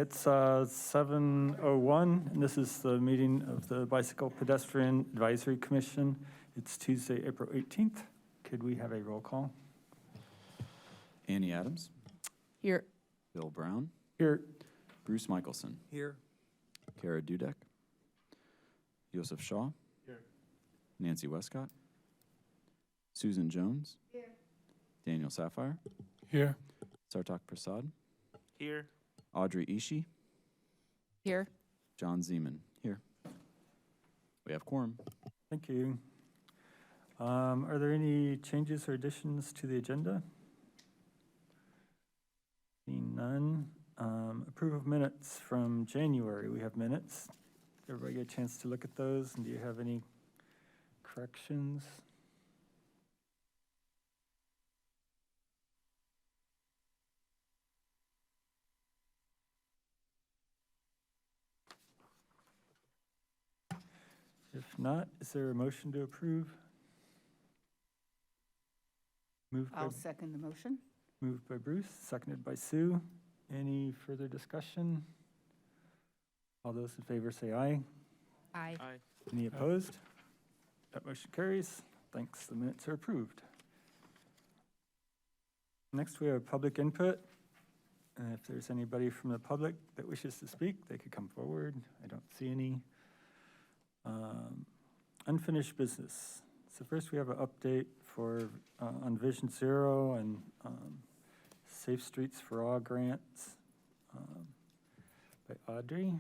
it's 7:01, and this is the meeting of the Bicycle Pedestrian Advisory Commission. It's Tuesday, April 18th. Could we have a roll call? Annie Adams. Here. Bill Brown. Here. Bruce Michelson. Here. Kara Dudek. Joseph Shaw. Here. Nancy Westcott. Susan Jones. Here. Daniel Sapphire. Here. Sartak Prasad. Here. Audrey Ishii. Here. John Zeman. Here. We have quorum. Thank you. Are there any changes or additions to the agenda? Seeing none. Approval of minutes from January. We have minutes. Did everybody get a chance to look at those? And do you have any corrections? If not, is there a motion to approve? I'll second the motion. Moved by Bruce, seconded by Sue. Any further discussion? All those in favor say aye. Aye. Aye. Any opposed? That motion carries. Thanks, the minutes are approved. Next, we have public input. If there's anybody from the public that wishes to speak, they could come forward. I don't see any. Unfinished business. So first we have an update for on Vision Zero and Safe Streets for All grants by Audrey.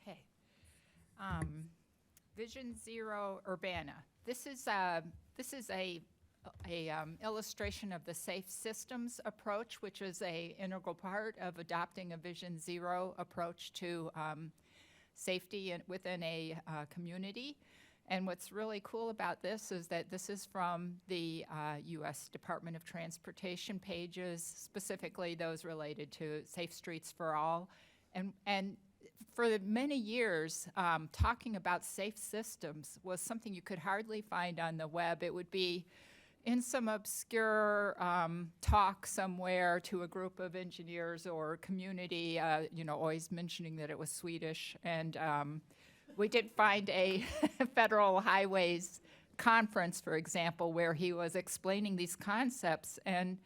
Okay. Vision Zero Urbana. This is a illustration of the safe systems approach, which is a integral part of adopting a Vision Zero approach to safety within a community. And what's really cool about this is that this is from the U.S. Department of Transportation pages, specifically those related to Safe Streets for All. And for many years, talking about safe systems was something you could hardly find on the web. It would be in some obscure talk somewhere to a group of engineers or community, always mentioning that it was Swedish. And we did find a federal highways conference, for example, where he was explaining these concepts. And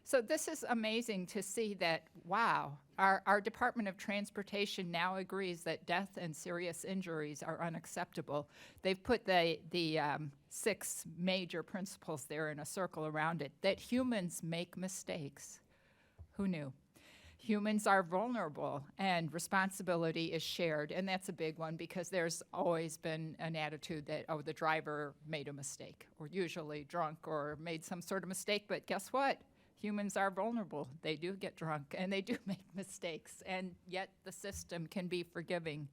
so this is amazing to see that, wow, our Department of Transportation now agrees that death and serious injuries are unacceptable. They've put the 6 major principles there in a circle around it, that humans make mistakes. Who knew? Humans are vulnerable and responsibility is shared, and that's a big one because there's always been an attitude that, oh, the driver made a mistake, or usually drunk or made some sort of mistake, but guess what? Humans are vulnerable. They do get drunk and they do make mistakes, and yet the system can be forgiving.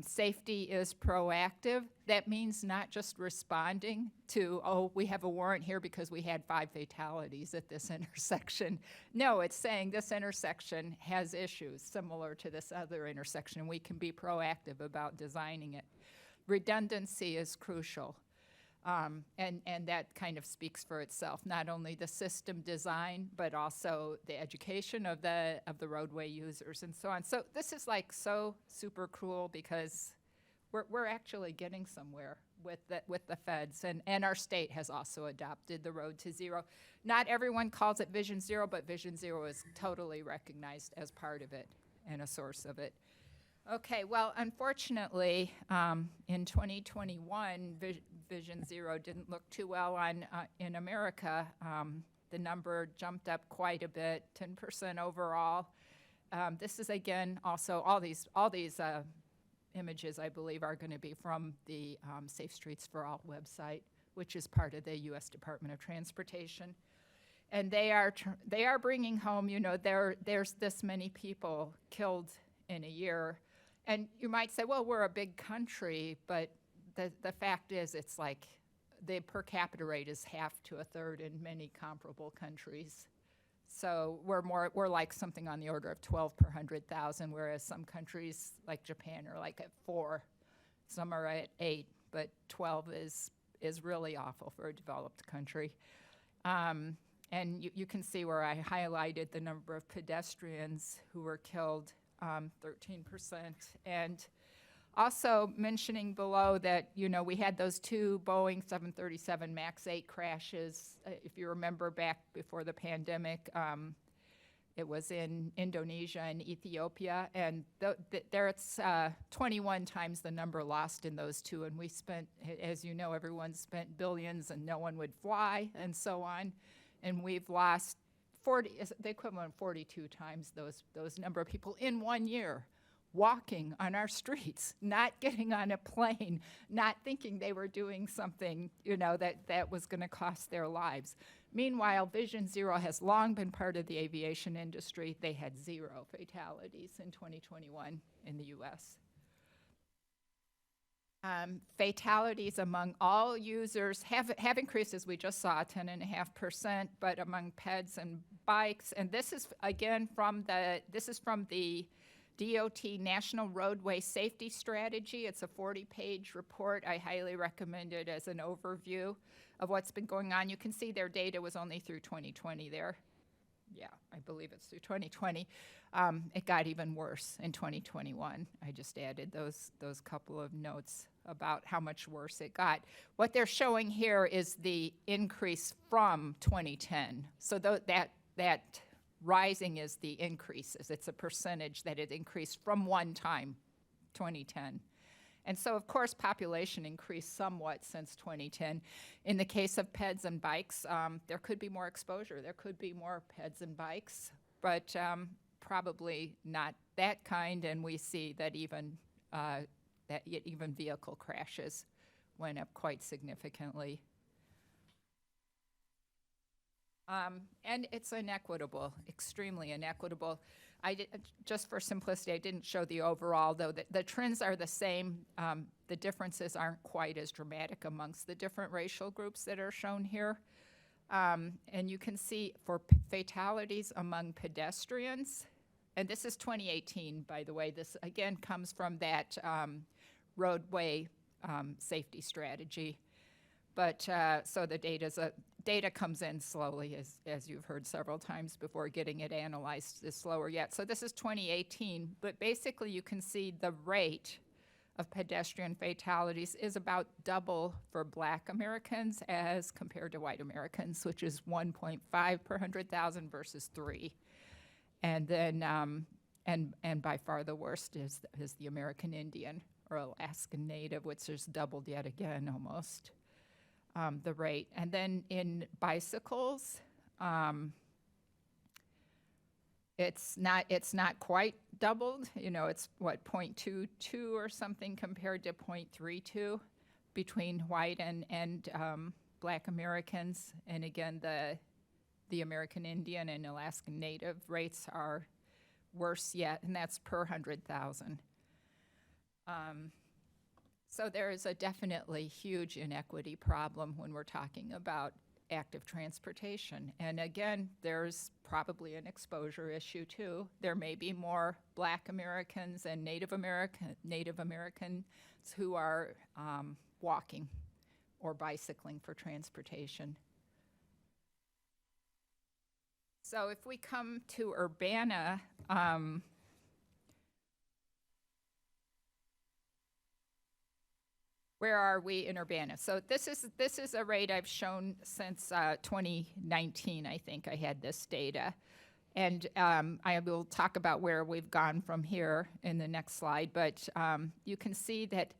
Safety is proactive. That means not just responding to, oh, we have a warrant here because we had 5 fatalities at this intersection. No, it's saying this intersection has issues similar to this other intersection. We can be proactive about designing it. Redundancy is crucial. And that kind of speaks for itself, not only the system design, but also the education of the roadway users and so on. So this is like so super cool because we're actually getting somewhere with the feds, and our state has also adopted the Road to Zero. Not everyone calls it Vision Zero, but Vision Zero is totally recognized as part of it and a source of it. Okay, well, unfortunately, in 2021, Vision Zero didn't look too well in America. The number jumped up quite a bit, 10% overall. This is, again, also all these images, I believe, are going to be from the Safe Streets for All website, which is part of the U.S. Department of Transportation. And they are bringing home, there's this many people killed in a year. And you might say, well, we're a big country, but the fact is it's like the per capita rate is half to a third in many comparable countries. So we're like something on the order of 12 per 100,000, whereas some countries like Japan are like at 4, some are at 8, but 12 is really awful for a developed country. And you can see where I highlighted the number of pedestrians who were killed, 13%. And also mentioning below that, we had those 2 Boeing 737 MAX 8 crashes. If you remember back before the pandemic, it was in Indonesia and Ethiopia, and there it's 21 times the number lost in those 2. And we spent, as you know, everyone spent billions and no one would fly and so on. And we've lost the equivalent of 42 times those number of people in 1 year, walking on our streets, not getting on a plane, not thinking they were doing something, that was going to cost their lives. Meanwhile, Vision Zero has long been part of the aviation industry. They had 0 fatalities in 2021 in the U.S. Fatalities among all users have increased, as we just saw, 10.5%, but among peds and bikes, and this is again from the DOT National Roadway Safety Strategy. It's a 40-page report. I highly recommend it as an overview of what's been going on. You can see their data was only through 2020 there. Yeah, I believe it's through 2020. It got even worse in 2021. I just added those couple of notes about how much worse it got. What they're showing here is the increase from 2010. So that rising is the increases. It's a percentage that it increased from one time, 2010. And so, of course, population increased somewhat since 2010. In the case of peds and bikes, there could be more exposure. There could be more peds and bikes, but probably not that kind. And we see that even vehicle crashes went up quite significantly. And it's inequitable, extremely inequitable. Just for simplicity, I didn't show the overall, though. The trends are the same. The differences aren't quite as dramatic amongst the different racial groups that are shown here. And you can see for fatalities among pedestrians, and this is 2018, by the way. This, again, comes from that roadway safety strategy. But so the data comes in slowly, as you've heard several times before. Getting it analyzed is slower yet. So this is 2018, but basically you can see the rate of pedestrian fatalities is about double for Black Americans as compared to white Americans, which is 1.5 per 100,000 versus 3. And then, and by far the worst is the American Indian or Alaskan Native, which is doubled yet again almost. The rate. And then in bicycles, it's not quite doubled. It's what, 0.22 or something compared to 0.32 between white and Black Americans. And again, the American Indian and Alaskan Native rates are worse yet, and that's per 100,000. So there is a definitely huge inequity problem when we're talking about active transportation. And again, there's probably an exposure issue too. There may be more Black Americans and Native Americans who are walking or bicycling for transportation. So if we come to Urbana, where are we in Urbana? So this is a rate I've shown since 2019, I think I had this data. And I will talk about where we've gone from here in the next slide, but you can see that,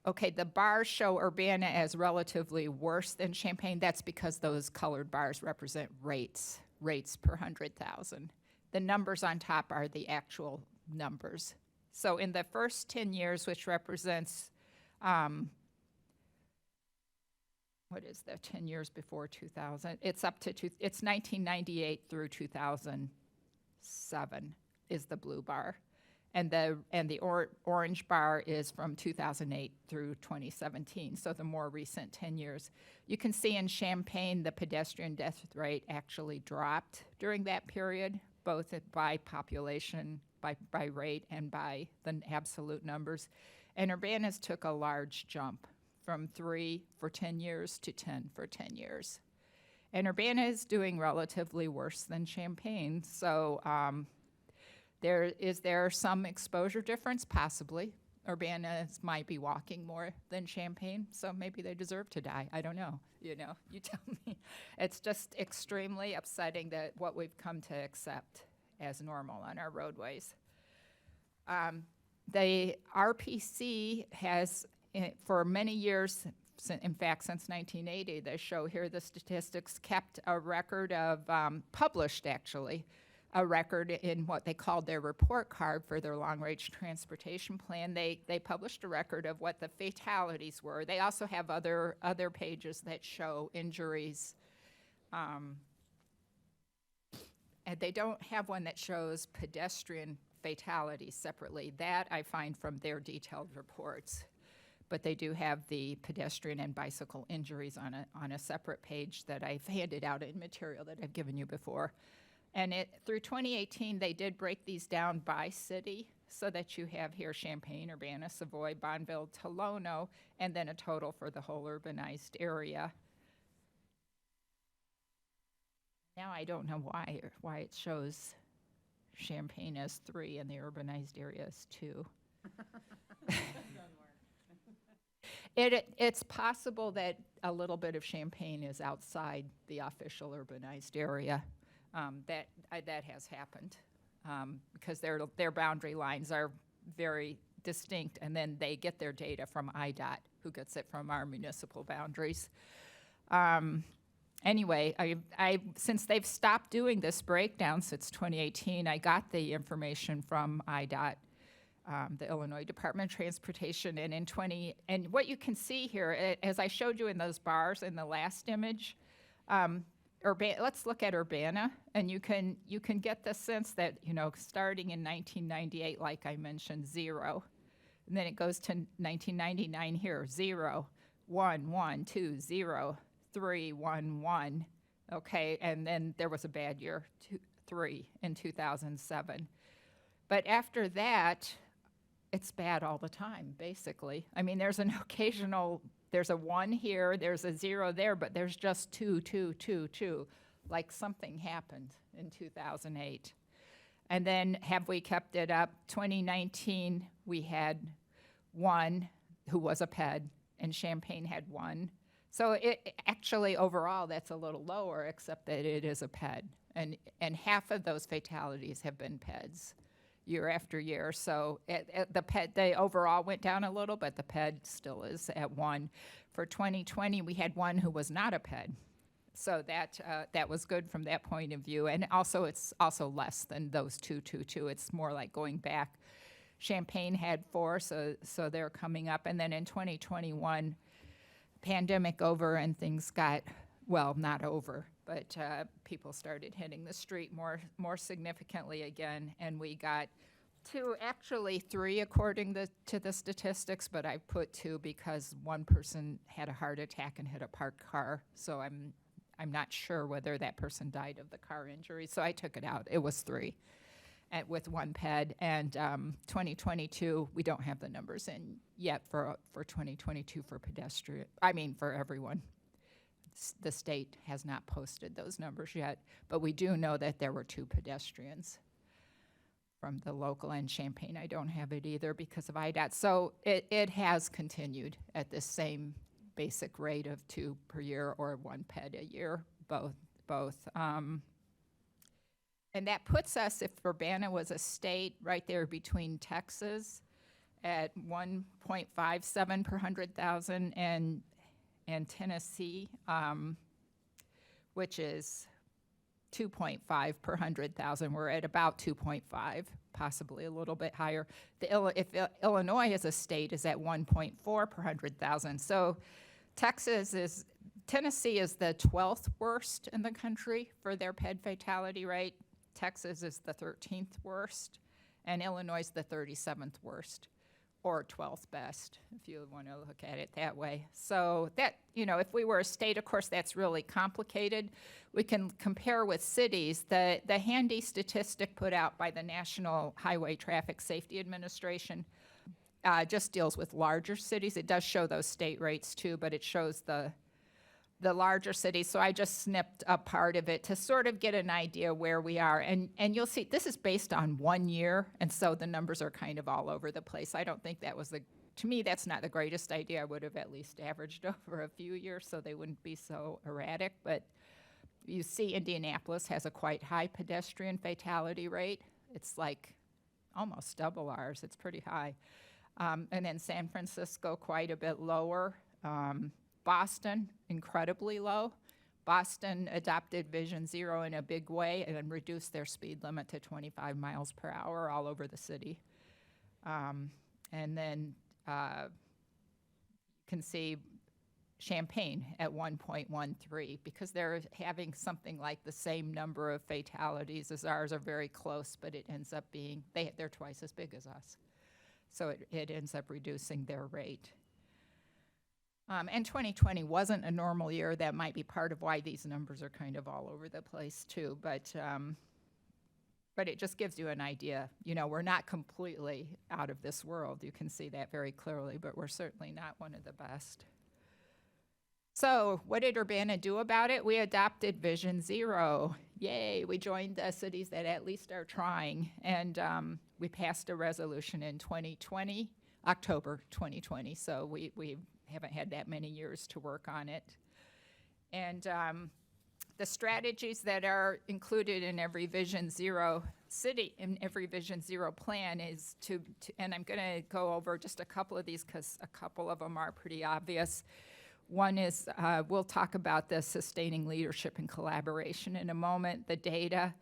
okay, the bars show Urbana as relatively worse than Champaign. That's because those colored bars represent rates per 100,000. The numbers on top are the actual numbers. So in the first 10 years, which represents what is that, 10 years before 2000? It's up to, it's 1998 through 2007 is the blue bar. And the orange bar is from 2008 through 2017, so the more recent 10 years. You can see in Champaign, the pedestrian death rate actually dropped during that period, both by population, by rate, and by the absolute numbers. And Urbana's took a large jump from 3 for 10 years to 10 for 10 years. And Urbana is doing relatively worse than Champaign, so is there some exposure difference? Possibly. Urbana might be walking more than Champaign, so maybe they deserve to die. I don't know. You tell me. It's just extremely upsetting that what we've come to accept as normal on our roadways. The RPC has, for many years, in fact, since 1980, they show here the statistics, kept a record of, published actually, a record in what they called their report card for their long-range transportation plan. They published a record of what the fatalities were. They also have other pages that show injuries. And they don't have one that shows pedestrian fatalities separately. That I find from their detailed reports. But they do have the pedestrian and bicycle injuries on a separate page that I've handed out in material that I've given you before. And through 2018, they did break these down by city so that you have here Champaign, Urbana, Savoy, Bonneville, Tolono, and then a total for the whole urbanized area. Now I don't know why it shows Champaign as 3 and the urbanized area as 2. It's possible that a little bit of Champaign is outside the official urbanized area. That has happened because their boundary lines are very distinct, and then they get their data from IDOT, who gets it from our municipal boundaries. Anyway, since they've stopped doing this breakdown since 2018, I got the information from IDOT, the Illinois Department of Transportation, and what you can see here, as I showed you in those bars in the last image, let's look at Urbana, and you can get the sense that, starting in 1998, like I mentioned, 0. And then it goes to 1999 here, 0, 1, 1, 2, 0, 3, 1, 1. Okay, and then there was a bad year, 3 in 2007. But after that, it's bad all the time, basically. I mean, there's an occasional, there's a 1 here, there's a 0 there, but there's just 2, 2, 2, 2, like something happened in 2008. And then have we kept it up? 2019, we had 1 who was a PED, and Champaign had 1. So it actually, overall, that's a little lower, except that it is a PED. And half of those fatalities have been PEDs. Year after year, so the PED, they overall went down a little, but the PED still is at 1. For 2020, we had 1 who was not a PED, so that was good from that point of view. And also, it's also less than those 2, 2, 2. It's more like going back. Champaign had 4, so they're coming up, and then in 2021, pandemic over, and things got, well, not over, but people started hitting the street more significantly again, and we got 2, actually 3 according to the statistics, but I put 2 because one person had a heart attack and hit a parked car, so I'm not sure whether that person died of the car injury, so I took it out. It was 3 with 1 PED, and 2022, we don't have the numbers in yet for 2022 for for everyone. The state has not posted those numbers yet, but we do know that there were 2 pedestrians from the local, and Champaign, I don't have it either because of IDOT. So it has continued at the same basic rate of 2 per year or 1 PED a year, both. And that puts us, if Urbana was a state, right there between Texas at 1.57 per 100,000 and Tennessee, which is 2.5 per 100,000. We're at about 2.5, possibly a little bit higher. If Illinois as a state is at 1.4 per 100,000. So Tennessee is the 12th worst in the country for their PED fatality rate. Texas is the 13th worst, and Illinois is the 37th worst, or 12th best, if you want to look at it that way. So that, if we were a state, of course, that's really complicated. We can compare with cities. The handy statistic put out by the National Highway Traffic Safety Administration just deals with larger cities. It does show those state rates too, but it shows the larger cities. So I just snipped a part of it to sort of get an idea where we are. And you'll see this is based on 1 year, and so the numbers are kind of all over the place. I don't think that was to me, that's not the greatest idea. I would have at least averaged over a few years so they wouldn't be so erratic. But you see Indianapolis has a quite high pedestrian fatality rate. It's like almost double ours. It's pretty high. And then San Francisco, quite a bit lower. Boston, incredibly low. Boston adopted Vision Zero in a big way and reduced their speed limit to 25 miles per hour all over the city. And then you can see Champaign at 1.13 because they're having something like the same number of fatalities as ours, are very close, but it ends up being, they're twice as big as us. So it ends up reducing their rate. And 2020 wasn't a normal year. That might be part of why these numbers are kind of all over the place too. But it just gives you an idea. We're not completely out of this world. You can see that very clearly, but we're certainly not one of the best. So what did Urbana do about it? We adopted Vision Zero. Yay, we joined the cities that at least are trying. And we passed a resolution in 2020, October 2020. So we haven't had that many years to work on it. And the strategies that are included in every Vision Zero city, in every Vision Zero plan is and I'm going to go over just a couple of these because a couple of them are pretty obvious. One is, we'll talk about the sustaining leadership and collaboration in a moment, the data,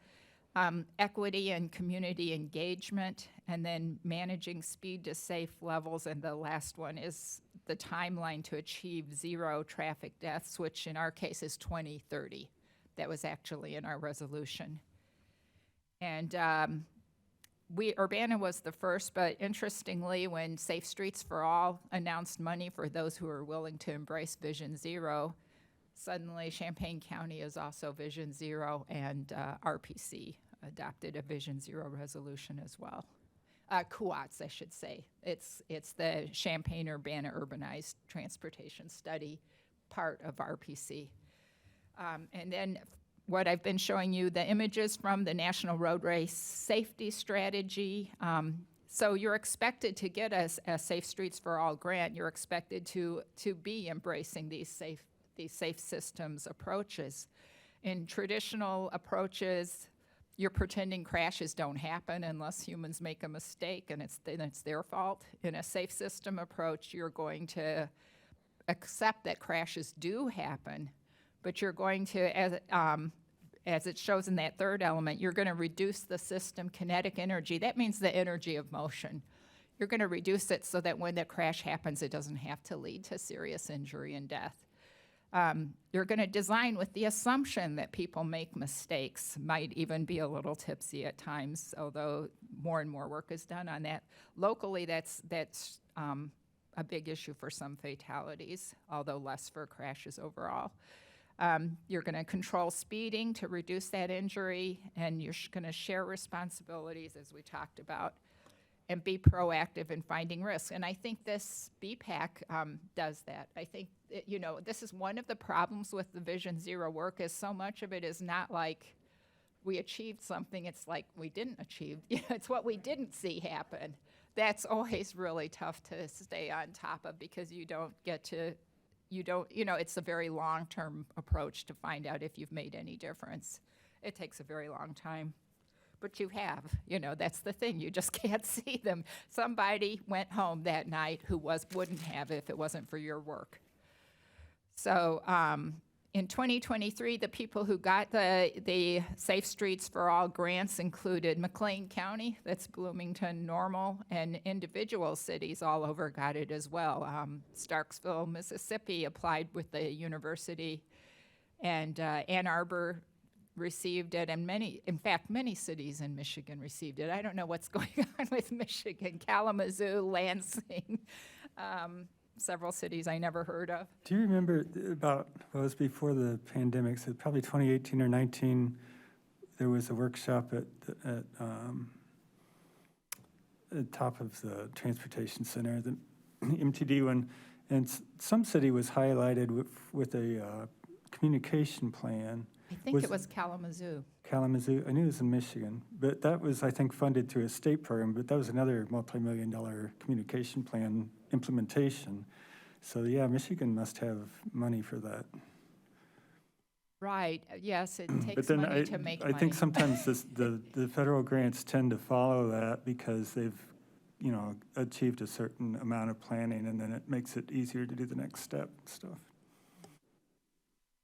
equity and community engagement, and then managing speed to safe levels. And the last one is the timeline to achieve zero traffic deaths, which in our case is 2030. That was actually in our resolution. And Urbana was the first, but interestingly, when Safe Streets for All announced money for those who are willing to embrace Vision Zero, suddenly Champaign County is also Vision Zero, and RPC adopted a Vision Zero resolution as well. CUATS, I should say. It's the Champaign-Urbana Urbanized Transportation Study part of RPC. And then what I've been showing you, the images from the National Road Race Safety Strategy. So you're expected to get a Safe Streets for All grant. You're expected to be embracing these safe systems approaches. In traditional approaches, you're pretending crashes don't happen unless humans make a mistake and it's their fault. In a safe system approach, you're going to accept that crashes do happen, but you're going to, as it shows in that third element, you're going to reduce the system kinetic energy. That means the energy of motion. You're going to reduce it so that when the crash happens, it doesn't have to lead to serious injury and death. You're going to design with the assumption that people make mistakes, might even be a little tipsy at times, although more and more work is done on that. Locally, that's a big issue for some fatalities, although less for crashes overall. You're going to control speeding to reduce that injury, and you're going to share responsibilities, as we talked about, and be proactive in finding risks. And I think this BPAC does that. I think, this is one of the problems with the Vision Zero work is so much of it is not like we achieved something, it's like we didn't achieve. It's what we didn't see happen. That's always really tough to stay on top of because it's a very long-term approach to find out if you've made any difference. It takes a very long time. But you have, that's the thing. You just can't see them. Somebody went home that night who wouldn't have if it wasn't for your work. So in 2023, the people who got the Safe Streets for All grants included McLean County, that's Bloomington, Normal, and individual cities all over got it as well. Starksville, Mississippi applied with the university, and Ann Arbor received it, and in fact, many cities in Michigan received it. I don't know what's going on with Michigan, Kalamazoo, Lansing, several cities I never heard of. Do you remember about, well, it was before the pandemic, so probably 2018 or 19, there was a workshop at the top of the transportation center, the MTD one, and some city was highlighted with a communication plan. I think it was Kalamazoo. Kalamazoo, I knew it was in Michigan, but that was, I think, funded through a state program, but that was another multi-million-dollar communication plan implementation. So yeah, Michigan must have money for that. Right, yes, it But takes then money to make I money. think sometimes the federal grants tend to follow that because they've, achieved a certain amount of planning, and then it makes it easier to do the next step stuff.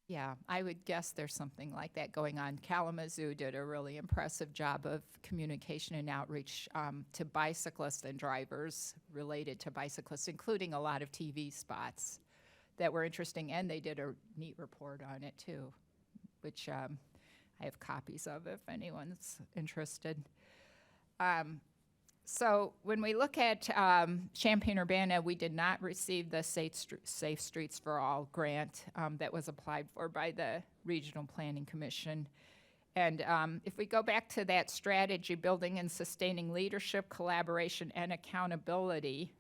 Yeah, I would guess there's something like that going on. Kalamazoo did a really impressive job of communication and outreach to bicyclists and drivers related to bicyclists, including a lot of TV spots that were interesting, and they did a neat report on it too, which I have copies of if anyone's interested. So when we look at Champaign-Urbana, we did not receive the Safe Streets for All grant that was applied for by the Regional Planning Commission. And if we go back to that strategy, building and sustaining leadership, collaboration, and accountability,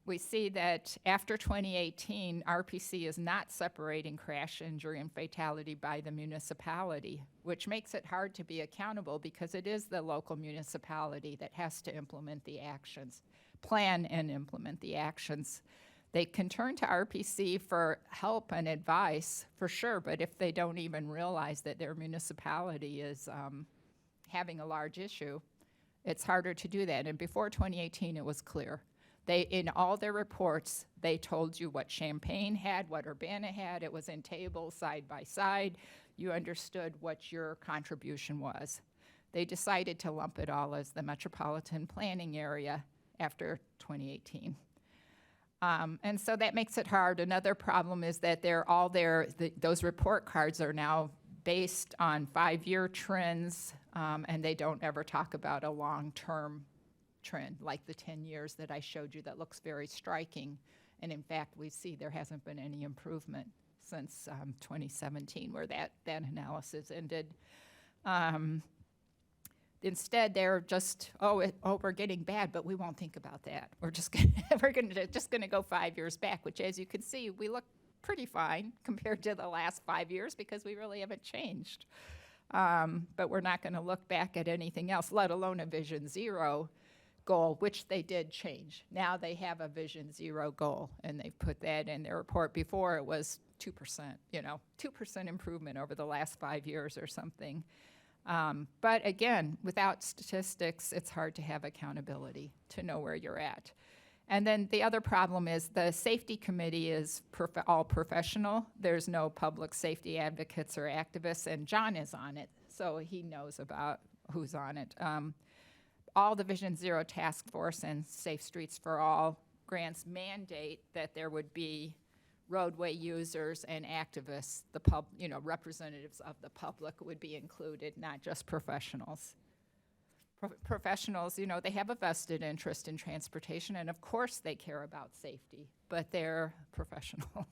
we see that after 2018, RPC is not separating crash, injury, and fatality by the municipality, which makes it hard to be accountable because it is the local municipality that has to implement the actions, plan and implement the actions. They can turn to RPC for help and advice, for sure, but if they don't even realize that their municipality is having a large issue, it's harder to do that. And before 2018, it was clear. In all their reports, they told you what Champaign had, what Urbana had. It was in tables side by side. You understood what your contribution was. They decided to lump it all as the metropolitan planning area after 2018. And so that makes it hard. Another problem is that those report cards are now based on 5-year trends, and they don't ever talk about a long-term trend like the 10 years that I showed you that looks very striking. And in fact, we see there hasn't been any improvement since 2017 where that analysis ended. Instead, they're just, we're getting bad, but we won't think about that. We're just gonna go 5 years back, which, as you can see, we look pretty fine compared to the last 5 years because we really haven't changed. But we're not going to look back at anything else, let alone a Vision Zero goal, which they did change. Now they have a Vision Zero goal, and they've put that in their report. Before it was 2%, 2% improvement over the last 5 years or something. But again, without statistics, it's hard to have accountability to know where you're at. And then the other problem is the safety committee is all professional. There's no public safety advocates or activists, and John is on it, so he knows about who's on it. All the Vision Zero Task Force and Safe Streets for All grants mandate that there would be roadway users and activists, representatives of the public would be included, not just professionals. Professionals, they have a vested interest in transportation, and of course they care about safety, but they're professional.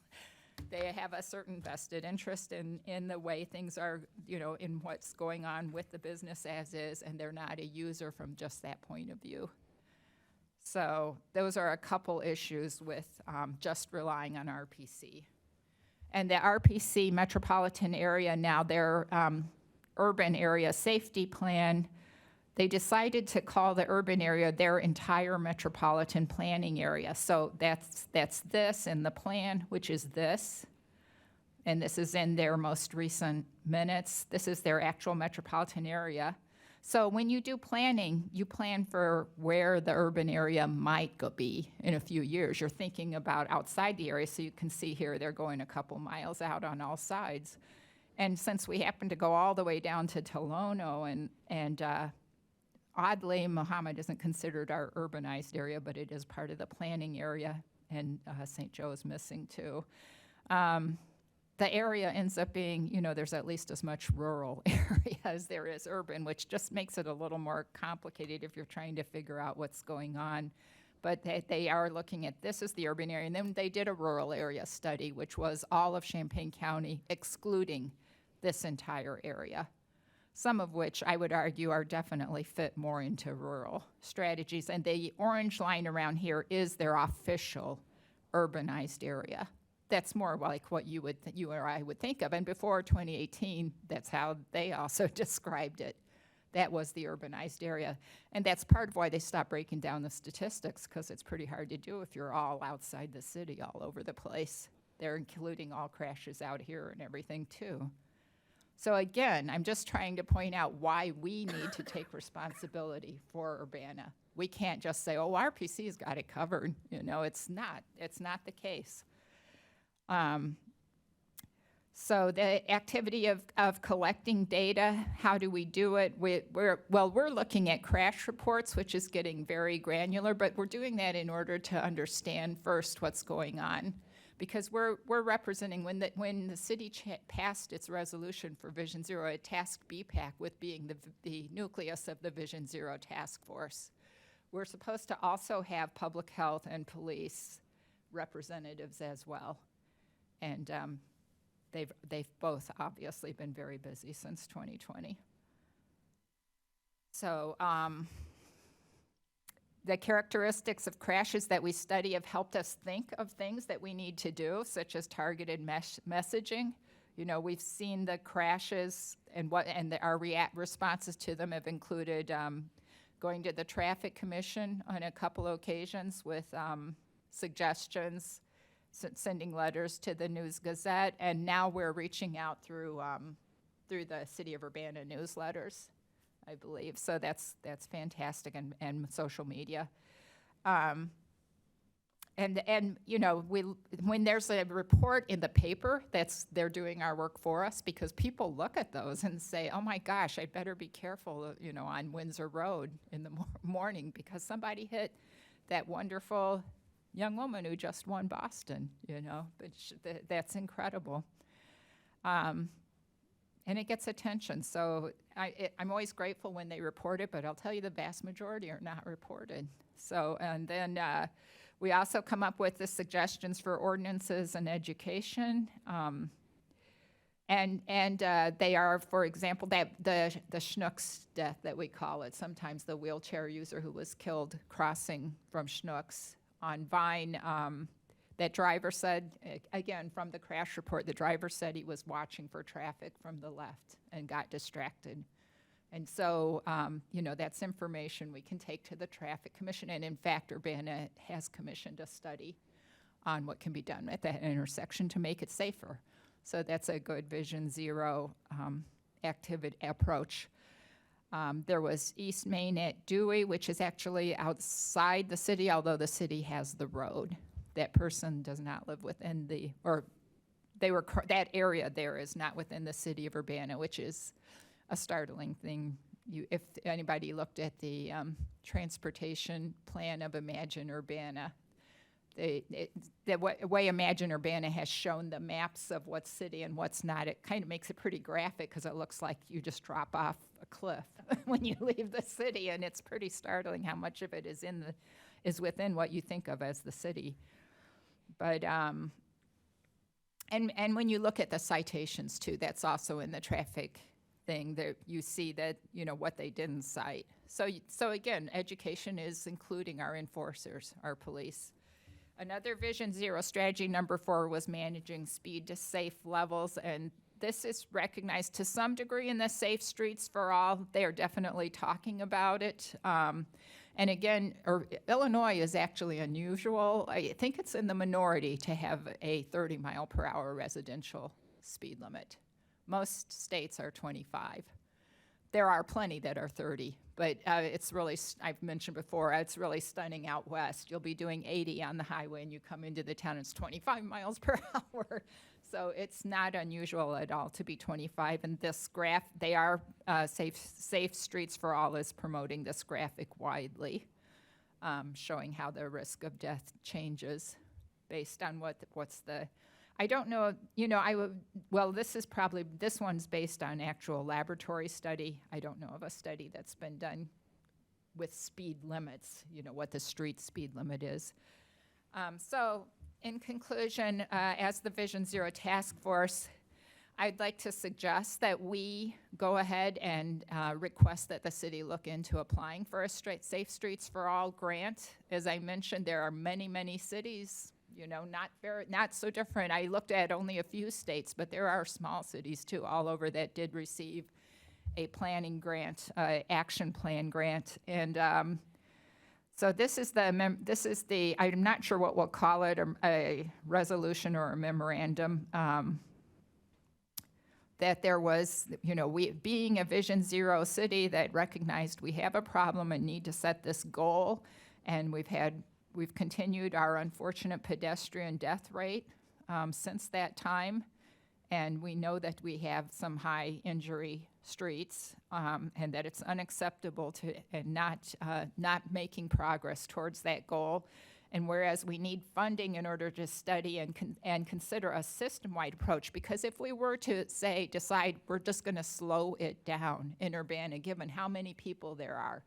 They have a certain vested interest in the way things are, in what's going on with the business as is, and they're not a user from just that point of view. So those are a couple issues with just relying on RPC. And the RPC metropolitan area, now their urban area safety plan, they decided to call the urban area their entire metropolitan planning area. So that's this in the plan, which is this. And this is in their most recent minutes. This is their actual metropolitan area. So when you do planning, you plan for where the urban area might be in a few years. You're thinking about outside the area, so you can see here they're going a couple miles out on all sides. And since we happen to go all the way down to Tolono and oddly, Mohammed isn't considered our urbanized area, but it is part of the planning area, and St. Joe is missing too. the area ends up being, there's at least as much rural area as there is urban, which just makes it a little more complicated if you're trying to figure out what's going on. But they are looking at, this is the urban area, and then they did a rural area study, which was all of Champaign County, excluding this entire area, some of which I would argue are definitely fit more into rural strategies. And the orange line around here is their official urbanized area. That's more like what you or I would think of. And before 2018, that's how they also described it. That was the urbanized area. And that's part of why they stopped breaking down the statistics, because it's pretty hard to do if you're all outside the city all over the place. They're including all crashes out here and everything too. So again, I'm just trying to point out why we need to take responsibility for Urbana. We can't just say, oh, RPC's got it covered. It's not the case. So the activity of collecting data, how do we do it? We're looking at crash reports, which is getting very granular, but we're doing that in order to understand first what's going on. Because we're representing, when the city passed its resolution for Vision Zero, it tasked BPAC with being the nucleus of the Vision Zero task force. We're supposed to also have public health and police representatives as well. And they've both obviously been very busy since 2020. So the characteristics of crashes that we study have helped us think of things that we need to do, such as targeted messaging. We've seen the crashes, and our responses to them have included going to the Traffic Commission on a couple occasions with suggestions, sending letters to the News Gazette, and now we're reaching out through the City of Urbana newsletters, I believe. So that's fantastic, and social media. And when there's a report in the paper, they're doing our work for us, because people look at those and say, oh my gosh, I better be careful, on Windsor Road in the morning, because somebody hit that wonderful young woman who just won Boston, but that's incredible. And it gets attention. So I'm always grateful when they report it, but I'll tell you the vast majority are not reported. So, and then we also come up with the suggestions for ordinances and education. And they are, for example, the Schnucks death that we call it, sometimes the wheelchair user who was killed crossing from Schnucks on Vine. That driver said, again, from the crash report, the driver said he was watching for traffic from the left and got distracted. And so, that's information we can take to the Traffic Commission. And in fact, Urbana has commissioned a study on what can be done at that intersection to make it safer. So that's a good Vision Zero activity approach. There was East Main at Dewey, which is actually outside the city, although the city has the road. That person does not live within that area there is not within the city of Urbana, which is a startling thing. If anybody looked at the transportation plan of Imagine Urbana, the way Imagine Urbana has shown the maps of what's city and what's not, it kind of makes it pretty graphic, because it looks like you just drop off a cliff when you leave the city, and it's pretty startling how much of it is within what you think of as the city. But and when you look at the citations too, that's also in the traffic thing, that you see that what they didn't cite. So again, education is including our enforcers, our police. Another Vision Zero strategy, number 4, was managing speed to safe levels, and this is recognized to some degree in the Safe Streets for All. They are definitely talking about it. And again, Illinois is actually unusual. I think it's in the minority to have a 30-mile-per-hour residential speed limit. Most states are 25. There are plenty that are 30, but it's really, I've mentioned before, it's really stunning out west. You'll be doing 80 on the highway, and you come into the town, it's 25 miles per hour. So it's not unusual at all to be 25. And this graph, they are Safe Streets for All is promoting this graphic widely, showing how the risk of death changes based on what's the. I don't know, I would, well, this one's based on actual laboratory study. I don't know of a study that's been done with speed limits, what the street speed limit is. So in conclusion, as the Vision Zero Task Force, I'd like to suggest that we go ahead and request that the city look into applying for a Safe Streets for All grant. As I mentioned, there are many, many cities, not so different. I looked at only a few states, but there are small cities too, all over that did receive a planning grant, action plan grant. And so this is the, I'm not sure what we'll call it, a resolution or a memorandum, that there was, we being a Vision Zero city that recognized we have a problem and need to set this goal, and we've continued our unfortunate pedestrian death rate since that time, and we know that we have some high injury streets, and that it's unacceptable and not making progress towards that goal. And whereas we need funding in order to study and consider a system-wide approach, because if we were to decide we're just going to slow it down in Urbana, given how many people there are,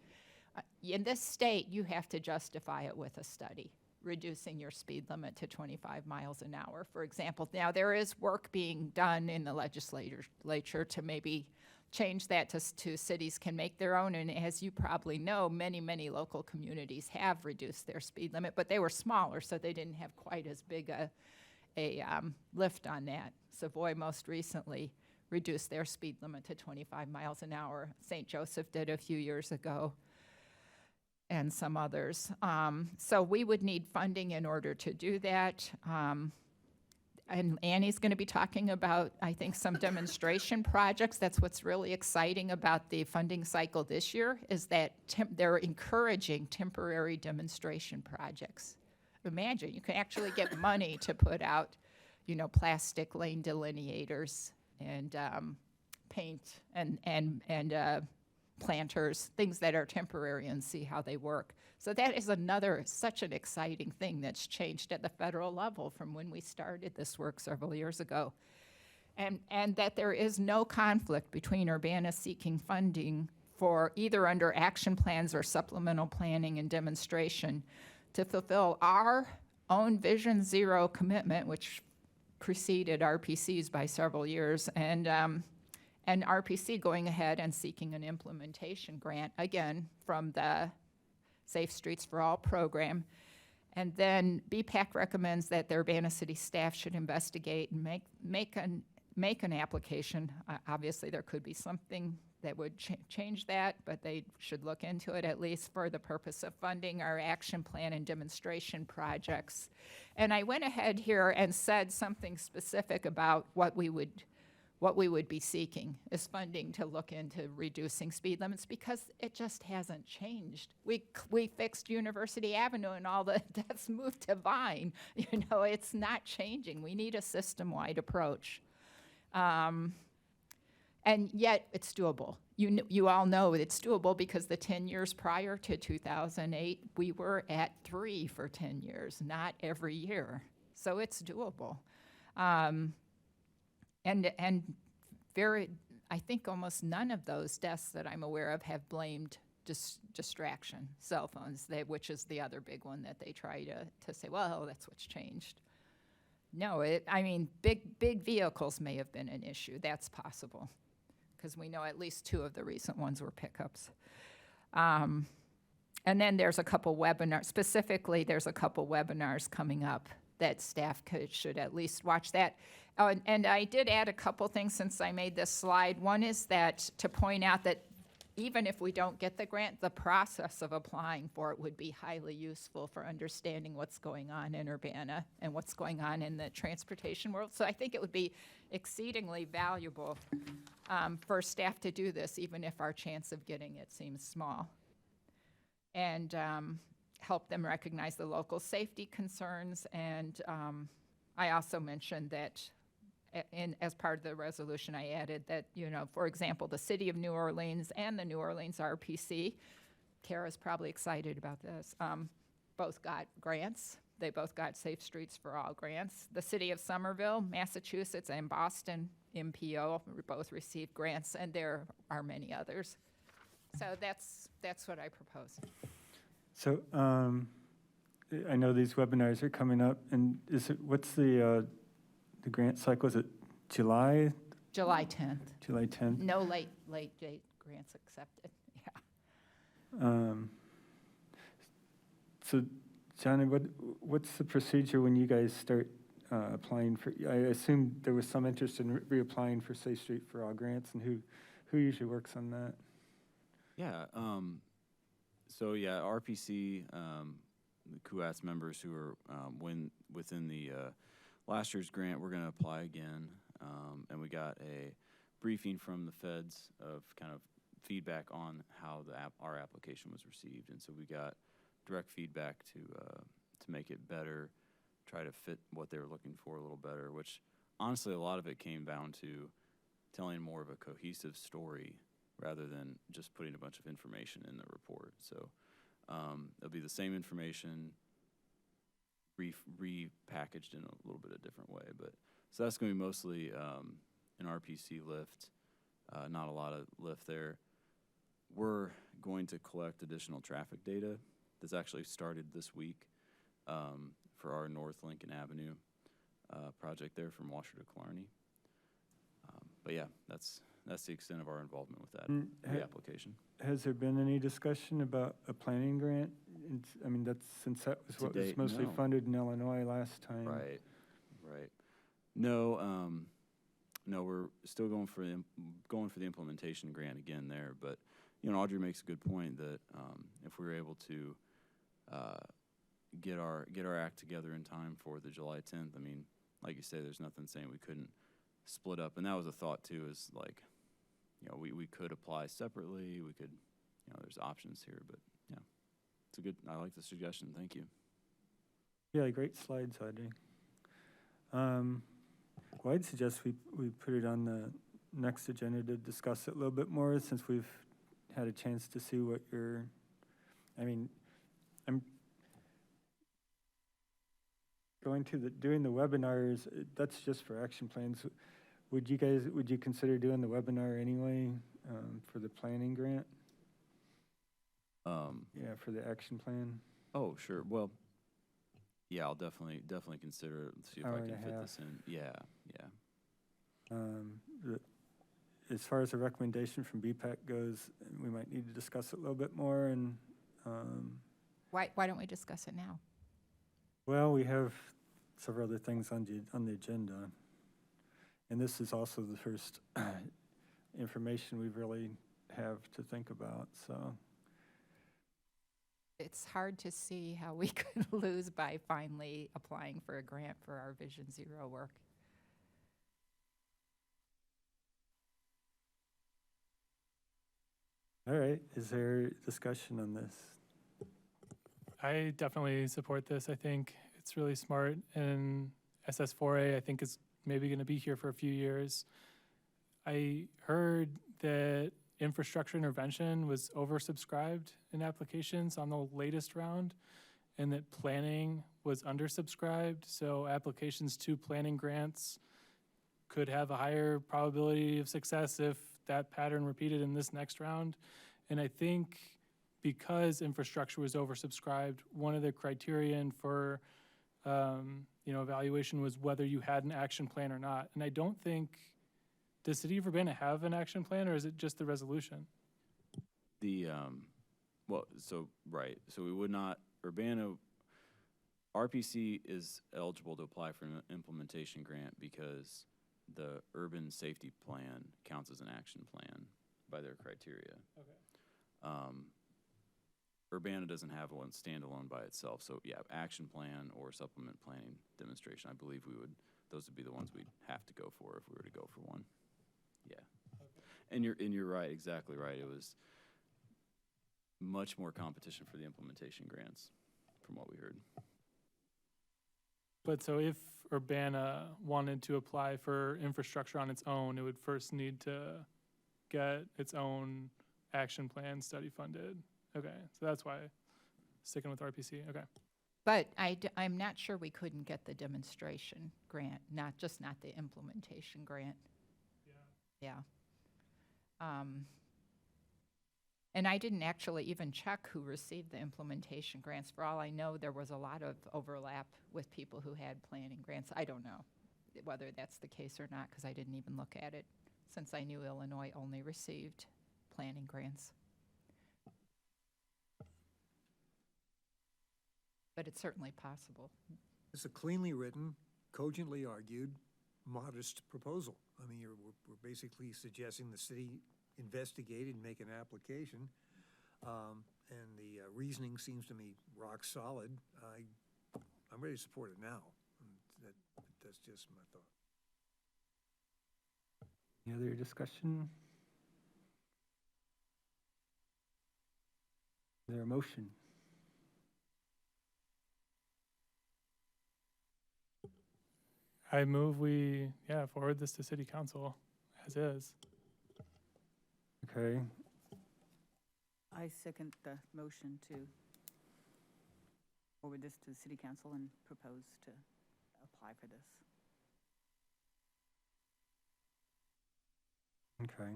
in this state, you have to justify it with a study, reducing your speed limit to 25 miles an hour, for example. Now, there is work being done in the legislature to maybe change that to cities can make their own. And as you probably know, many, many local communities have reduced their speed limit, but they were smaller, so they didn't have quite as big a lift on that. Savoy most recently reduced their speed limit to 25 miles an hour. St. Joseph did a few years ago, and some others. So we would need funding in order to do that. And Annie's going to be talking about, I think, some demonstration projects. That's what's really exciting about the funding cycle this year, is that they're encouraging temporary demonstration projects. Imagine, you can actually get money to put out, plastic lane delineators and paint and planters, things that are temporary, and see how they work. So that is such an exciting thing that's changed at the federal level from when we started this work several years ago. And that there is no conflict between Urbana seeking funding for either under action plans or supplemental planning and demonstration to fulfill our own Vision Zero commitment, which preceded RPC's by several years, and RPC going ahead and seeking an implementation grant, again, from the Safe Streets for All program. And then BPAC recommends that the Urbana City staff should investigate and make an application. Obviously, there could be something that would change that, but they should look into it, at least for the purpose of funding our action plan and demonstration projects. And I went ahead here and said something specific about what we would be seeking is funding to look into reducing speed limits, because it just hasn't changed. We fixed University Avenue and all that's moved to Vine. It's not changing. We need a system-wide approach. And yet it's doable. You all know it's doable because the 10 years prior to 2008, we were at 3 for 10 years, not every year. So it's doable. And I think almost none of those deaths that I'm aware of have blamed distraction, cell phones, which is the other big one that they try to say, well, that's what's changed. No, big vehicles may have been an issue. That's possible, because we know at least 2 of the recent ones were pickups. And then there's a couple webinars. Specifically, there's a couple webinars coming up that staff should at least watch that. And I did add a couple things since I made this slide. One is that to point out that even if we don't get the grant, the process of applying for it would be highly useful for understanding what's going on in Urbana and what's going on in the transportation world. So I think it would be exceedingly valuable for staff to do this, even if our chance of getting it seems small. And help them recognize the local safety concerns. And I also mentioned that as part of the resolution, I added that, for example, the City of New Orleans and the New Orleans RPC, Kara's probably excited about this, both got grants they both got Safe Streets for All grants. The city of Somerville, Massachusetts, and Boston MPO both received grants, and there are many others. So that's what I propose. So I know these webinars are coming up, and what's the grant cycle? Is it July? July 10th. July 10th? No late date grants accepted. Yeah. So, Johnny, what's the procedure when you guys start applying for? I assume there was some interest in reapplying for Safe Street for All grants, and who usually works on that? Yeah. So yeah, RPC, the CUAS members who are within the last year's grant, we're going to apply again, and we got a briefing from the feds of kind of feedback on how our application was received, and so we got direct feedback to make it better, try to fit what they were looking for a little better. Which honestly, a lot of it came down to telling more of a cohesive story rather than just putting a bunch of information in the report. So it'll be the same information repackaged in a little bit of different way. But so that's going to be mostly an RPC lift, not a lot of lift there. We're going to collect additional traffic data that's actually started this week for our North Lincoln Avenue project there from Washer to Killarney. But yeah, that's the extent of our involvement with that application. Has there been any discussion about a planning grant? I mean, since that was what was mostly funded in Illinois last time. Right. No, we're still going for the implementation grant again there. But Audrey makes a good point that if we were able to get our act together in time for the July 10th, I mean, like you say, there's nothing saying we couldn't split up. And that was a thought too, is like, we could apply separately. We could, there's options here. But yeah, I like the suggestion. Thank you. Yeah, great slides, Audrey. Well, I'd suggest we put it on the next agenda to discuss it a little bit more, since we've had a chance to see what I'm going to doing the webinars. That's just for action plans. Would you consider doing the webinar anyway for the planning grant? Yeah, for the action plan. Oh, sure. Well, yeah, I'll definitely consider it, see if I can fit this in. Yeah. As far as the recommendation from BPAC goes, we might need to discuss it a little bit more. And Why don't we discuss it now? well, we have several other things on the agenda, and this is also the first information we really have to think about. So It's hard to see how we could lose by finally applying for a grant for our Vision Zero work. all right, is there discussion on this? I definitely support this. I think it's really smart, and SS4A I think is maybe going to be here for a few years. I heard that infrastructure intervention was oversubscribed in applications on the latest round, and that planning was undersubscribed, so applications to planning grants could have a higher probability of success if that pattern repeated in this next round. And I think because infrastructure was oversubscribed, one of the criterion for evaluation was whether you had an action plan or not. And I don't think, does City of Urbana have an action plan, or is it just the resolution? So we would not, RPC is eligible to apply for an implementation grant because the urban safety plan counts as an action plan by their criteria. Okay. Urbana doesn't have one standalone by itself, so yeah, action plan or supplement planning demonstration, I believe those would be the ones we'd have to go for if we were to go for one. Yeah. Okay. And you're right, exactly right. It was much more competition for the implementation grants from what we heard. But so if Urbana wanted to apply for infrastructure on its own, it would first need to get its own action plan study funded. Okay, so that's why sticking with RPC. Okay. But I'm not sure we couldn't get the demonstration grant, not the implementation grant. Yeah. And I didn't actually even check who received the implementation grants. For all I know, there was a lot of overlap with people who had planning grants. I don't know whether that's the case or not, because I didn't even look at it, since I knew Illinois only received planning grants. But it's certainly possible. It's a cleanly written, cogently argued, modest proposal. I mean, we're basically suggesting the city investigate and make an application. And the reasoning seems to me rock solid. I'm ready to support it now. That's just my thought. Any other discussion? Is there a motion? I move we, forward this to city council as is. Okay, I second the motion to forward this to the city council and propose to apply for this. okay.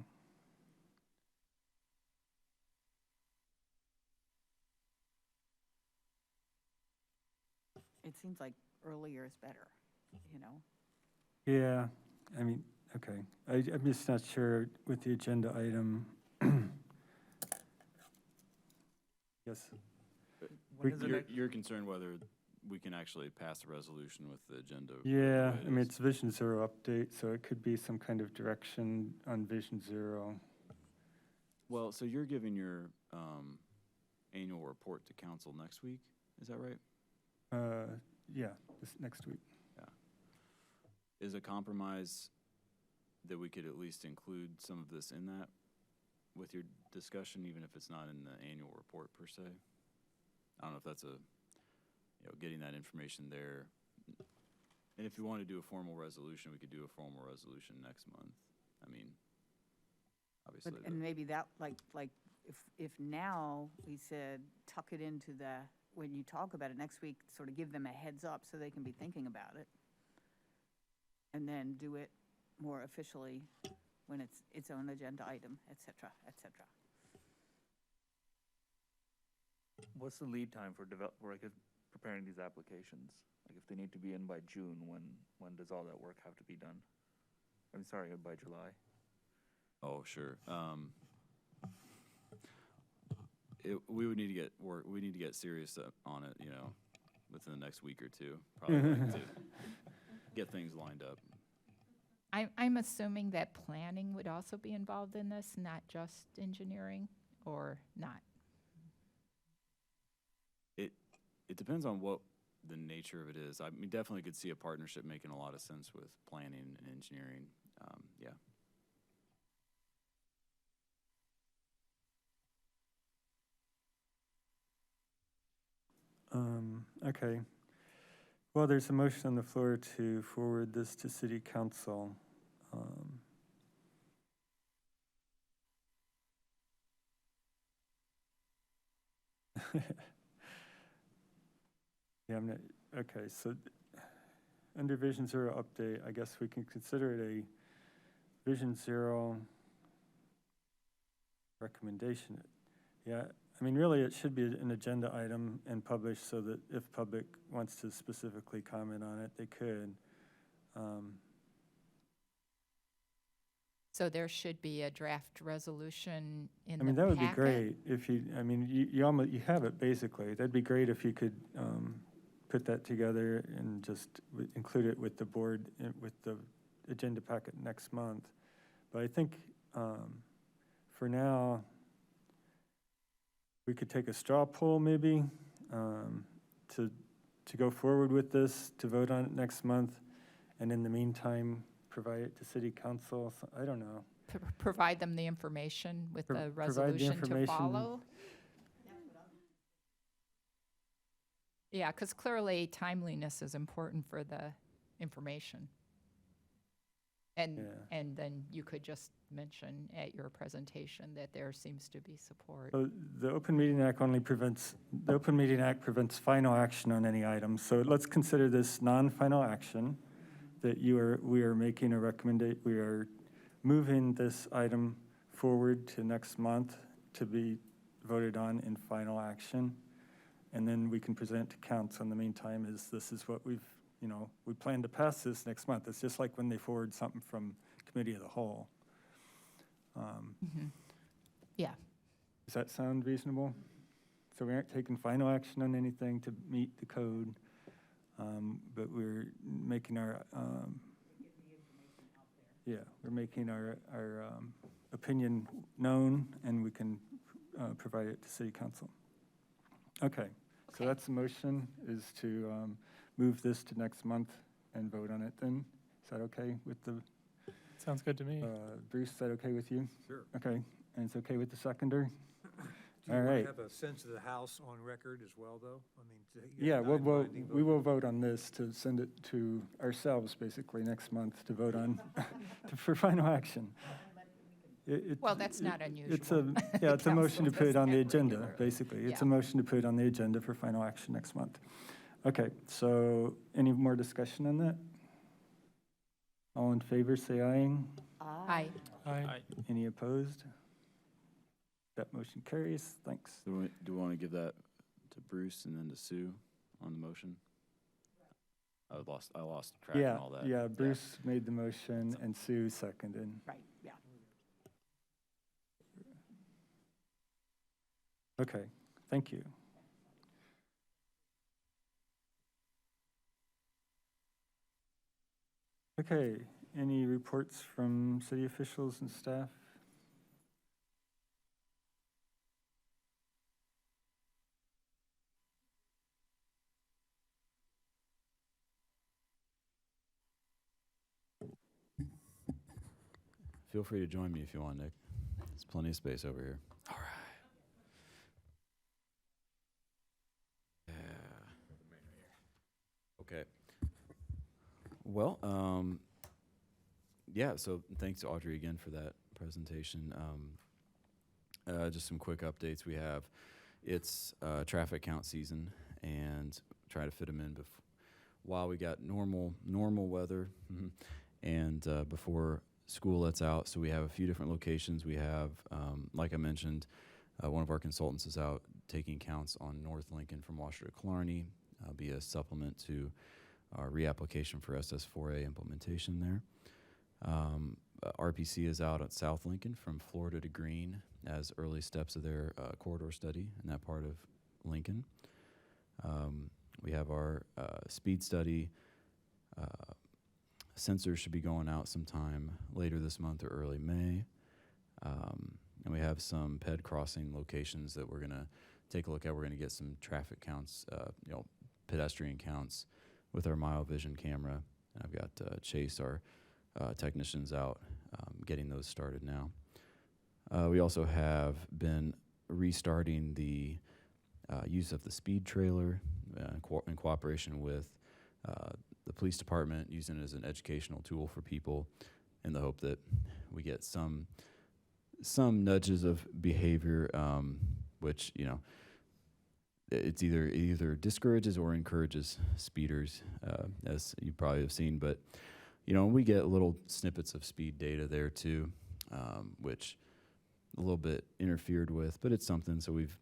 It seems like earlier is better, you know? Yeah, I mean, okay. I'm just not sure with the agenda item. Yes, When is the next- You're concerned whether we can actually pass a resolution with the agenda? yeah, the way it I mean, is? it's Vision Zero update, so it could be some kind of direction on Vision Zero. Well, so you're giving your annual report to council next week, is that right? Yeah, this next week. Is a compromise that we could at least include some of this in that with your discussion, even if it's not in the annual report per se? I don't know if that's getting that information there. And if you want to do a formal resolution, we could do a formal resolution next month. I mean, obviously. But, and maybe that, like, if now we said, tuck it into when you talk about it next week, sort of give them a heads up so they can be thinking about it. And then do it more officially when it's its own agenda item, et cetera, et cetera. What's the lead time for preparing these applications? Like if they need to be in by June, when does all that work have to be done? I'm sorry, by July. Oh, sure. We would need to get work. We need to get serious on it, within the next week or two, probably, to get things lined up. I'm assuming that planning would also be involved in this, not just engineering, or not? It depends on what the nature of it is. I mean, definitely could see a partnership making a lot of sense with planning and engineering. Yeah. Okay. Well, there's a motion on the floor to forward this to city council. Yeah, I'm not, okay, so under Vision Zero update, I guess we can consider it a Vision Zero recommendation. Yeah, I mean, really, it should be an agenda item and published so that if public wants to specifically comment on it, they could. So there should be a draft resolution in the packet? I mean, that would be great if you have it basically. That'd be great if you could put that together and just include it with the board, with the agenda packet next month. But I think for now, we could take a straw poll maybe to go forward with this, to vote on it next month, and in the meantime, provide it to city council. So, I don't know. Provide them the information with the Provide the resolution to information. follow? Yeah, because clearly timeliness is important for the information. And, Yeah. and then you could just mention at your presentation that there seems to be support. So the Open Meeting Act the Open Meeting Act prevents final action on any item. So let's consider this non-final action, that we are making a recommendation, we are moving this item forward to next month to be voted on in final action. And then we can present to council in the meantime this is what we plan to pass this next month. It's just like when they forward something from committee of the whole. Yeah, Does that sound reasonable? So we aren't taking final action on anything to meet the code, but we're making our, we're making our opinion known, and we can provide it to city council. Okay, so Okay. that's the motion, is to move this to next month and vote on it then. Is that okay with the, Sounds good to me. Bruce, is that okay with you? Sure. Okay, and it's okay with the seconder? Do you All want right. to have a sense of the House on record as well, though? I mean, Yeah, non-binding we vote. will vote on this to send it to ourselves, basically, next month to vote on, for final action. well, that's not It's unusual. it's a motion to Council put it on the does that agenda, regularly. basically. It's a Yeah. motion to put it on the agenda for final action next month. Okay, so any more discussion on that? All in favor, say aye. Aye. Aye. Any opposed? That motion carries. Thanks. Do we want to give that to Bruce and then to Sue on the motion? I lost track Yeah, and all that. yeah, Bruce made the motion and Sue seconded. Right, yeah. Okay, thank you. Okay, any reports from city officials and staff? Feel free to join me if you want, Nick. There's plenty of space over here. All right. Yeah. Okay. Well, yeah, so thanks to Audrey again for that presentation. Just some quick updates we have. It's traffic count season, and try to fit them in while we got normal weather and before school lets out. So we have a few different locations. We have, like I mentioned, one of our consultants is out taking counts on North Lincoln from Washer to Killarney, be a supplement to our reapplication for SS4A implementation there. RPC is out at South Lincoln from Florida to Green as early steps of their corridor study in that part of Lincoln. We have our speed study. Sensors should be going out sometime later this month or early May. And we have some ped crossing locations that we're going to take a look at. We're going to get some traffic counts, pedestrian counts with our mile vision camera. And I've got Chase, our technicians, out getting those started now. We also have been restarting the use of the speed trailer in cooperation with the police department, using it as an educational tool for people in the hope that we get some nudges of behavior, which, it's either discourages or encourages speeders, as you probably have seen. But, we get little snippets of speed data there too, which a little bit interfered with, but it's something. So we've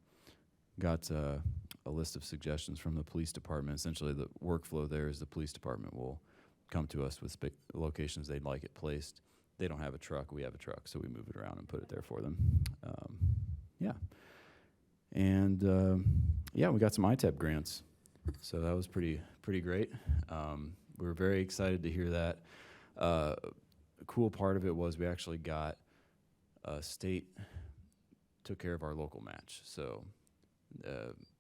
got a list of suggestions from the police department. Essentially, the workflow there is the police department will come to us with locations they'd like it placed. They don't have a truck, we have a truck, so we move it around and put it there for them. And we got some ITEP grants, so that was pretty great. We were very excited to hear that. A cool part of it was we actually got state took care of our local match. So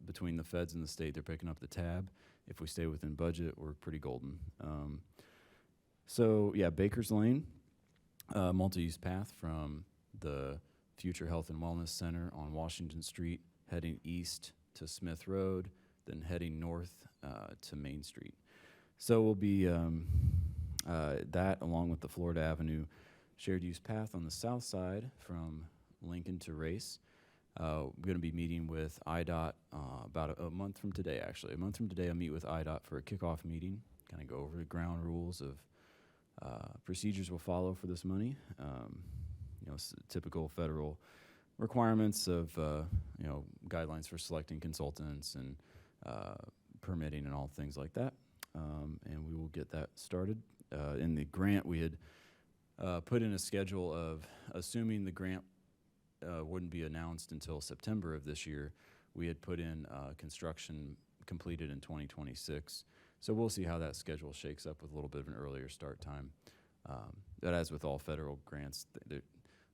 between the feds and the state, they're picking up the tab. If we stay within budget, we're pretty golden. Baker's Lane, multi-use path from the Future Health and Wellness Center on Washington Street, heading east to Smith Road, then heading north to Main Street. So we'll be That, along with the Florida Avenue shared use path on the south side from Lincoln to Race. We're going to be meeting with IDOT about a month from today, actually. A month from today, I'll meet with IDOT for a kickoff meeting, kind of go over the ground rules of procedures we'll follow for this money. Typical federal requirements of, guidelines for selecting consultants and permitting and all things like that. And we will get that started. In the grant, we had put in a schedule of, assuming the grant wouldn't be announced until September of this year, we had put in construction completed in 2026. So we'll see how that schedule shakes up with a little bit of an earlier start time. But as with all federal grants,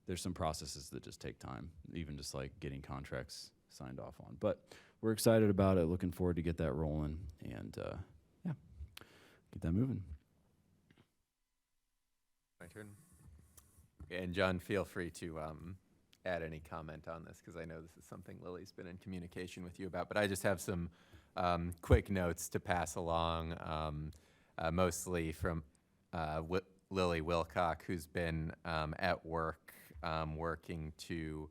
there's some processes that just take time, even just like getting contracts signed off on. But we're excited about it, looking forward to get that rolling, and get that moving. My turn. And John, feel free to add any comment on this, because I know this is something Lily's been in communication with you about. But I just have some quick notes to pass along, mostly from Lily Wilcock, who's been at work working to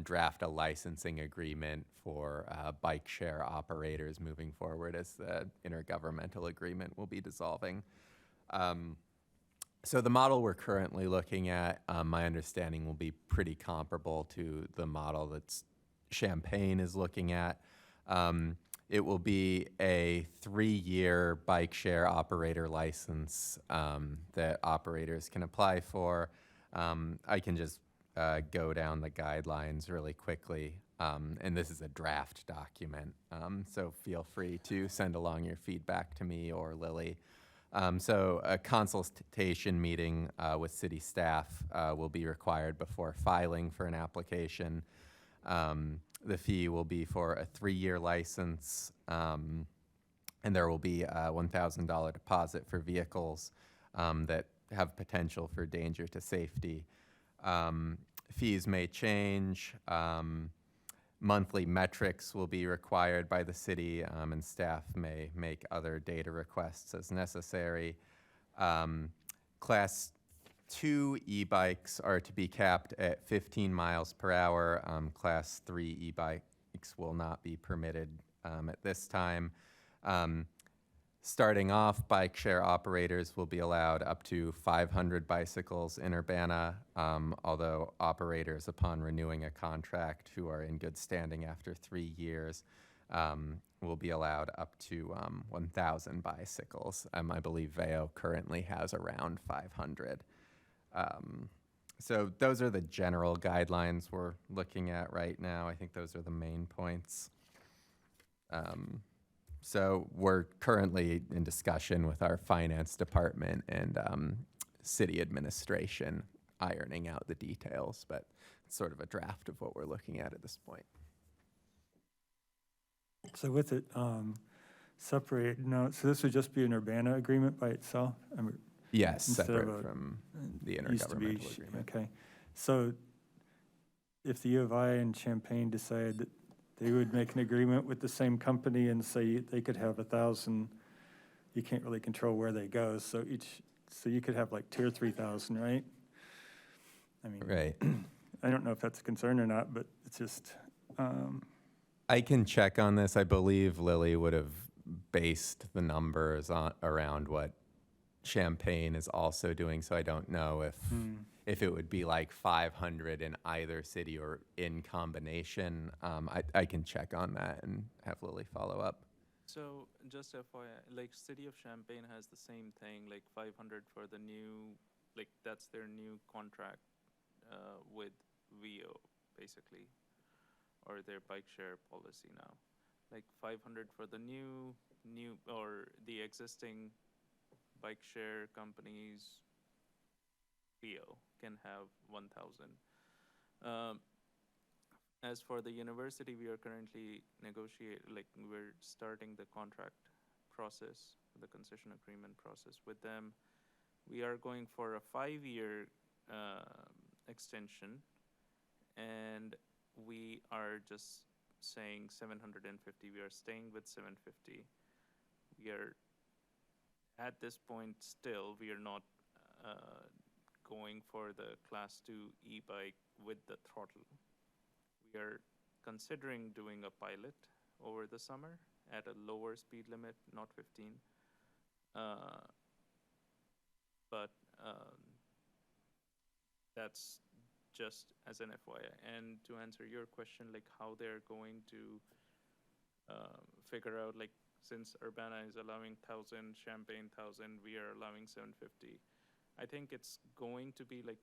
draft a licensing agreement for bike share operators moving forward, as the intergovernmental agreement will be dissolving. So the model we're currently looking at, my understanding, will be pretty comparable to the model that Champaign is looking at. It will be a 3-year bike share operator license that operators can apply for. I can just go down the guidelines really quickly. And this is a draft document, so feel free to send along your feedback to me or Lily. So a consultation meeting with city staff will be required before filing for an application. The fee will be for a 3-year license, and there will be a $1,000 deposit for vehicles that have potential for danger to safety. Fees may change. Monthly metrics will be required by the city, and staff may make other data requests as necessary. Class 2 e-bikes are to be capped at 15 miles per hour. Class 3 e-bikes will not be permitted at this time. Starting off, bike share operators will be allowed up to 500 bicycles in Urbana, although operators, upon renewing a contract who are in good standing after 3 years, will be allowed up to 1,000 bicycles. I believe Veo currently has around 500. So those are the general guidelines we're looking at right now. I think those are the main points. So we're currently in discussion with our finance department and city administration, ironing out the details, but it's sort of a draft of what we're looking at this point. So with it separated, no, so this would just be an Urbana agreement by itself? Yes, Instead of separate from the used to be intergovernmental agreement. Okay. So if the U of I and Champaign decide that they would make an agreement with the same company and say they could have 1,000, you can't really control where they go, so you could have like 2,000 or 3,000, right? I mean, Right. I don't know if that's a concern or not, but it's just, I can check on this. I believe Lily would have based the numbers around what Champaign is also doing, so I don't know if it would be like 500 in either city or in combination. I can check on that and have Lily follow up. So just FYI, like City of Champaign has the same thing, like 500 for the new, like that's their new contract with Veo, basically, or their bike share policy now. Like 500 for the new or the existing bike share companies, Veo can have 1,000. As for the university, we are currently we're starting the contract process, the concession agreement process with them. We are going for a 5-year extension, and we are just saying 750. We are staying with 750. We are at this point, still, we are not going for the Class 2 e-bike with the throttle. We are considering doing a pilot over the summer at a lower speed limit, not 15. But that's just as an FYI. And to answer your question, like how they're going to figure out, like since Urbana is allowing 1,000, Champaign 1,000, we are allowing 750. I think it's going to be like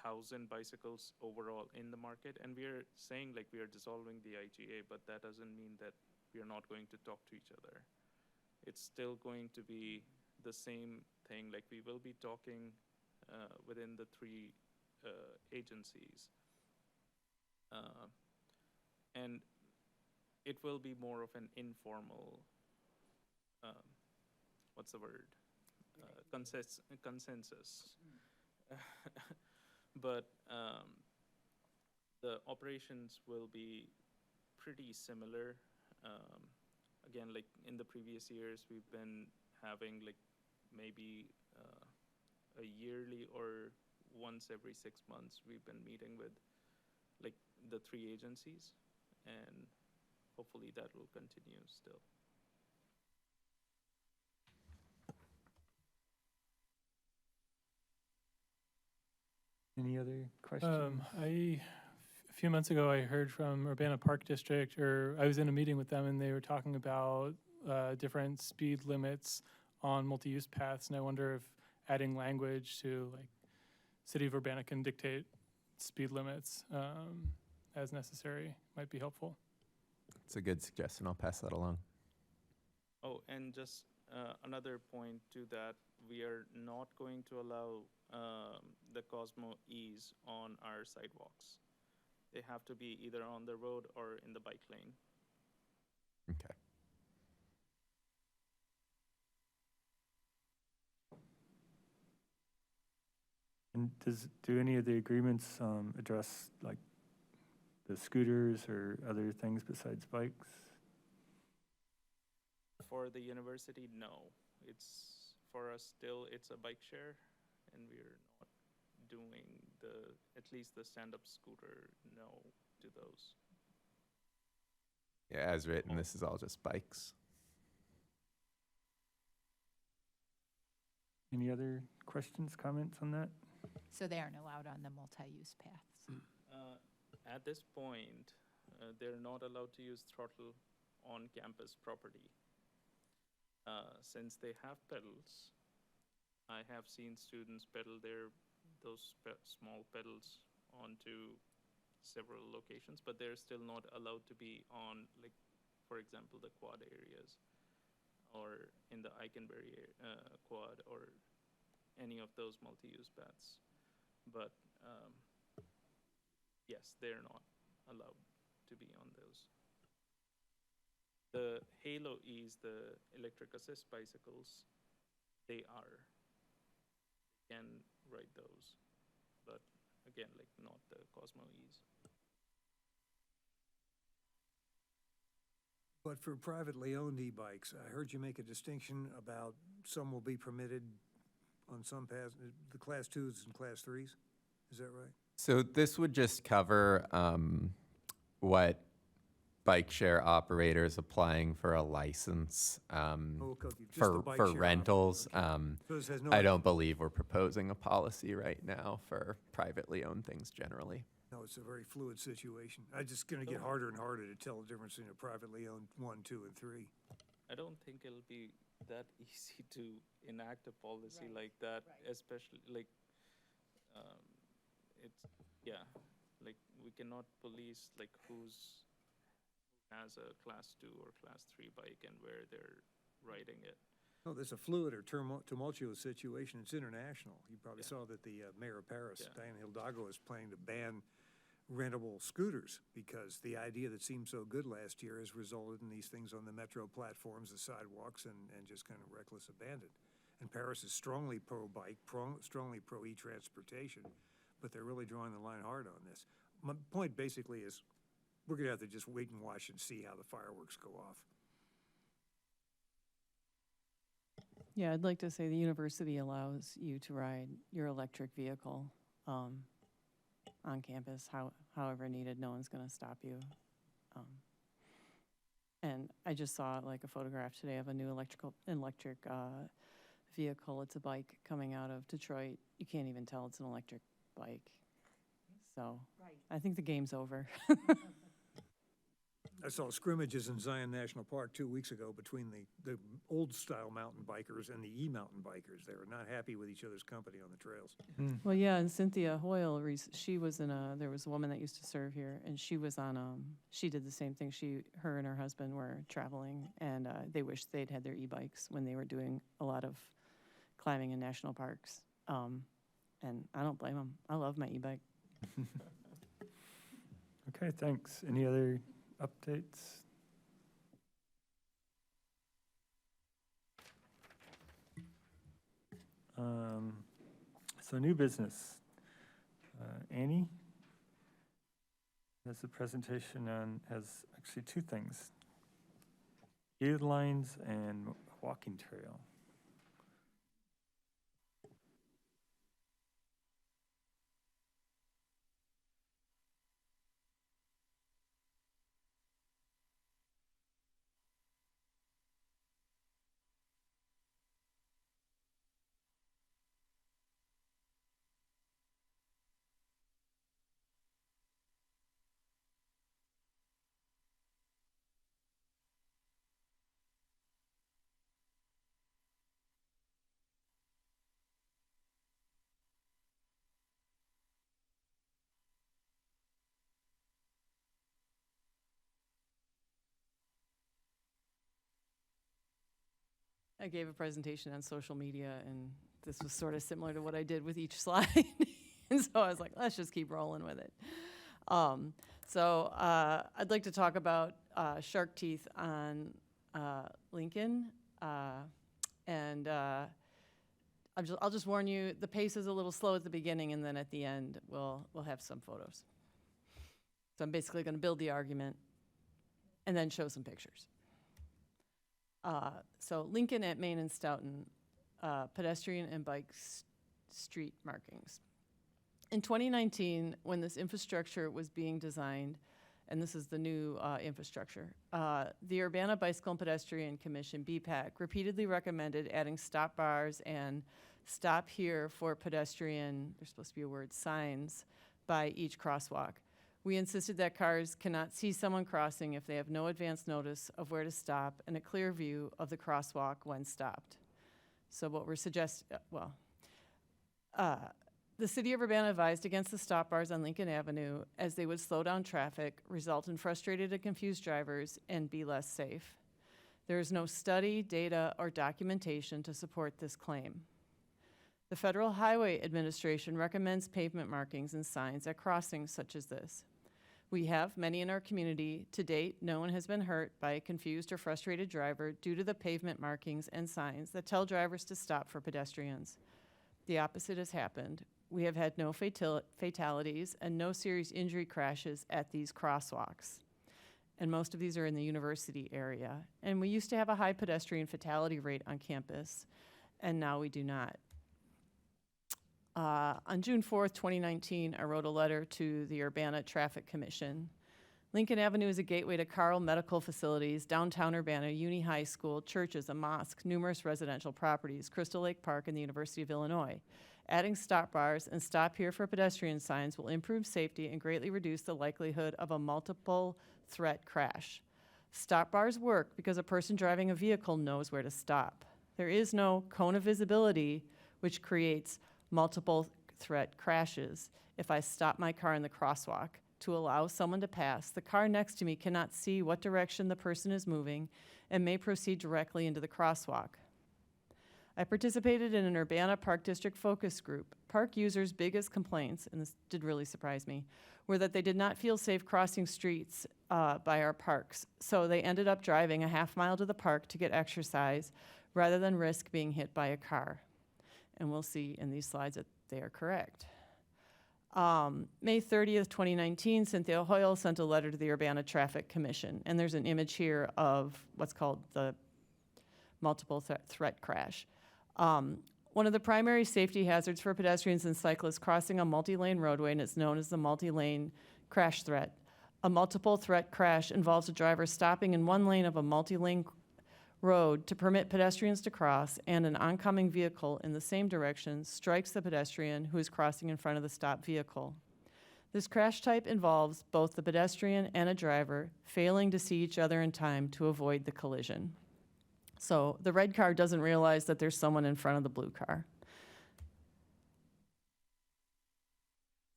1,000 bicycles overall in the market. And we are saying like we are dissolving the IGA, but that doesn't mean that we are not going to talk to each other. It's still going to be the same thing. Like we will be talking within the three agencies. And it will be more of an informal, what's the word? Consensus. But the operations will be pretty similar. Again, like in the previous years, we've been having like maybe a yearly or once every 6 months, we've been meeting with like the three agencies, and hopefully that will continue still. Any other questions? A few months ago, I heard from Urbana Park District, or I was in a meeting with them, and they were talking about different speed limits on multi-use paths, and I wonder if adding language to like City of Urbana can dictate speed limits as necessary might be helpful. It's a good suggestion. I'll pass that along. Oh, and just another point to that, we are not going to allow the Cosmo E's on our sidewalks. They have to be either on the road or in the bike lane. Okay. And do any of the agreements address like the scooters or other things besides bikes? For the university, no. It's, for us still, it's a bike share, and we're not doing at least the stand-up scooter, no to those. Yeah, as written, this is all just bikes. Any other questions, comments on that? So they aren't allowed on the multi-use paths. At this point, they're not allowed to use throttle on campus property. Since they have pedals, I have seen students pedal those small pedals onto several locations, but they're still not allowed to be on, like, for example, the quad areas or in the Eikenberry quad or any of those multi-use paths. But yes, they're not allowed to be on those. The Halo E's, the electric assist bicycles, they can ride those, but again, like not the Cosmo E's. But for privately owned e-bikes, I heard you make a distinction about some will be permitted on some paths, the Class 2s and Class 3s, is that right? So this would just cover what bike share operators applying for a license Oh, okay, just the bike for share rentals. operator. So this has no, I don't believe we're proposing a policy right now for privately owned things generally. no, it's a very fluid situation. It's just gonna get harder and harder to tell the difference between a privately owned 1, 2, and 3. I don't think it'll be that easy to enact a policy Right, like that, right. especially like, yeah, like we cannot police like who has a Class 2 or Class 3 bike and where they're riding it. No, there's a fluid or tumultuous situation. It's international. You probably Yeah. saw that the mayor of Paris, Yeah. Diane Hidalgo, is planning to ban rentable scooters because the idea that seemed so good last year has resulted in these things on the metro platforms, the sidewalks, and just kind of reckless abandon. And Paris is strongly pro-bike, strongly pro-e-transportation, but they're really drawing the line hard on this. My point basically is we're going to have to just wait and watch and see how the fireworks go off. Yeah, I'd like to say the university allows you to ride your electric vehicle on campus, however needed. No one's going to stop you. And I just saw like a photograph today of a new electric vehicle. It's a bike coming out of Detroit. You can't even tell it's an electric bike. So Right. I think the game's over. I saw scrimmages in Zion National Park 2 weeks ago between the old-style mountain bikers and the e-mountain bikers. They were not happy with each other's company on the trails. Well, yeah, and Cynthia Hoyle, she was there was a woman that used to serve here, and she was on, she did the same thing. Her and her husband were traveling, and they wished they'd had their e-bikes when they were doing a lot of climbing in national parks. And I don't blame them. I love my e-bike. Okay, thanks. Any other updates? So new business. Annie has a presentation has actually two things. Gate lines and walking trail. I gave a presentation on social media, and this was sort of similar to what I did with each slide. And so I was like, let's just keep rolling with it. I'd like to talk about shark teeth on Lincoln. I'll just warn you, the pace is a little slow at the beginning, and then at the end, we'll have some photos. So I'm basically going to build the argument and then show some pictures. So Lincoln at Main and Stoughton, pedestrian and bike street markings. In 2019, when this infrastructure was being designed, and this is the new infrastructure, the Urbana Bicycle and Pedestrian Commission, BPAC, repeatedly recommended adding stop bars and stop here for pedestrian, there's supposed to be a word, signs by each crosswalk. We insisted that cars cannot see someone crossing if they have no advance notice of where to stop and a clear view of the crosswalk when stopped. So what we're suggesting, the city of Urbana advised against the stop bars on Lincoln Avenue as they would slow down traffic, result in frustrated and confused drivers, and be less safe. There is no study, data, or documentation to support this claim. The Federal Highway Administration recommends pavement markings and signs at crossings such as this. We have many in our community. To date, no one has been hurt by a confused or frustrated driver due to the pavement markings and signs that tell drivers to stop for pedestrians. The opposite has happened. We have had no fatalities and no serious injury crashes at these crosswalks. And most of these are in the university area. And we used to have a high pedestrian fatality rate on campus, and now we do not. On June 4th, 2019, I wrote a letter to the Urbana Traffic Commission. Lincoln Avenue is a gateway to Carl Medical Facilities, downtown Urbana, Uni High School, churches, a mosque, numerous residential properties, Crystal Lake Park, and the University of Illinois. Adding stop bars and stop here for pedestrian signs will improve safety and greatly reduce the likelihood of a multiple threat crash. Stop bars work because a person driving a vehicle knows where to stop. There is no cone of visibility, which creates multiple threat crashes. If I stop my car in the crosswalk to allow someone to pass, the car next to me cannot see what direction the person is moving and may proceed directly into the crosswalk. I participated in an Urbana Park District focus group. Park users' biggest complaints, and this did really surprise me, were that they did not feel safe crossing streets by our parks. So they ended up driving a half mile to the park to get exercise rather than risk being hit by a car. And we'll see in these slides that they are correct. May 30th, 2019, Cynthia Hoyle sent a letter to the Urbana Traffic Commission, and there's an image here of what's called the multiple threat crash. One of the primary safety hazards for pedestrians and cyclists crossing a multi-lane roadway, and it's known as the multi-lane crash threat. A multiple threat crash involves a driver stopping in one lane of a multi-lane road to permit pedestrians to cross, and an oncoming vehicle in the same direction strikes the pedestrian who is crossing in front of the stopped vehicle. This crash type involves both the pedestrian and a driver failing to see each other in time to avoid the collision. So the red car doesn't realize that there's someone in front of the blue car.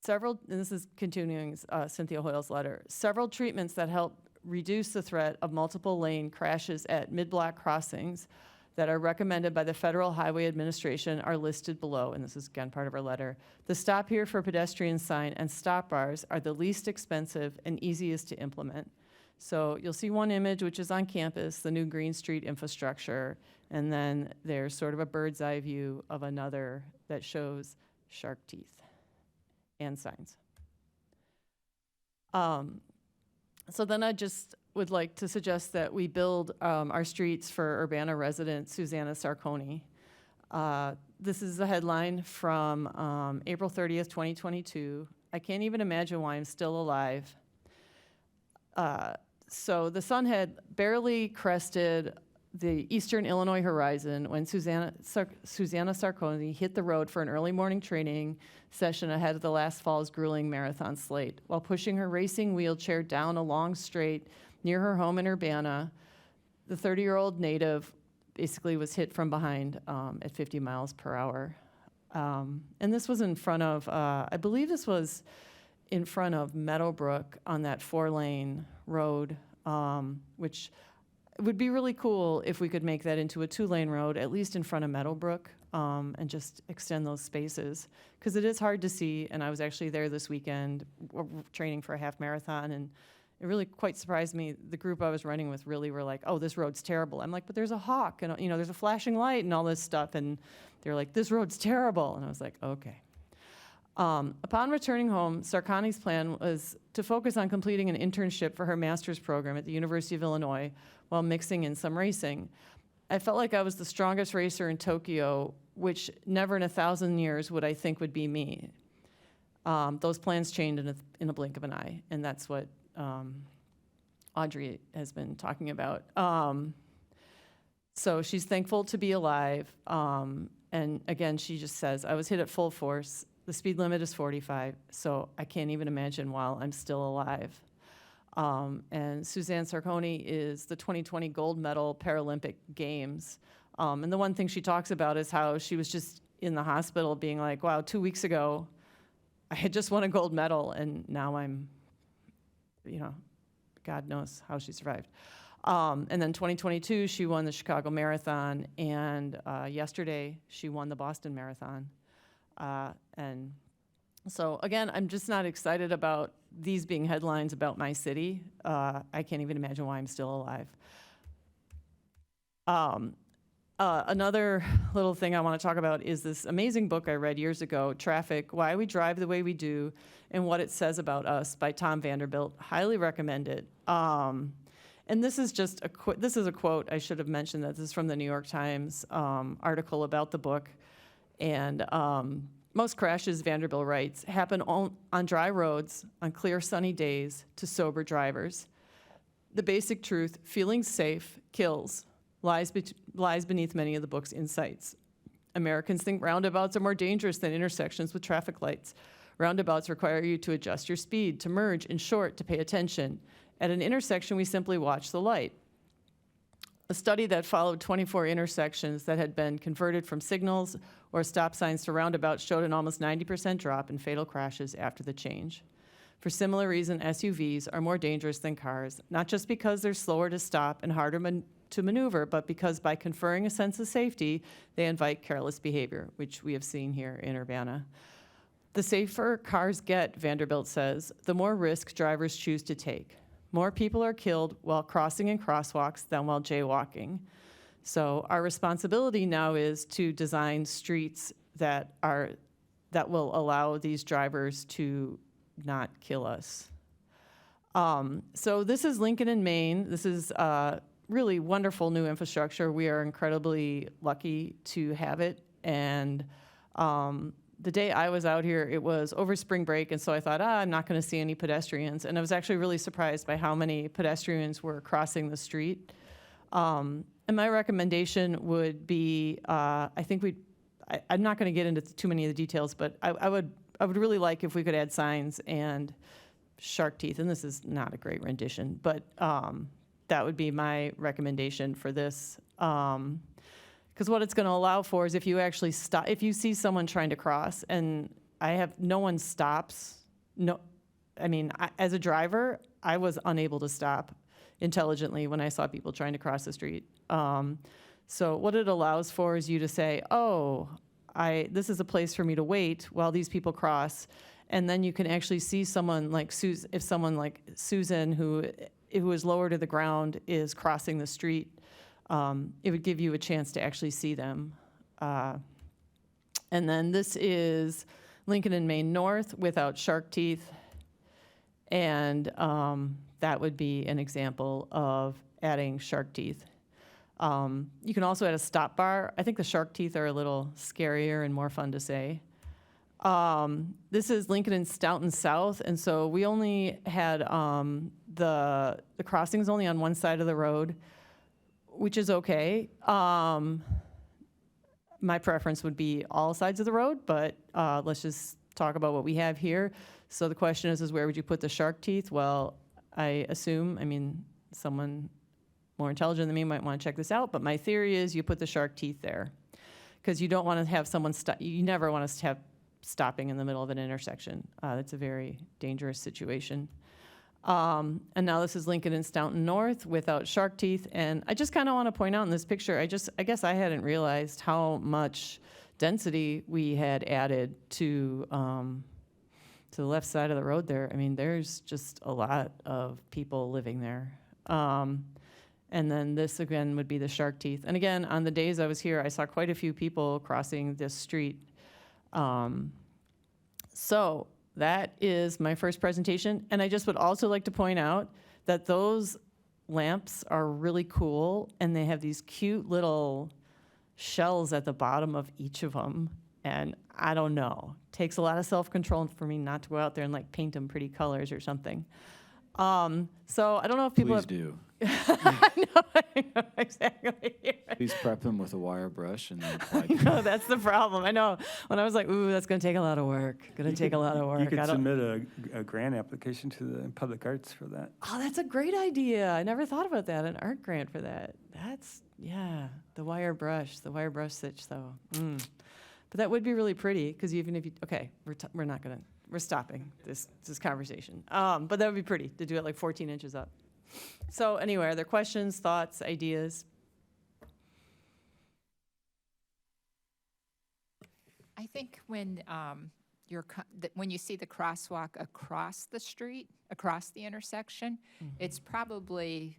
And this is continuing Cynthia Hoyle's letter, several treatments that help reduce the threat of multiple lane crashes at mid-block crossings that are recommended by the Federal Highway Administration are listed below, and this is again part of our letter. The stop here for pedestrian sign and stop bars are the least expensive and easiest to implement. So you'll see one image which is on campus, the new Green Street infrastructure, and then there's sort of a bird's eye view of another that shows shark teeth and signs. So then I just would like to suggest that we build our streets for Urbana resident Susanna Sarconi. This is the headline from April 30th, 2022. I can't even imagine why I'm still alive. So the sun had barely crested the eastern Illinois horizon when Susanna Sarconi hit the road for an early morning training session ahead of the last fall's grueling marathon slate. While pushing her racing wheelchair down a long straight near her home in Urbana, the 30-year-old native basically was hit from behind at 50 miles per hour. And this was in front of, I believe this was in front of Meadowbrook on that 4-lane road, which it would be really cool if we could make that into a 2-lane road, at least in front of Meadowbrook, and just extend those spaces. Because it is hard to see, and I was actually there this weekend training for a half marathon, and it really quite surprised me. The group I was running with really were like, oh, this road's terrible. I'm like, but there's a hawk, and there's a flashing light and all this stuff, and they're like, this road's terrible. And I was like, okay. Upon returning home, Sarconi's plan was to focus on completing an internship for her master's program at the University of Illinois while mixing in some racing. I felt like I was the strongest racer in Tokyo, which never in 1,000 years would I think would be me. Those plans changed in a blink of an eye, and that's what Audrey has been talking about. So she's thankful to be alive, and again, she just says, I was hit at full force. The speed limit is 45, so I can't even imagine while I'm still alive. And Suzanne Sarconi is the 2020 gold medal Paralympic Games. And the one thing she talks about is how she was just in the hospital being like, wow, 2 weeks ago, I had just won a gold medal, and now I'm, God knows how she survived. And then 2022, she won the Chicago Marathon, and yesterday, she won the Boston Marathon. And so again, I'm just not excited about these being headlines about my city. I can't even imagine why I'm still alive. Another little thing I want to talk about is this amazing book I read years ago, Traffic, Why We Drive the Way We Do and What It Says About Us by Tom Vanderbilt. Highly recommend it. And this is just this is a quote. I should have mentioned that this is from the New York Times article about the book. And most crashes, Vanderbilt writes, happen on dry roads, on clear sunny days, to sober drivers. The basic truth, feeling safe kills, lies beneath many of the book's insights. Americans think roundabouts are more dangerous than intersections with traffic lights. Roundabouts require you to adjust your speed, to merge, in short, to pay attention. At an intersection, we simply watch the light. A study that followed 24 intersections that had been converted from signals or stop signs to roundabouts showed an almost 90% drop in fatal crashes after the change. For similar reason, SUVs are more dangerous than cars, not just because they're slower to stop and harder to maneuver, but because by conferring a sense of safety, they invite careless behavior, which we have seen here in Urbana. The safer cars get, Vanderbilt says, the more risk drivers choose to take. More people are killed while crossing in crosswalks than while jaywalking. So our responsibility now is to design streets that will allow these drivers to not kill us. So this is Lincoln in Maine. This is really wonderful new infrastructure. We are incredibly lucky to have it. And the day I was out here, it was over spring break, and so I thought, I'm not going to see any pedestrians. And I was actually really surprised by how many pedestrians were crossing the street. And my recommendation would be, I'm not going to get into too many of the details, but I would really like if we could add signs and shark teeth. And this is not a great rendition, but that would be my recommendation for this. Because what it's going to allow for is if you actually stop, if you see someone trying to cross, and no one stops. As a driver, I was unable to stop intelligently when I saw people trying to cross the street. So what it allows for is you to say, this is a place for me to wait while these people cross. And then you can actually see someone like if someone like Susan, who is lower to the ground, is crossing the street, it would give you a chance to actually see them. And then this is Lincoln and Main North without shark teeth. And that would be an example of adding shark teeth. You can also add a stop bar. I think the shark teeth are a little scarier and more fun to say. This is Lincoln and Stoughton South, and so we only had the crossings only on one side of the road, which is okay. My preference would be all sides of the road, but let's just talk about what we have here. So the question is where would you put the shark teeth? Well, I assume, someone more intelligent than me might want to check this out, but my theory is you put the shark teeth there because you don't want to have someone you never want us to have stopping in the middle of an intersection. That's a very dangerous situation. And now this is Lincoln and Stoughton North without shark teeth. And I just kind of want to point out in this picture, I guess I hadn't realized how much density we had added to the left side of the road there. There's just a lot of people living there. And then this again would be the shark teeth. And again, on the days I was here, I saw quite a few people crossing this street. So that is my first presentation. And I just would also like to point out that those lamps are really cool, and they have these cute little shells at the bottom of each of them. And I don't know, takes a lot of self-control for me not to go out there and paint them pretty colors or something. So I don't know if people Please have... do. I know exactly. Please prep them with a wire brush and then apply. No, that's the problem. I know. When I was like, ooh, that's going to take a lot of work. Going to take a lot of work. You could submit a grant application to the public arts for that. Oh, that's a great idea. I never thought about that, an art grant for that. The wire brush stitch, though. But that would be really pretty, because even if you, we're stopping this conversation. But that would be pretty to do it 14 inches up. So anyway, are there questions, thoughts, ideas? I think when when you see the crosswalk across the street, across the intersection, it's probably,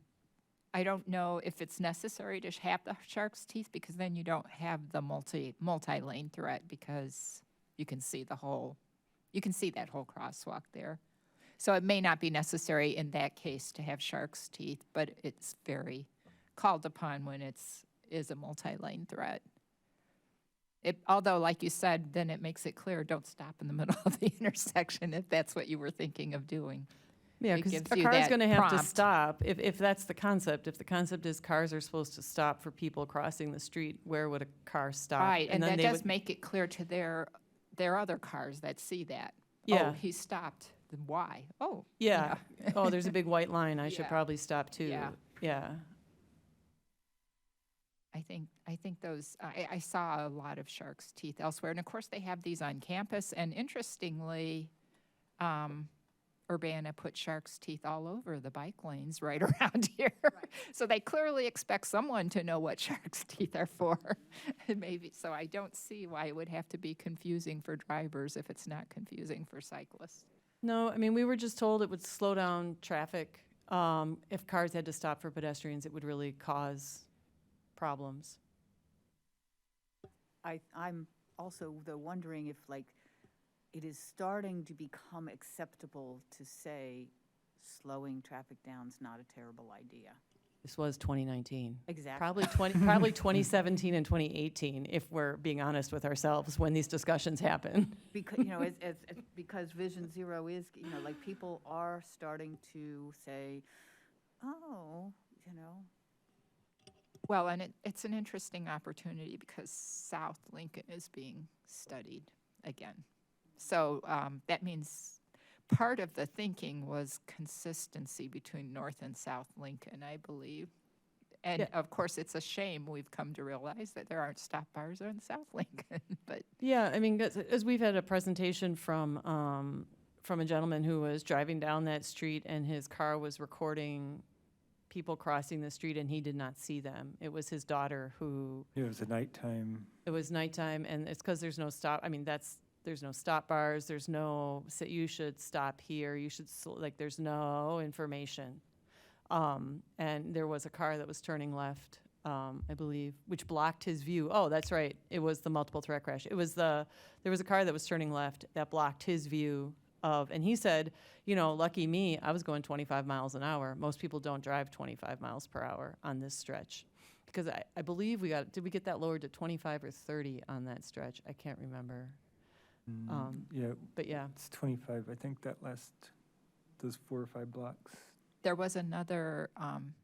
I don't know if it's necessary to have the shark's teeth, because then you don't have the multi-lane threat, because you can see that whole crosswalk there. So it may not be necessary in that case to have shark's teeth, but it's very called upon when is a multi-lane threat. Although, like you said, then it makes it clear, don't stop in the middle of the intersection if that's what you were thinking of doing. Yeah, It because gives a you car's that going to have to prompt. stop. If that's the concept, if the concept is cars are supposed to stop for people crossing the street, where would a car stop? Right, and then that they does would- make it clear to their other cars that see that. Yeah. Oh, he stopped. Then why? Oh. Yeah. Oh, there's a big white line. I should Yeah. probably stop too. Yeah. Yeah. I think those, I saw a lot of shark's teeth elsewhere. And of course, they have these on campus. And interestingly, Urbana put shark's teeth all over the bike lanes right around here. So they clearly expect someone to know what shark's teeth are for. Maybe, so I don't see why it would have to be confusing for drivers if it's not confusing for cyclists. No, we were just told it would slow down traffic. If cars had to stop for pedestrians, it would really cause problems. I'm also, though, wondering if, it is starting to become acceptable to say slowing traffic down is not a terrible idea. This was 2019. Exactly. Probably 2017 and 2018, if we're being honest with ourselves, when these discussions happen. Because, because Vision Zero is, like, people are starting to say, oh, Well, and it's an interesting opportunity because South Lincoln is being studied again. So that means part of the thinking was consistency between North and South Lincoln, I believe. And Yeah. of course, it's a shame we've come to realize that there aren't stop bars on South Lincoln, but Yeah, I mean, as we've had a presentation from a gentleman who was driving down that street and his car was recording people crossing the street and he did not see them. It was his daughter who, It was a nighttime. it was nighttime, and it's because there's no stop, I mean, there's no stop bars, there's no, say, you should stop here, you should, there's no information. And there was a car that was turning left, I believe, which blocked his view. Oh, that's right, it was the multiple threat crash. There was a car that was turning left that blocked his view of, and he said, lucky me, I was going 25 miles an hour. Most people don't drive 25 miles per hour on this stretch. Because I believe did we get that lowered to 25 or 30 on that stretch? I can't remember. Yeah, But yeah, it's 25, I think, those 4 or 5 blocks. there was another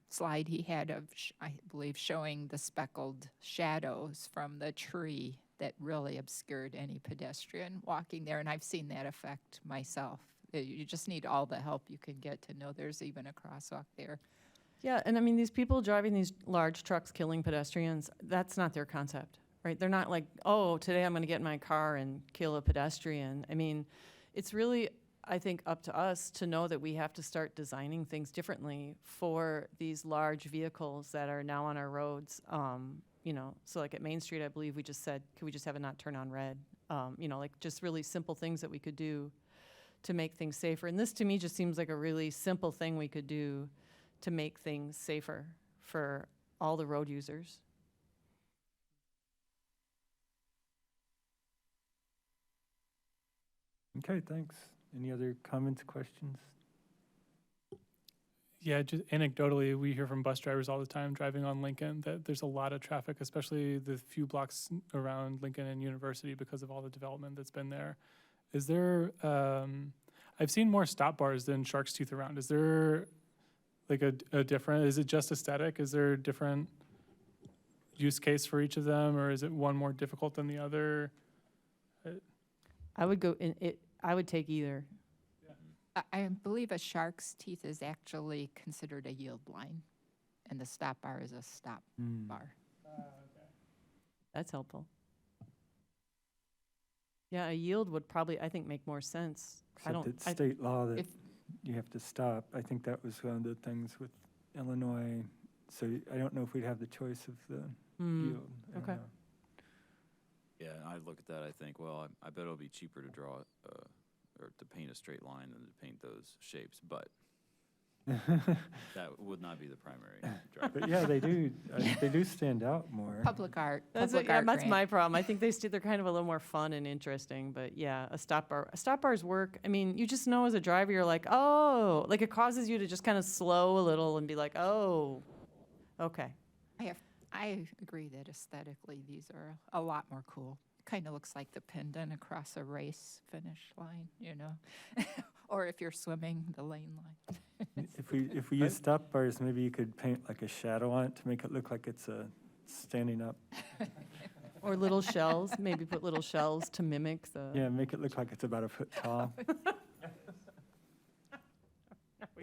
slide he had of, I believe, showing the speckled shadows from the tree that really obscured any pedestrian walking there, and I've seen that effect myself. You just need all the help you can get to know there's even a crosswalk there. yeah, and I mean, these people driving these large trucks killing pedestrians, that's not their concept, right? They're not like, oh, today I'm going to get in my car and kill a pedestrian. I mean, it's really, I think, up to us to know that we have to start designing things differently for these large vehicles that are now on our roads. So like at Main Street, I believe we just said, could we just have it not turn on red? Like just really simple things that we could do to make things safer. And this to me just seems like a really simple thing we could do to make things safer for all the road users. Okay, thanks. Any other comments, questions? Yeah, just anecdotally, we hear from bus drivers all the time driving on Lincoln that there's a lot of traffic, especially the few blocks around Lincoln and University because of all the development that's been there. Is there, I've seen more stop bars than Shark's Tooth around. Is there like a different, is it just aesthetic? Is there a different use case for each of them, or is it one more difficult than the other? I would go in it. I would take either. I believe a shark's teeth is actually considered a yield line, and the stop bar is a stop bar. That's helpful. Yeah, a yield would probably, I think, make more sense. Except it's state law that you have to stop. I think that was one of the things with Illinois. So I don't know if we'd have the choice of the yield. I don't Okay. know. Yeah, I look at that, I think, well, I bet it'll be cheaper to draw, or to paint a straight line than to paint those shapes, but that would not be the primary driver. But yeah, they do stand out more. Public art. That's public yeah, art that's grant. my problem. I think they're kind of a little more fun and interesting. But yeah, a stop bar's work. I mean, you just know as a driver, you're like, oh, like it causes you to just kind of slow a little and be like, oh, okay. I agree that aesthetically these are a lot more cool. Kind of looks like the pendant across a race finish line, or if you're swimming, the lane line. If we use stop bars, maybe you could paint like a shadow on it to make it look like it's standing up. Or little shells, maybe put little shells to mimic the. Yeah, make it look like it's about a foot tall.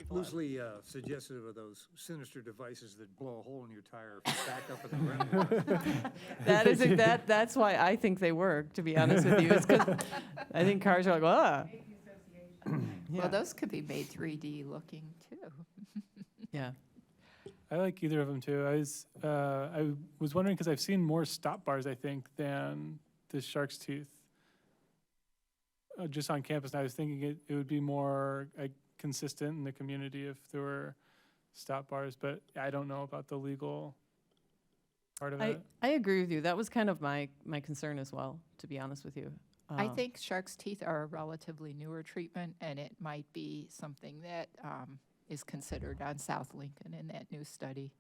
Loosely suggestive of those sinister devices that blow a hole in your tire back up in the ground. That's why I think they work, to be honest with you. It's because I think cars are like, ah. Well, those could be made 3D looking too. Yeah. I like either of them too. I was wondering because I've seen more stop bars, I think, than the Shark's Tooth. Just on campus, and I was thinking it would be more consistent in the community if there were stop bars, but I don't know about the legal part of it. I agree with you. That was kind of my concern as well, to be honest with you. I think shark's teeth are a relatively newer treatment, and it might be something that is considered on South Lincoln in that new study.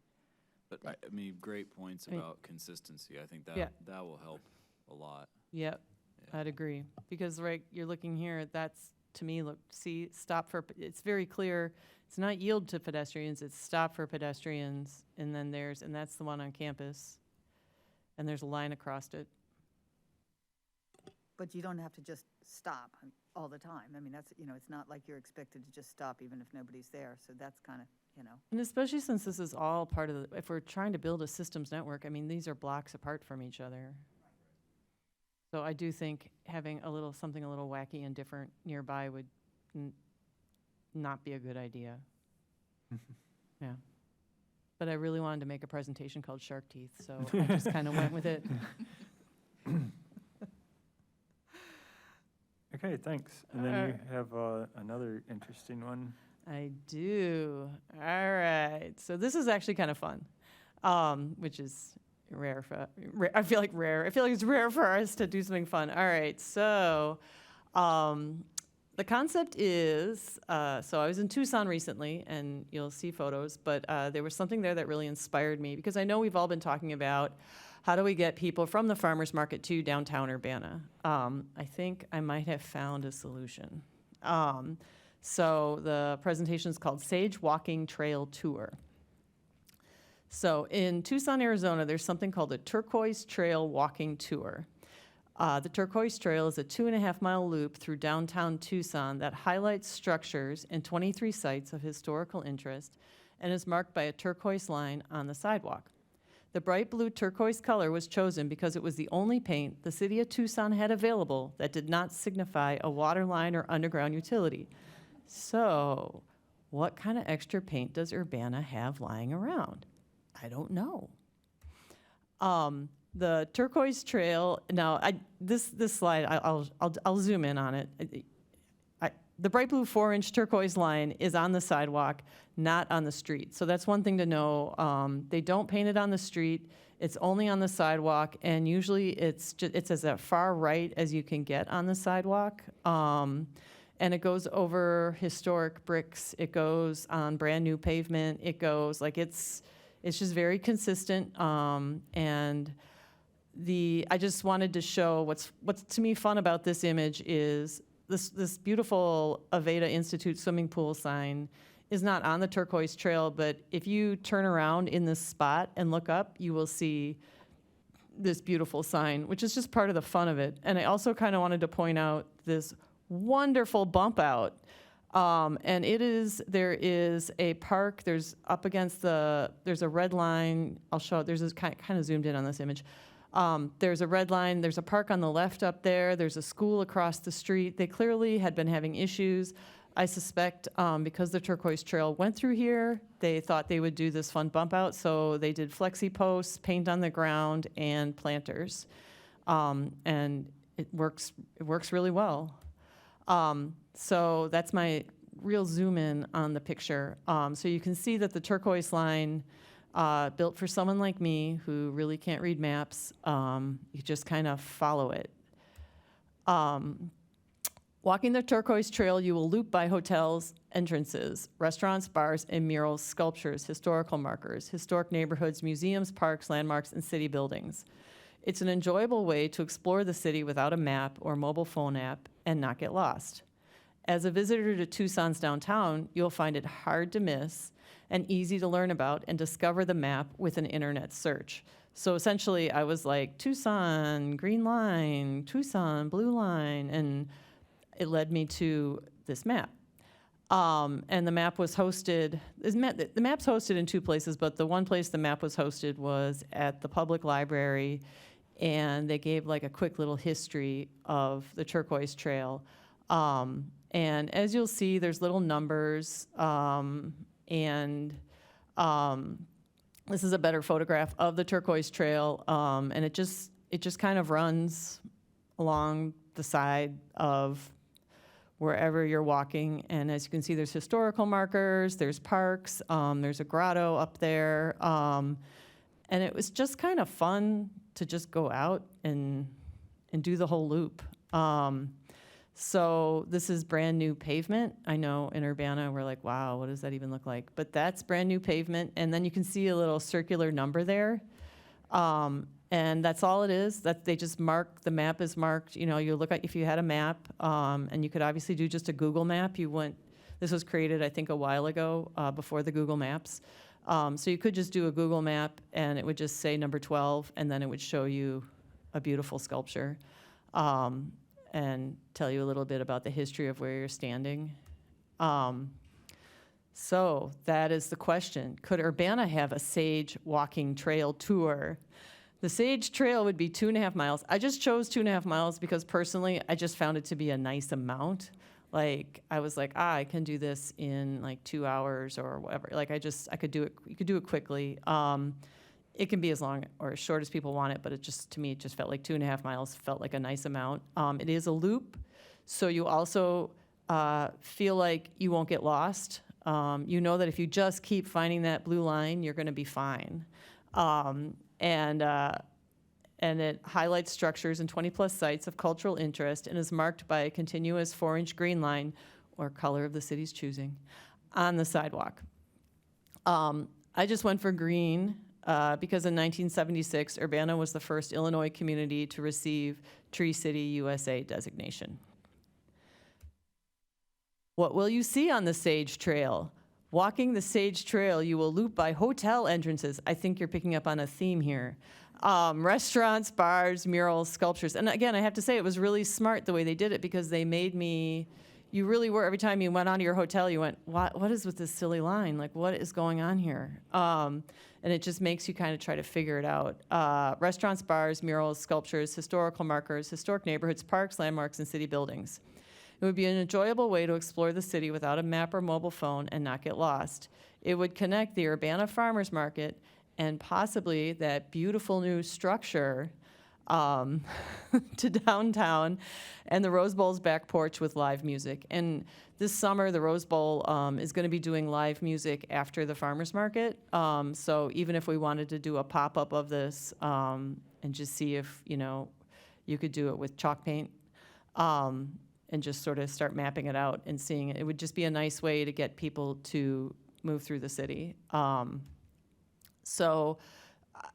But I mean, great points I mean- about consistency. I think Yeah. that will help a lot. Yep, Yeah. I'd agree. Because, right, you're looking here, that's, to me, look, see, stop for, it's very clear. It's not yield to pedestrians, it's stop for pedestrians. And then and that's the one on campus. And there's a line across it. But you don't have to just stop all the time. I mean, that's, it's not like you're expected to just stop even if nobody's there. So that's kind of, And especially since this is all part of if we're trying to build a systems network, I mean, these are blocks apart from each other. So I do think having something a little wacky and different nearby would not be a good idea. Yeah. But I really wanted to make a presentation called Shark Teeth, so I just kind of went with it. Okay, thanks. And then you have another interesting one. I do. All right. So this is actually kind of fun, which is rare. I feel like it's rare for us to do something fun. All right. So the concept is, so I was in Tucson recently, and you'll see photos, but there was something there that really inspired me, because I know we've all been talking about how do we get people from the farmers market to downtown Urbana. I think I might have found a solution. So the presentation is called Sage Walking Trail Tour. So in Tucson, Arizona, there's something called the Turquoise Trail Walking Tour. The Turquoise Trail is a 2.5-mile loop through downtown Tucson that highlights structures and 23 sites of historical interest and is marked by a turquoise line on the sidewalk. The bright blue turquoise color was chosen because it was the only paint the city of Tucson had available that did not signify a water line or underground utility. So, what kind of extra paint does Urbana have lying around? I don't know. The Turquoise Trail. Now, this slide, I'll zoom in on it. The bright blue 4-inch turquoise line is on the sidewalk, not on the street. So that's one thing to know. They don't paint it on the street. It's only on the sidewalk, and usually it's as far right as you can get on the sidewalk. And it goes over historic bricks. It goes on brand new pavement. It goes it's just very consistent. And I just wanted to show what's to me fun about this image is this beautiful Aveda Institute swimming pool sign is not on the Turquoise Trail, but if you turn around in this spot and look up, you will see this beautiful sign, which is just part of the fun of it. And I also kind of wanted to point out this wonderful bump out. And there is a park, there's a red line. I'll show it, there's this kind of zoomed in on this image. There's a red line, there's a park on the left up there, there's a school across the street. They clearly had been having issues. I suspect because the Turquoise Trail went through here, they thought they would do this fun bump out, so they did flexi posts, paint on the ground, and planters. And it works really well. So that's my real zoom in on the picture. So you can see that the turquoise line, built for someone like me who really can't read maps, you just kind of follow it. Walking the Turquoise Trail, you will loop by hotels, entrances, restaurants, bars, and murals, sculptures, historical markers, historic neighborhoods, museums, parks, landmarks, and city buildings. It's an enjoyable way to explore the city without a map or mobile phone app and not get lost. As a visitor to Tucson's downtown, you'll find it hard to miss and easy to learn about and discover the map with an internet search. So essentially, I was like, Tucson, green line, Tucson, blue line, and it led me to this map. And the map was hosted, the map's hosted in two places, but the one place the map was hosted was at the public library, and they gave like a quick little history of the Turquoise Trail. And as you'll see, there's little numbers, and this is a better photograph of the Turquoise Trail, and it just kind of runs along the side of wherever you're walking. And as you can see, there's historical markers, there's parks, there's a grotto up there. And it was just kind of fun to just go out and do the whole loop. So this is brand new pavement. I know in Urbana, we're like, wow, what does that even look like? But that's brand new pavement. And then you can see a little circular number there. And that's all it is. That they just mark, the map is marked. You know, you look at, if you had a map, and you could obviously do just a Google map. This was created, I think, a while ago, before the Google Maps. So you could just do a Google map and it would just say number 12, and then it would show you a beautiful sculpture, and tell you a little bit about the history of where you're standing. So that is the question. Could Urbana have a Sage walking trail tour? The Sage Trail would be 2.5 miles. I just chose 2.5 miles because personally, I just found it to be a nice amount. Like, I was like, I can do this in like 2 hours or whatever. Like, I could do it, you could do it quickly. It can be as long or as short as people want it, but it just, to me, it just felt like 2.5 miles felt like a nice amount. It is a loop, so you also feel like you won't get lost. You know that if you just keep finding that blue line, you're gonna be fine. And it highlights structures and 20-plus sites of cultural interest and is marked by a continuous 4-inch green line, or color of the city's choosing, on the sidewalk. I just went for green because in 1976, Urbana was the first Illinois community to receive Tree City USA designation. What will you see on the Sage Trail? Walking the Sage Trail, you will loop by hotel entrances. I think you're picking up on a theme here. Restaurants, bars, murals, sculptures. And again, I have to say it was really smart the way they did it, because they made me, you really were, every time you went onto your hotel, you went, what is with this silly line? Like, what is going on here? And it just makes you kind of try to figure it out. Restaurants, bars, murals, sculptures, historical markers, historic neighborhoods, parks, landmarks, and city buildings. It would be an enjoyable way to explore the city without a map or mobile phone and not get lost. It would connect the Urbana Farmers Market and possibly that beautiful new structure to downtown, and the Rose Bowl's back porch with live music. And this summer, the Rose Bowl is going to be doing live music after the farmers market. So even if we wanted to do a pop-up of this and just see if, you could do it with chalk paint and just sort of start mapping it out and seeing it. It would just be a nice way to get people to move through the city. So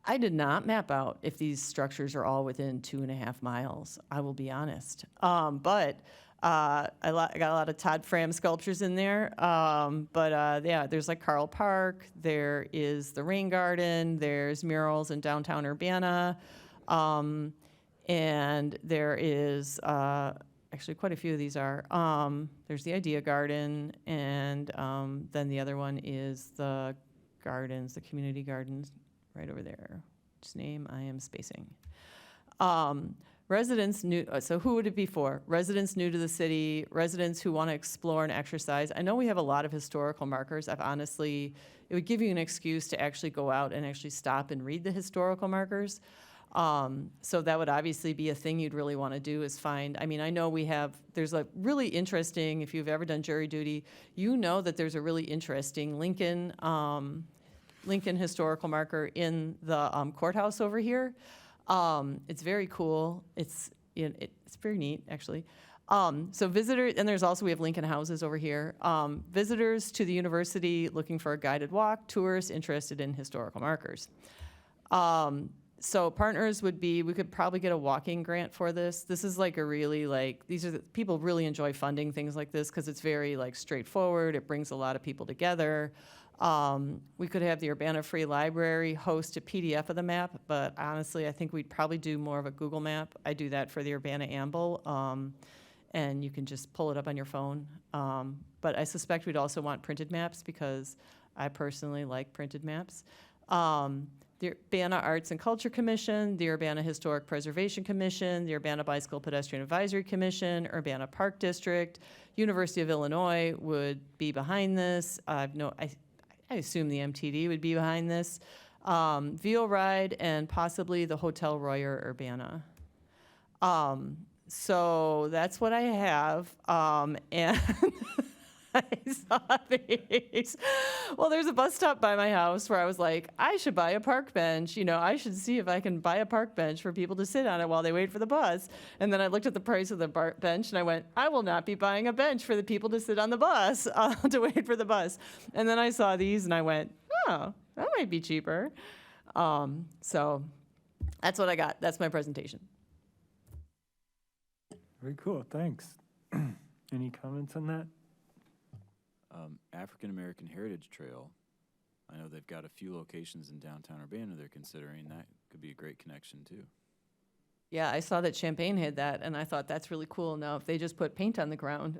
I did not map out if these structures are all within 2.5 miles, I will be honest. But I got a lot of Todd Fram sculptures in there. Yeah, there's like Carl Park, there is the Rain Garden, there's murals in downtown Urbana, and there is, actually quite a few of these are, there's the Idea Garden, and then the other one is the gardens, the community gardens, right over there, whose name I am spacing. Residents new, so who would it be for? Residents new to the city, residents who want to explore and exercise. I know we have a lot of historical markers. It would give you an excuse to actually go out and actually stop and read the historical markers. So that would obviously be a thing you'd really want to do, is find, I know there's a really interesting, if you've ever done jury duty, you know that there's a really interesting Lincoln historical marker in the courthouse over here. It's very cool. It's very neat, actually. So visitors, and we have Lincoln houses over here. Visitors to the university looking for a guided walk, tourists interested in historical markers. So partners would be, we could probably get a walking grant for this. This is like a really people really enjoy funding things like this because it's very straightforward. It brings a lot of people together. We could have the Urbana Free Library host a PDF of the map, but honestly, I think we'd probably do more of a Google map. I do that for the Urbana Amble, and you can just pull it up on your phone. But I suspect we'd also want printed maps because I personally like printed maps. The Urbana Arts and Culture Commission, the Urbana Historic Preservation Commission, the Urbana Bicycle Pedestrian Advisory Commission, Urbana Park District, University of Illinois would be behind this. I assume the MTD would be behind this. VO Ride and possibly the Hotel Royer Urbana. So that's what I have. And I saw these. Well, there's a bus stop by my house where I was like, I should buy a park bench. I should see if I can buy a park bench for people to sit on it while they wait for the bus. And then I looked at the price of the bench and I went, I will not be buying a bench for the people to sit on the bus to wait for the bus. And then I saw these and I went, oh, that might be cheaper. So that's what I got. That's my presentation. Very cool, thanks. Any comments on that? African American Heritage Trail. I know they've got a few locations in downtown Urbana they're considering. That could be a great connection too. Yeah, I saw that Champaign had that, and I thought that's really cool. Now, if they just put paint on the ground,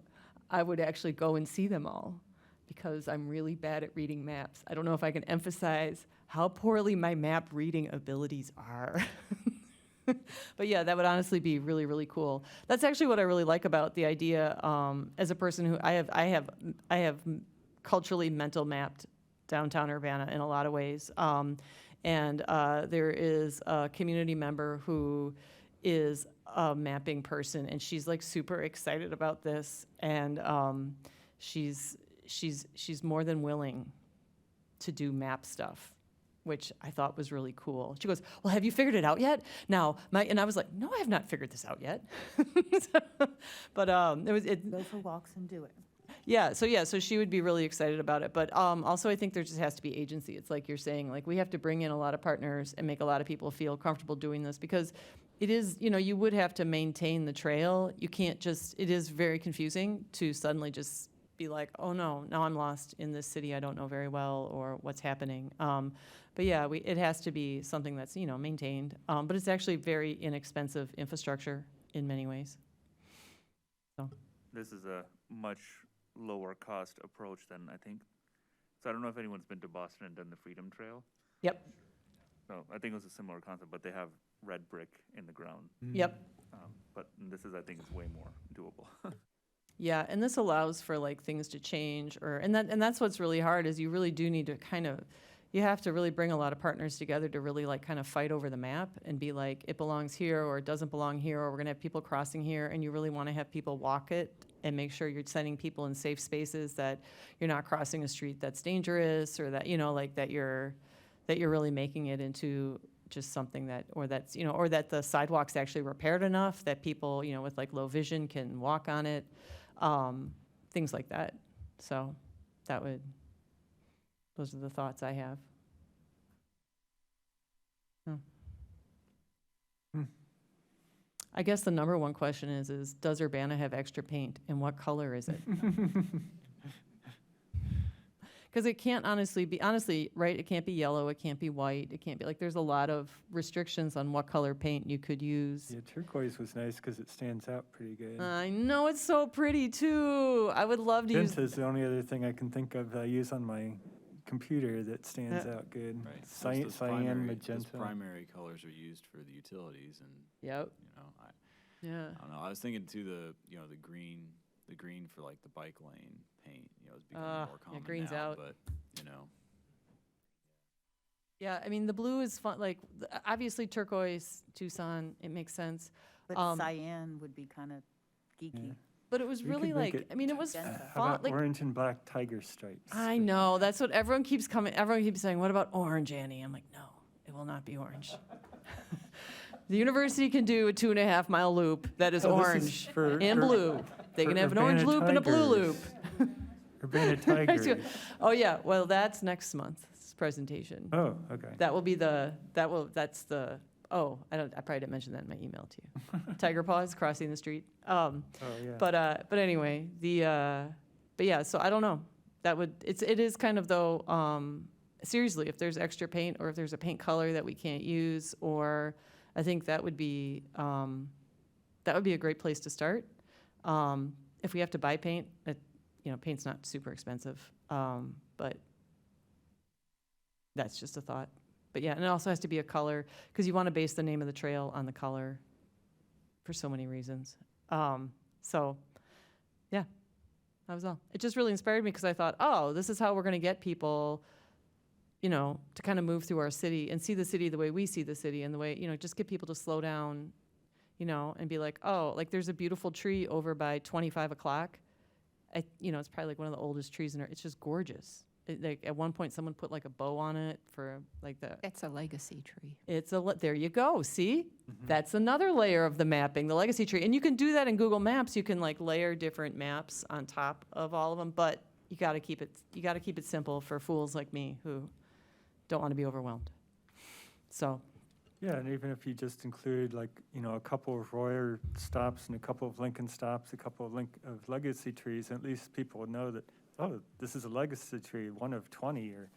I would actually go and see them all because I'm really bad at reading maps. I don't know if I can emphasize how poorly my map reading abilities are. But yeah, that would honestly be really, really cool. That's actually what I really like about the idea. As a person who I have culturally mental mapped downtown Urbana in a lot of ways, and there is a community member who is a mapping person, and she's like super excited about this, and she's more than willing to do map stuff, which I thought was really cool. She goes, well, have you figured it out yet? Now, and I was like, no, I have not figured this out yet. But Go for walks and do it. so she would be really excited about it. But also I think there just has to be agency. It's like you're saying, like we have to bring in a lot of partners and make a lot of people feel comfortable doing this because it is, you would have to maintain the trail. You can't just, it is very confusing to suddenly just be like, oh no, now I'm lost in this city I don't know very well or what's happening. But yeah, it has to be something that's, maintained. But it's actually very inexpensive infrastructure in many ways. So. This is a much lower cost approach than I think. So I don't know if anyone's been to Boston and done the Freedom Trail. Yep. No, I think it was a similar concept, but they have red brick in the ground. Yep. But this is, I think, is way more doable. Yeah, and this allows for like things to change and that's what's really hard is you really do need to you have to really bring a lot of partners together to really like kind of fight over the map and be like, it belongs here or it doesn't belong here or we're gonna have people crossing here, and you really wanna have people walk it and make sure you're sending people in safe spaces, that you're not crossing a street that's dangerous or that, like that you're really making it into just something that, or that the sidewalk's actually repaired enough that people, with like low vision can walk on it, things like that. So those are the thoughts I have. I guess the number one question is does Urbana have extra paint and what color is it? Because it can't honestly, right? It can't be yellow, it can't be white, it can't be there's a lot of restrictions on what color paint you could use. Yeah, turquoise was nice because it stands out pretty good. I know, it's so pretty too. I would love to use. Magenta is the only other thing I can think of I use on my computer that stands out good. Right. Those Cyan, magenta. Those primary colors are used for the utilities, and Yep. I don't know. I was thinking too the green for like the bike lane paint. Is becoming more common green's now, out. but Yeah, I mean the blue is fun. Like obviously turquoise, Tucson, it makes sense. But cyan would be kind of geeky. Yeah. But it was We really could make like, it- I mean, it was How fun. about Like, orange and black tiger stripes? I know, that's what everyone keeps saying, what about orange, Annie? I'm like, no, it will not be orange. The university can do a 2.5 mile loop that is Oh, this is orange for and blue. They for can have an orange Urbana loop and a blue loop. Tigers. Urbana Tigers. Oh yeah, well, that's next month's presentation. Oh, okay. I probably didn't mention that in my email to you. Tiger paws crossing the street. Oh, yeah. But anyway, but yeah, so I don't know. It is kind of though, seriously, if there's extra paint or if there's a paint color that we can't use, or I think that would be a great place to start. If we have to buy paint, paint's not super expensive, but that's just a thought. But yeah, and it also has to be a color, because you want to base the name of the trail on the color for so many reasons. So, yeah, that was all. It just really inspired me because I thought, oh, this is how we're going to get people, to kind of move through our city and see the city the way we see the city, and the way, just get people to slow down, and be like, oh, like there's a beautiful tree over by 25 o'clock. it's probably like one of the oldest trees in our, it's just gorgeous. Like, at one point, someone put like a bow on it for like the, It's a legacy tree. there you go, see? Mm-hmm. That's another layer of the mapping, the legacy tree. And you can do that in Google Maps. You can like layer different maps on top of all of them, but you gotta keep it simple for fools like me who don't want to be overwhelmed. So, Yeah, and even if you just include like, a couple of Royer stops and a couple of Lincoln stops, a couple of legacy trees, at least people would know that, oh, this is a legacy tree, one of 20 or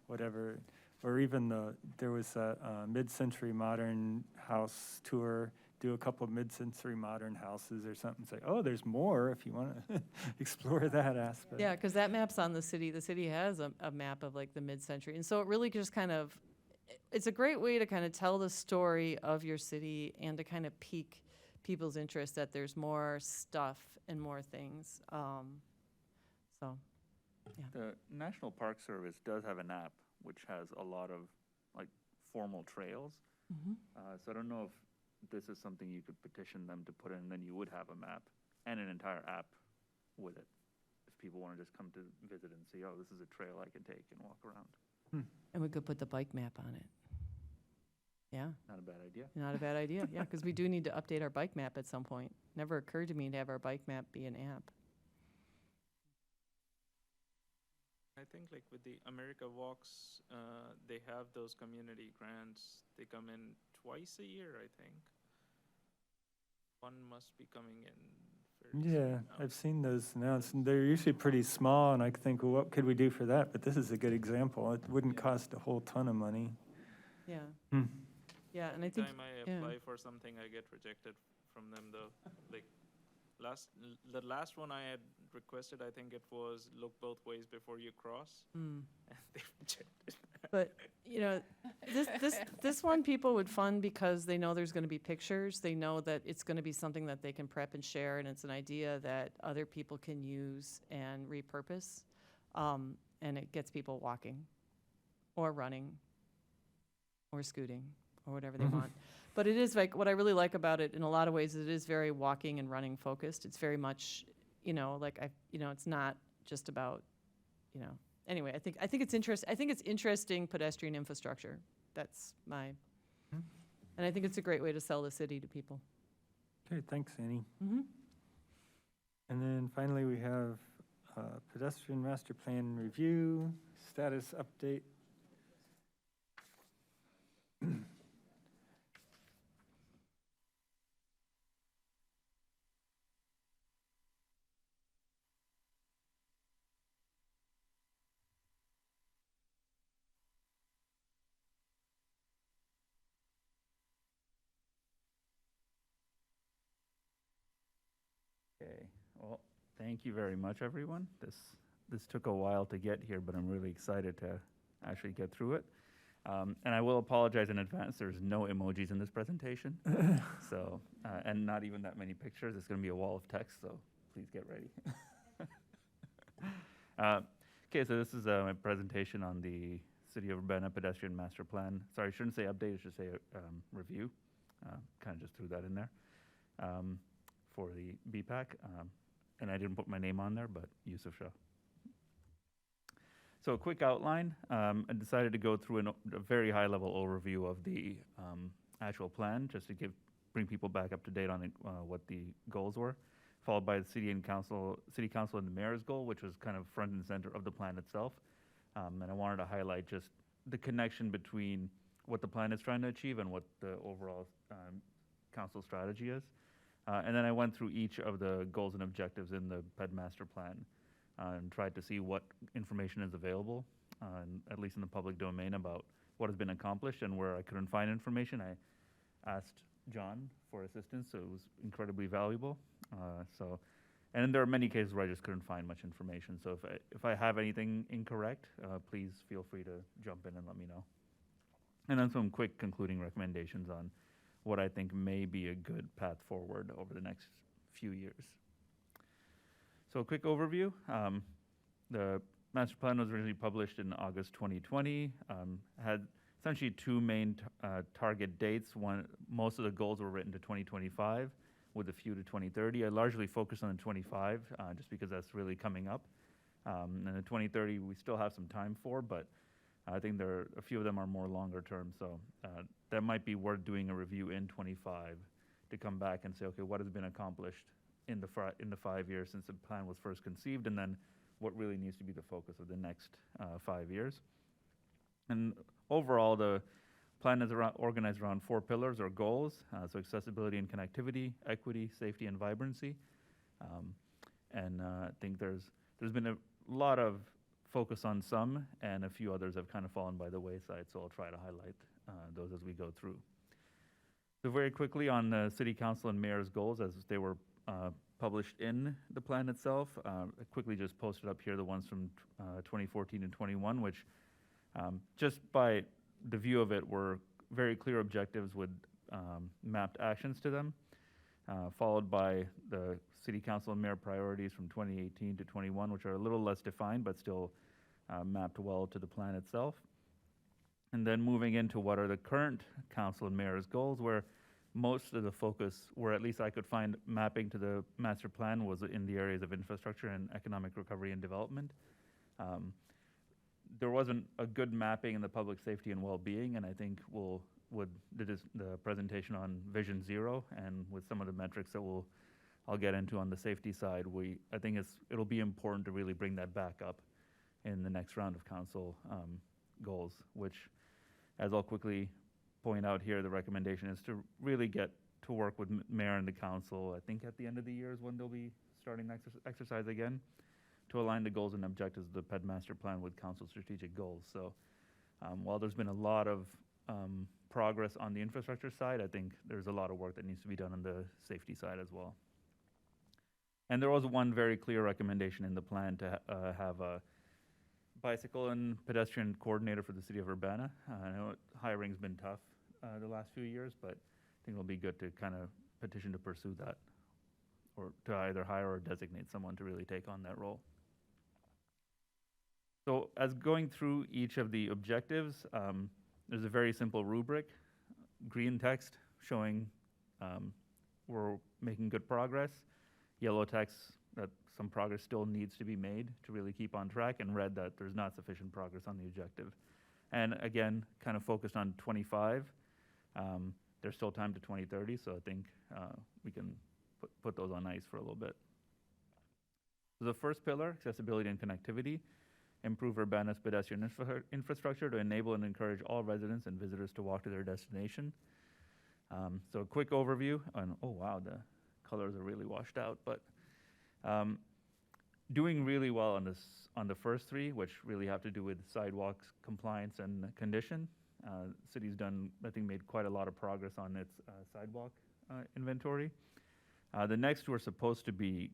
whatever. Or even there was a mid-century modern house tour, do a couple of mid-century modern houses or something, say, oh, there's more if you want to explore that aspect. yeah, because that map's on the city. The city has a map of like the mid-century. And so it really just kind of, it's a great way to kind of tell the story of your city and to kind of pique people's interest that there's more stuff and more things. So, The National Park Service does have an app which has a lot of like formal trails. So I don't know if this is something you could petition them to put in, then you would have a map and an entire app with it. If people want to just come to visit and see, oh, this is a trail I can take and walk around. and we could put the bike map on it. Yeah, Not a bad idea. not a bad idea. Yeah, because we do need to update our bike map at some point. Never occurred to me to have our bike map be an app. I think like with the America Walks, they have those community grants. They come in twice a year, I think. One must be coming in fairly soon Yeah, now. I've seen those announced, and they're usually pretty small, and I think, well, what could we do for that? But this is a good example. It wouldn't Yeah. cost a whole ton of money. Yeah, Hmm. yeah, and I think, Anytime I yeah. apply for something, I get rejected from them though. Like the last one I had requested, I think it was look both ways before you cross, and they rejected. But, this one people would fund because they know there's gonna be pictures. They know that it's gonna be something that they can prep and share, and it's an idea that other people can use and repurpose. And it gets people walking, or running, or scooting, or whatever they want. But it is like, what I really like about it in a lot of ways, it is very walking and running focused. It's very much, it's not just about, anyway, I think it's interesting pedestrian infrastructure. That's my, and I think it's a great way to sell the city to people. Okay, thanks, Annie. Mm-hmm. And then finally, we have pedestrian master plan review, status update. Okay, well, thank you very much, everyone. This took a while to get here, but I'm really excited to actually get through it. And I will apologize in advance, there's no emojis in this presentation. So, and not even that many pictures. It's gonna be a wall of text, so please get ready. Okay, so this is my presentation on the City of Urbana Pedestrian Master Plan. Sorry, I shouldn't say update, I should say review. Kind of just threw that in there. For the BPAC, and I didn't put my name on there, but Yusuf Shah. So a quick outline, I decided to go through a very high-level overview of the actual plan, just to bring people back up to date on what the goals were, followed by the city council and the mayor's goal, which was kind of front and center of the plan itself. And I wanted to highlight just the connection between what the plan is trying to achieve and what the overall council strategy is. And then I went through each of the goals and objectives in the PED master plan and tried to see what information is available, at least in the public domain, about what has been accomplished, and where I couldn't find information, I asked John for assistance, so it was incredibly valuable. And there are many cases where I just couldn't find much information, so if I have anything incorrect, please feel free to jump in and let me know. And then some quick concluding recommendations on what I think may be a good path forward over the next few years. So a quick overview. The master plan was originally published in August 2020, had essentially two main target dates. One, most of the goals were written to 2025, with a few to 2030. I largely focus on the 25, just because that's really coming up. And the 2030, we still have some time for, but I think a few of them are more longer term. So that might be worth doing a review in 25 to come back and say, okay, what has been accomplished in the 5 years since the plan was first conceived, and then what really needs to be the focus of the next 5 years. And overall, the plan is organized around 4 pillars or goals, so accessibility and connectivity, equity, safety, and vibrancy. I think there's been a lot of focus on some, and a few others have kind of fallen by the wayside, so I'll try to highlight those as we go through. So very quickly on the City Council and Mayor's goals as they were published in the plan itself. I quickly just posted up here the ones from 2014 and 21, which just by the view of it were very clear objectives with mapped actions to them, followed by the City Council and Mayor priorities from 2018 to 21, which are a little less defined but still mapped well to the plan itself. And then moving into what are the current Council and Mayor's goals, where most of the focus, where at least I could find mapping to the master plan, was in the areas of infrastructure and economic recovery and development. There wasn't a good mapping in the public safety and well-being, and I think with the presentation on Vision Zero and with some of the metrics that I'll get into on the safety side, I think it'll be important to really bring that back up in the next round of council goals, which, as I'll quickly point out here, the recommendation is to really get to work with mayor and the council. I think at the end of the year is when they'll be starting the exercise again, to align the goals and objectives of the PED master plan with council strategic goals. So while there's been a lot of progress on the infrastructure side, I think there's a lot of work that needs to be done on the safety side as well. And there was one very clear recommendation in the plan to have a bicycle and pedestrian coordinator for the city of Urbana. I know hiring's been tough the last few years, but I think it'll be good to kind of petition to pursue that, or to either hire or designate someone to really take on that role. So as going through each of the objectives, there's a very simple rubric, green text showing we're making good progress, yellow text that some progress still needs to be made to really keep on track, and red that there's not sufficient progress on the objective. And again, kind of focused on 25. There's still time to 2030, so I think we can put those on ice for a little bit. So the first pillar, accessibility and connectivity, improve Urbana's pedestrian infrastructure to enable and encourage all residents and visitors to walk to their destination. So a quick overview on, oh wow, the colors are really washed out, but doing really well on the first three, which really have to do with sidewalks, compliance, and condition. City's done, I think, made quite a lot of progress on its sidewalk inventory. The next two are supposed to be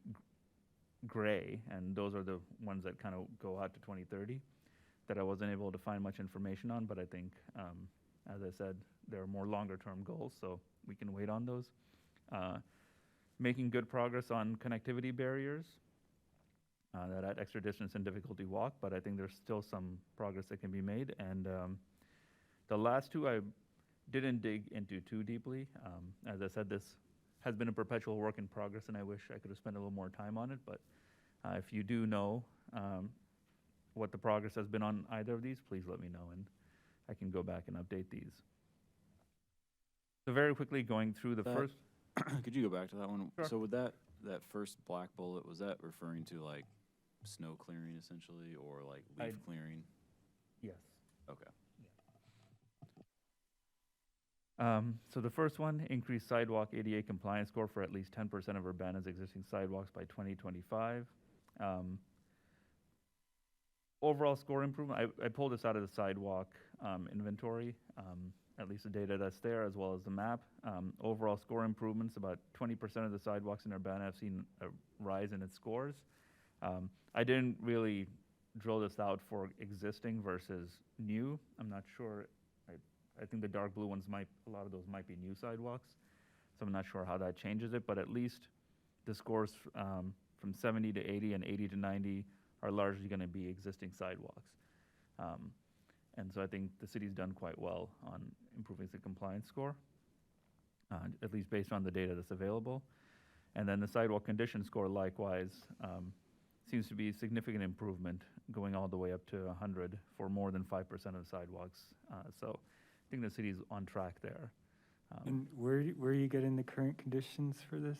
gray, and those are the ones that kind of go out to 2030 that I wasn't able to find much information on, but I think, as I said, there are more longer-term goals, so we can wait on those. Making good progress on connectivity barriers that add extra distance and difficulty walk, but I think there's still some progress that can be made. And the last two I didn't dig into too deeply. As I said, this has been a perpetual work in progress, and I wish I could have spent a little more time on it, but if you do know what the progress has been on either of these, please let me know, and I can go back and update these. So very quickly going through the first. Could you go back to that one? Sure. So with that first black bullet, was that referring to like snow clearing essentially, or like leaf clearing? Yes. Okay. So the first one, increase sidewalk ADA compliance score for at least 10% of Urbana's existing sidewalks by 2025. Overall score improvement, I pulled this out of the sidewalk inventory, at least the data that's there, as well as the map. Overall score improvements, about 20% of the sidewalks in Urbana have seen a rise in its scores. I didn't really drill this out for existing versus new. I'm not sure. I think the dark blue ones a lot of those might be new sidewalks, so I'm not sure how that changes it, but at least the scores from 70 to 80 and 80 to 90 are largely going to be existing sidewalks. And so I think the city's done quite well on improving the compliance score, at least based on the data that's available. And then the sidewalk condition score likewise seems to be significant improvement, going all the way up to 100 for more than 5% of sidewalks. So I think the city's on track there. And where are you getting the current conditions for this?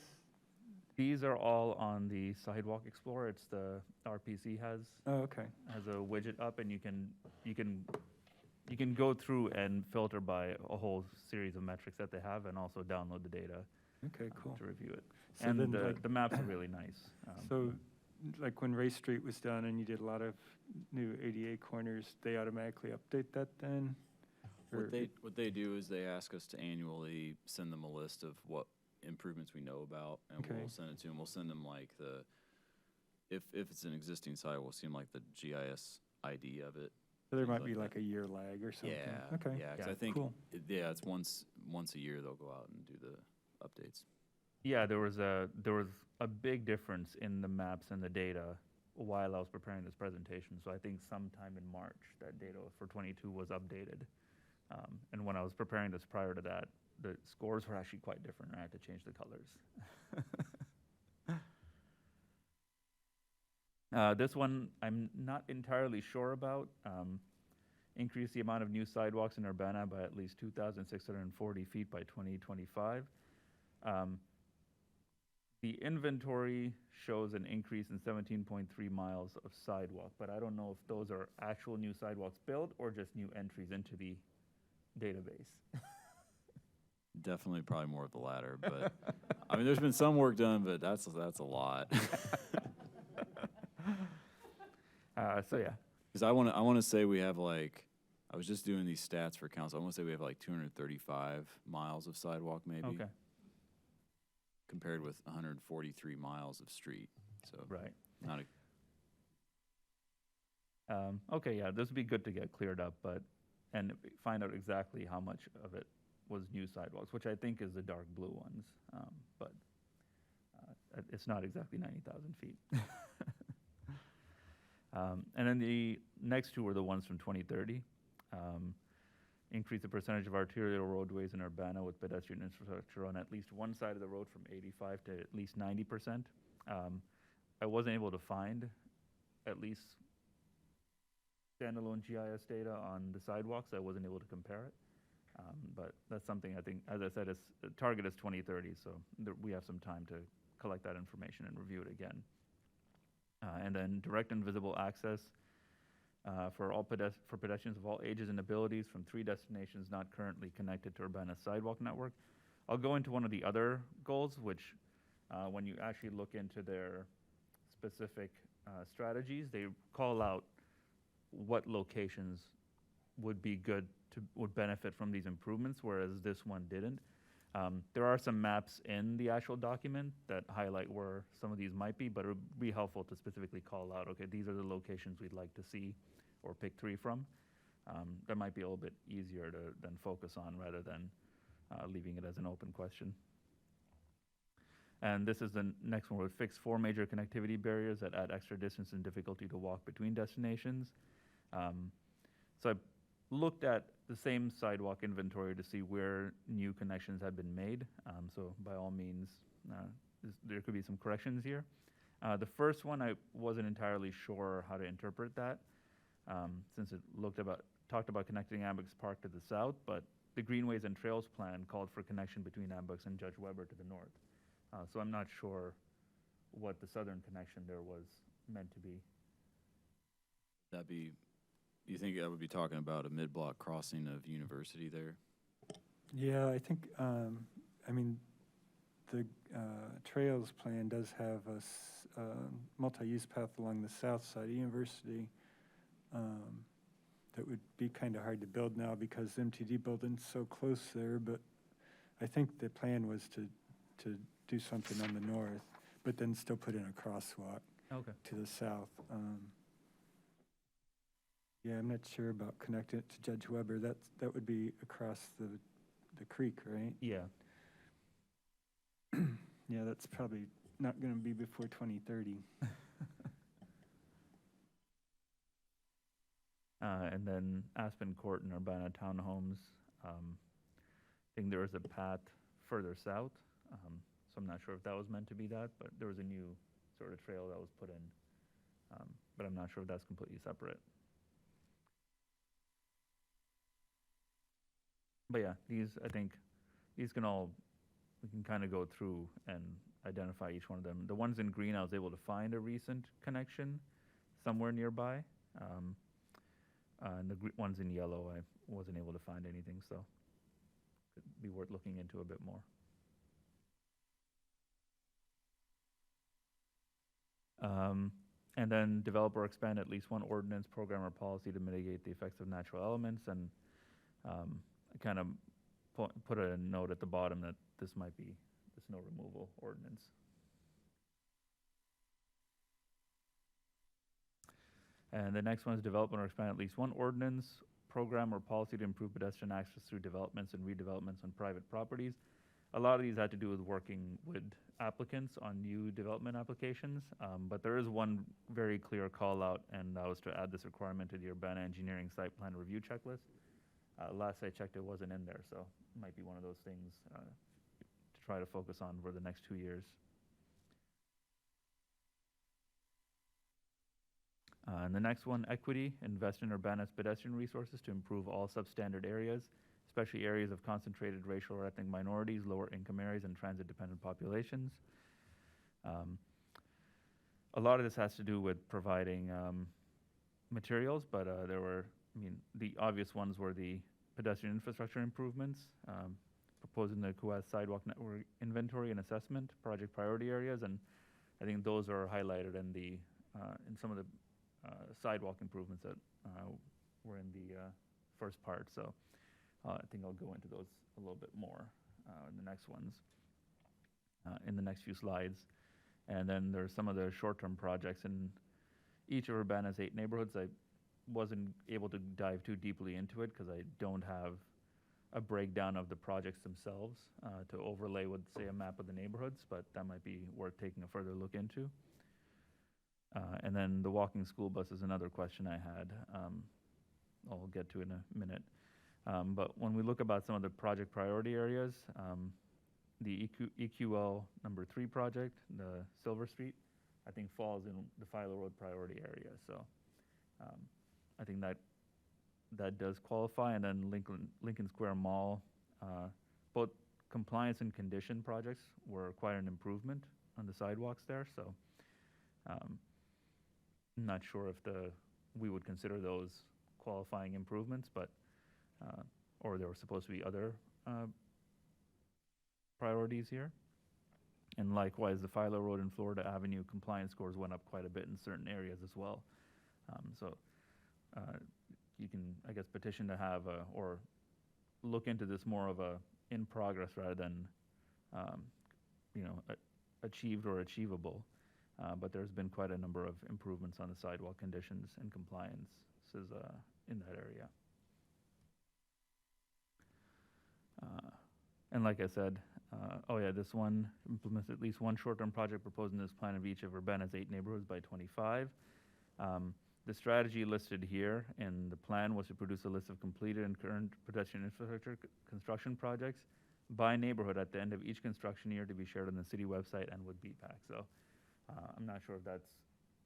These are all on the Sidewalk Explorer. It's the RPC has Oh, okay. a widget up, and you can go through and filter by a whole series of metrics that they have, and also download the data Okay, cool. to review it. So And then, the maps are really nice. So, like when Ray Street was done and you did a lot of new ADA corners, they automatically update that then? Or What they do is they ask us to annually send them a list of what improvements we know about, and Okay. we'll send it to them. We'll send them like if it's an existing site, we'll see them like the GIS ID of it. So there things might like be that. like a year lag or something? Yeah. Okay. Yeah, 'cause Yeah, I think, cool. it's once a year they'll go out and do the updates. Yeah, there was a big difference in the maps and the data while I was preparing this presentation. So I think sometime in March, that data for 22 was updated. And when I was preparing this prior to that, the scores were actually quite different, and I had to change the colors. This one, I'm not entirely sure about. Increase the amount of new sidewalks in Urbana by at least 2,640 feet by 2025. The inventory shows an increase in 17.3 miles of sidewalk, but I don't know if those are actual new sidewalks built or just new entries into the database. Definitely, probably more of the latter. But I mean, there's been some work done, but that's a lot. So yeah, Because I want to say we have like, I was just doing these stats for council. I want to say we have like 235 miles of sidewalk, maybe, okay, compared with 143 miles of street. So right. not Okay, yeah, this would be good to get cleared up, and find out exactly how much of it was new sidewalks, which I think is the dark blue ones, but it's not exactly 90,000 feet. And then the next two were the ones from 2030. Increase the percentage of arterial roadways in Urbana with pedestrian infrastructure on at least one side of the road from 85 to at least 90%. I wasn't able to find at least standalone GIS data on the sidewalks. I wasn't able to compare it. But that's something I think, as I said, the target is 2030, so we have some time to collect that information and review it again. And then direct and visible access for pedestrians of all ages and abilities from 3 destinations not currently connected to Urbana's sidewalk network. I'll go into one of the other goals, which when you actually look into their specific strategies, they call out what locations would be good would benefit from these improvements, whereas this one didn't. There are some maps in the actual document that highlight where some of these might be, but it would be helpful to specifically call out, okay, these are the locations we'd like to see or pick 3 from. That might be a little bit easier to then focus on rather than leaving it as an open question. And this is the next one. We'll fix 4 major connectivity barriers that add extra distance and difficulty to walk between destinations. So I looked at the same sidewalk inventory to see where new connections had been made. So by all means, there could be some corrections here. The first one, I wasn't entirely sure how to interpret that, since it talked about connecting Amber's Park to the south, but the Greenways and Trails plan called for connection between Amber's and Judge Weber to the north. So I'm not sure what the southern connection there was meant to be. You think I would be talking about a mid-block crossing of University there? Yeah, I think, I mean, the Trails plan does have a multi-use path along the south side of University that would be kind of hard to build now because MTD building's so close there, but I think the plan was to do something on the north, but then still put in a crosswalk to the south. Yeah, I'm not sure about connecting it to Judge Weber. That would be across the creek, right? Yeah. Yeah, that's probably not going to be before 2030. And then Aspen Court and Urbana Townhomes. I think there is a path further south. so I'm not sure if that was meant to be that, but there was a new sort of trail that was put in. But I'm not sure if that's completely separate. But yeah, I think these we can kind of go through and identify each one of them. The ones in green, I was able to find a recent connection somewhere nearby. And the ones in yellow, I wasn't able to find anything, so it'd be worth looking into a bit more. And then develop or expand at least one ordinance, program, or policy to mitigate the effects of natural elements. And I kind of put a note at the bottom that this might be the snow removal ordinance. And the next one is develop or expand at least one ordinance, program, or policy to improve pedestrian access through developments and redevelopments on private properties. A lot of these had to do with working with applicants on new development applications, but there is one very clear call out, and that was to add this requirement to the Urbana Engineering Site Plan Review Checklist. Last I checked, it wasn't in there, so it might be one of those things to try to focus on for the next 2 years. And the next one, equity, invest in Urbana's pedestrian resources to improve all substandard areas, especially areas of concentrated racial or ethnic minorities, lower income areas, and transit-dependent populations. A lot of this has to do with providing materials, but the obvious ones were the pedestrian infrastructure improvements, proposing the Kuas sidewalk network inventory and assessment, project priority areas, and I think those are highlighted in some of the sidewalk improvements that were in the first part. So I think I'll go into those a little bit more in the next ones, in the next few slides. And then there's some of the short-term projects in each of Urbana's 8 neighborhoods. I wasn't able to dive too deeply into it because I don't have a breakdown of the projects themselves to overlay with, say, a map of the neighborhoods, but that might be worth taking a further look into. And then the walking school bus is another question I had. I'll get to in a minute. But when we look about some of the project priority areas, the EQL number 3 project, the Silver Street, I think falls in the Philo Road priority area. So I think that does qualify. And then Lincoln Square Mall, both compliance and condition projects were quite an improvement on the sidewalks there. So I'm not sure if we would consider those qualifying improvements, but or there were supposed to be other priorities here. And likewise, the Philo Road and Florida Avenue compliance scores went up quite a bit in certain areas as well. So you can, I guess, petition to have or look into this more of a in progress rather than achieved or achievable. But there's been quite a number of improvements on the sidewalk conditions and compliances in that area. And like I said, this one implements at least one short-term project proposed in this plan of each of Urbana's 8 neighborhoods by 25. The strategy listed here in the plan was to produce a list of completed and current pedestrian infrastructure construction projects by neighborhood at the end of each construction year to be shared on the city website and with BPAC. So I'm not sure if that's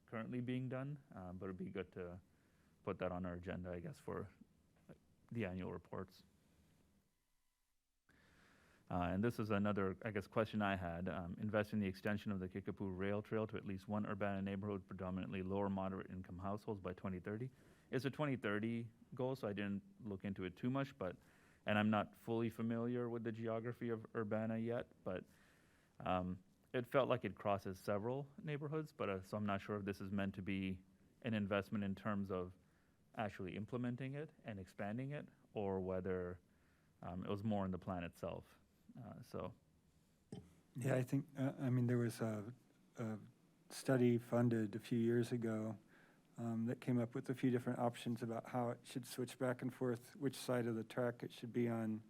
currently being done, but it'd be good to put that on our agenda, I guess, for the annual reports. And this is another, I guess, question I had. Invest in the extension of the Kickapoo Rail Trail to at least one Urbana neighborhood, predominantly lower moderate income households by 2030. It's a 2030 goal, so I didn't look into it too much, and I'm not fully familiar with the geography of Urbana yet, but it felt like it crosses several neighborhoods, but so I'm not sure if this is meant to be an investment in terms of actually implementing it and expanding it, or whether it was more in the plan itself. Yeah, I think, there was a study funded a few years ago that came up with a few different options about how it should switch back and forth, which side of the track it should be on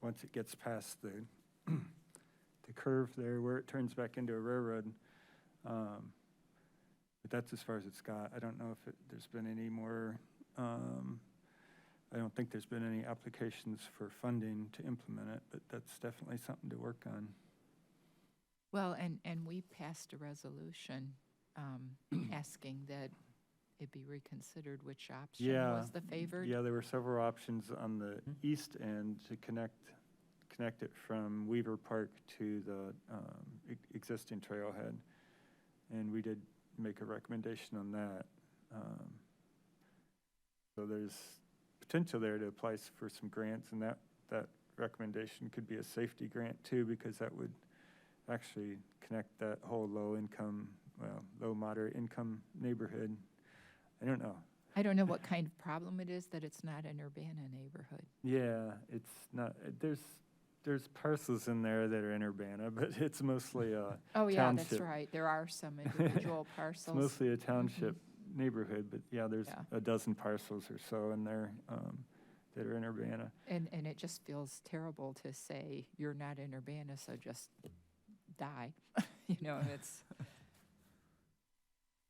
once it gets past the curve there where it turns back into a railroad. But that's as far as it's got. I don't know if there's been any more, I don't think there's been any applications for funding to implement it, but that's definitely something to work on. Well, and we passed a resolution asking that it be reconsidered which option Yeah, was the favored. Yeah, there were several options on the east end to connect it from Weaver Park to the existing trailhead. And we did make a recommendation on that. So there's potential there to apply for some grants, and that recommendation could be a safety grant too, because that would actually connect that whole low moderate income neighborhood. I don't know. I don't know what kind of problem it is that it's not an Urbana neighborhood. Yeah, it's not, there's parcels in there that are in Urbana, but it's mostly a Oh, yeah, that's township. right. There are some individual It's parcels. mostly a township neighborhood, but yeah, there's Yeah. a dozen parcels or so in there that are in Urbana. And it just feels terrible to say, you're not in Urbana, so just die. You know, it's,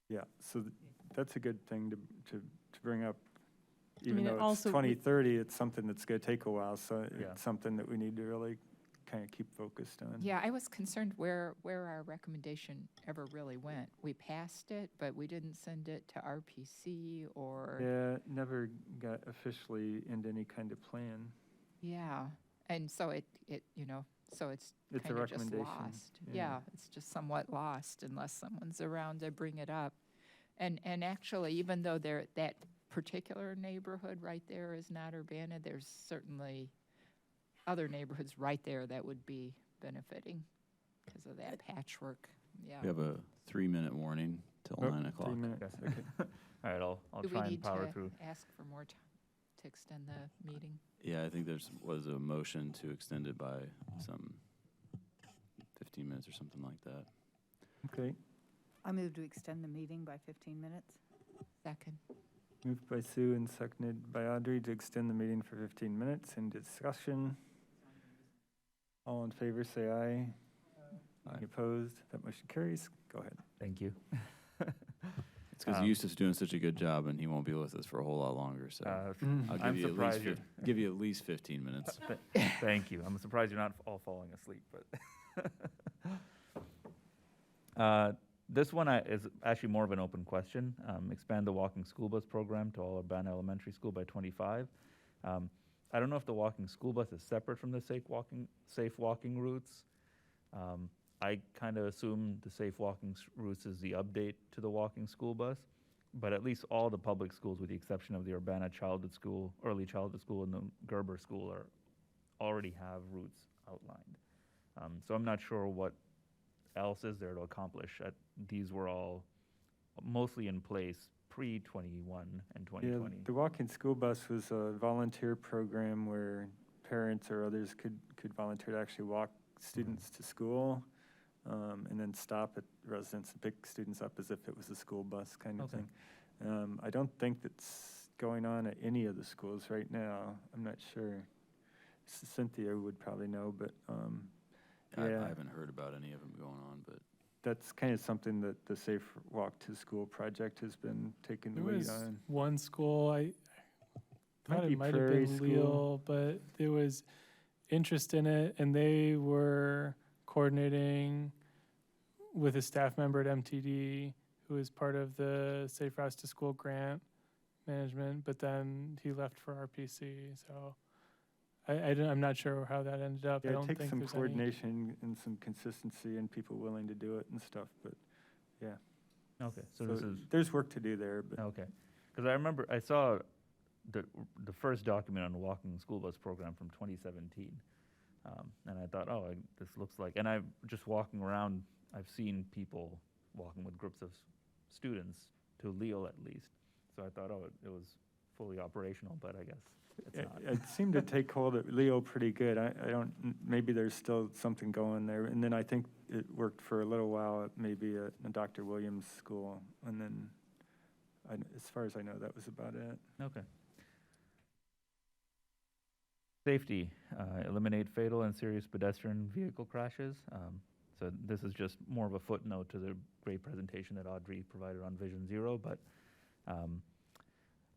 Yeah, so that's a good thing to bring up. Even mean, it though it's also- 2030, it's something that's going to take a while, so Yeah. it's something that we need to really kind of keep focused on. yeah, I was concerned where our recommendation ever really went. We passed it, but we didn't send it to RPC or, Yeah, it never got officially into any kind of plan. yeah. And so it so it's It's a kind of just recommendation, lost. yeah. Yeah, it's just somewhat lost unless someone's around to bring it up. And actually, even though that particular neighborhood right there is not Urbana, there's certainly other neighborhoods right there that would be benefiting because of that patchwork. Yeah. We have a 3-minute warning till Oh, 9 o'clock. 3 minutes, okay. All right, I'll Do we try and need power to through. ask for more time to extend the meeting? Yeah, I think was a motion to extend it by some 15 minutes or something like that. Okay, I move to extend the meeting by 15 minutes. Second. moved by Sue and seconded by Audrey to extend the meeting for 15 minutes. In discussion, all in favor say aye. Aye. Any opposed? That motion carries. Go ahead. Thank you. It's because Eustace is doing such a good job, and he won't be with us for a whole lot longer. So I'll I'm give you at least surprised you're. give you at least 15 minutes. Thank you. I'm surprised you're not all falling asleep, but. This one is actually more of an open question. Expand the walking school bus program to all Urbana Elementary School by 25. I don't know if the walking school bus is separate from the safe walking routes. I kind of assume the safe walking routes is the update to the walking school bus, but at least all the public schools, with the exception of the Urbana Childhood School, Early Childhood School, and the Gerber School, already have routes outlined. So I'm not sure what else is there to accomplish. These were all mostly in place pre-21 and 2020. Yeah, the walking school bus was a volunteer program where parents or others could volunteer to actually walk students to school, and then stop at residence and pick students up as if it was a school bus kind of Okay. thing. I don't think that's going on at any of the schools right now. I'm not sure. Cynthia would probably know, but I yeah, haven't heard about any of them going on, but that's kind of something that the Safe Walk to School project has been taking the There lead was on. one school, I Might thought be it might have Prairie been School. Leal, but there was interest in it, and they were coordinating with a staff member at MTD who was part of the Safe Routes to School grant management, but then he left for RPC, so I'm not sure how that ended up. I Yeah, don't it takes think some there's any. coordination and some consistency and people willing to do it and stuff, but yeah. Okay, so So this is. there's work to do there, but Okay, because I remember I saw the first document on the walking school bus program from 2017, and I thought, oh, this looks like. And I'm just walking around. I've seen people walking with groups of students to Leo at least. So I thought, oh, it was fully operational, but I guess it's it, not. it seemed to take hold at Leo pretty good. I don't, maybe there's still something going there. And then I think it worked for a little while at maybe at Dr. Williams' school. And then, as far as I know, that was about it. Okay. Safety, eliminate fatal and serious pedestrian vehicle crashes. So this is just more of a footnote to the great presentation that Audrey provided on Vision Zero, but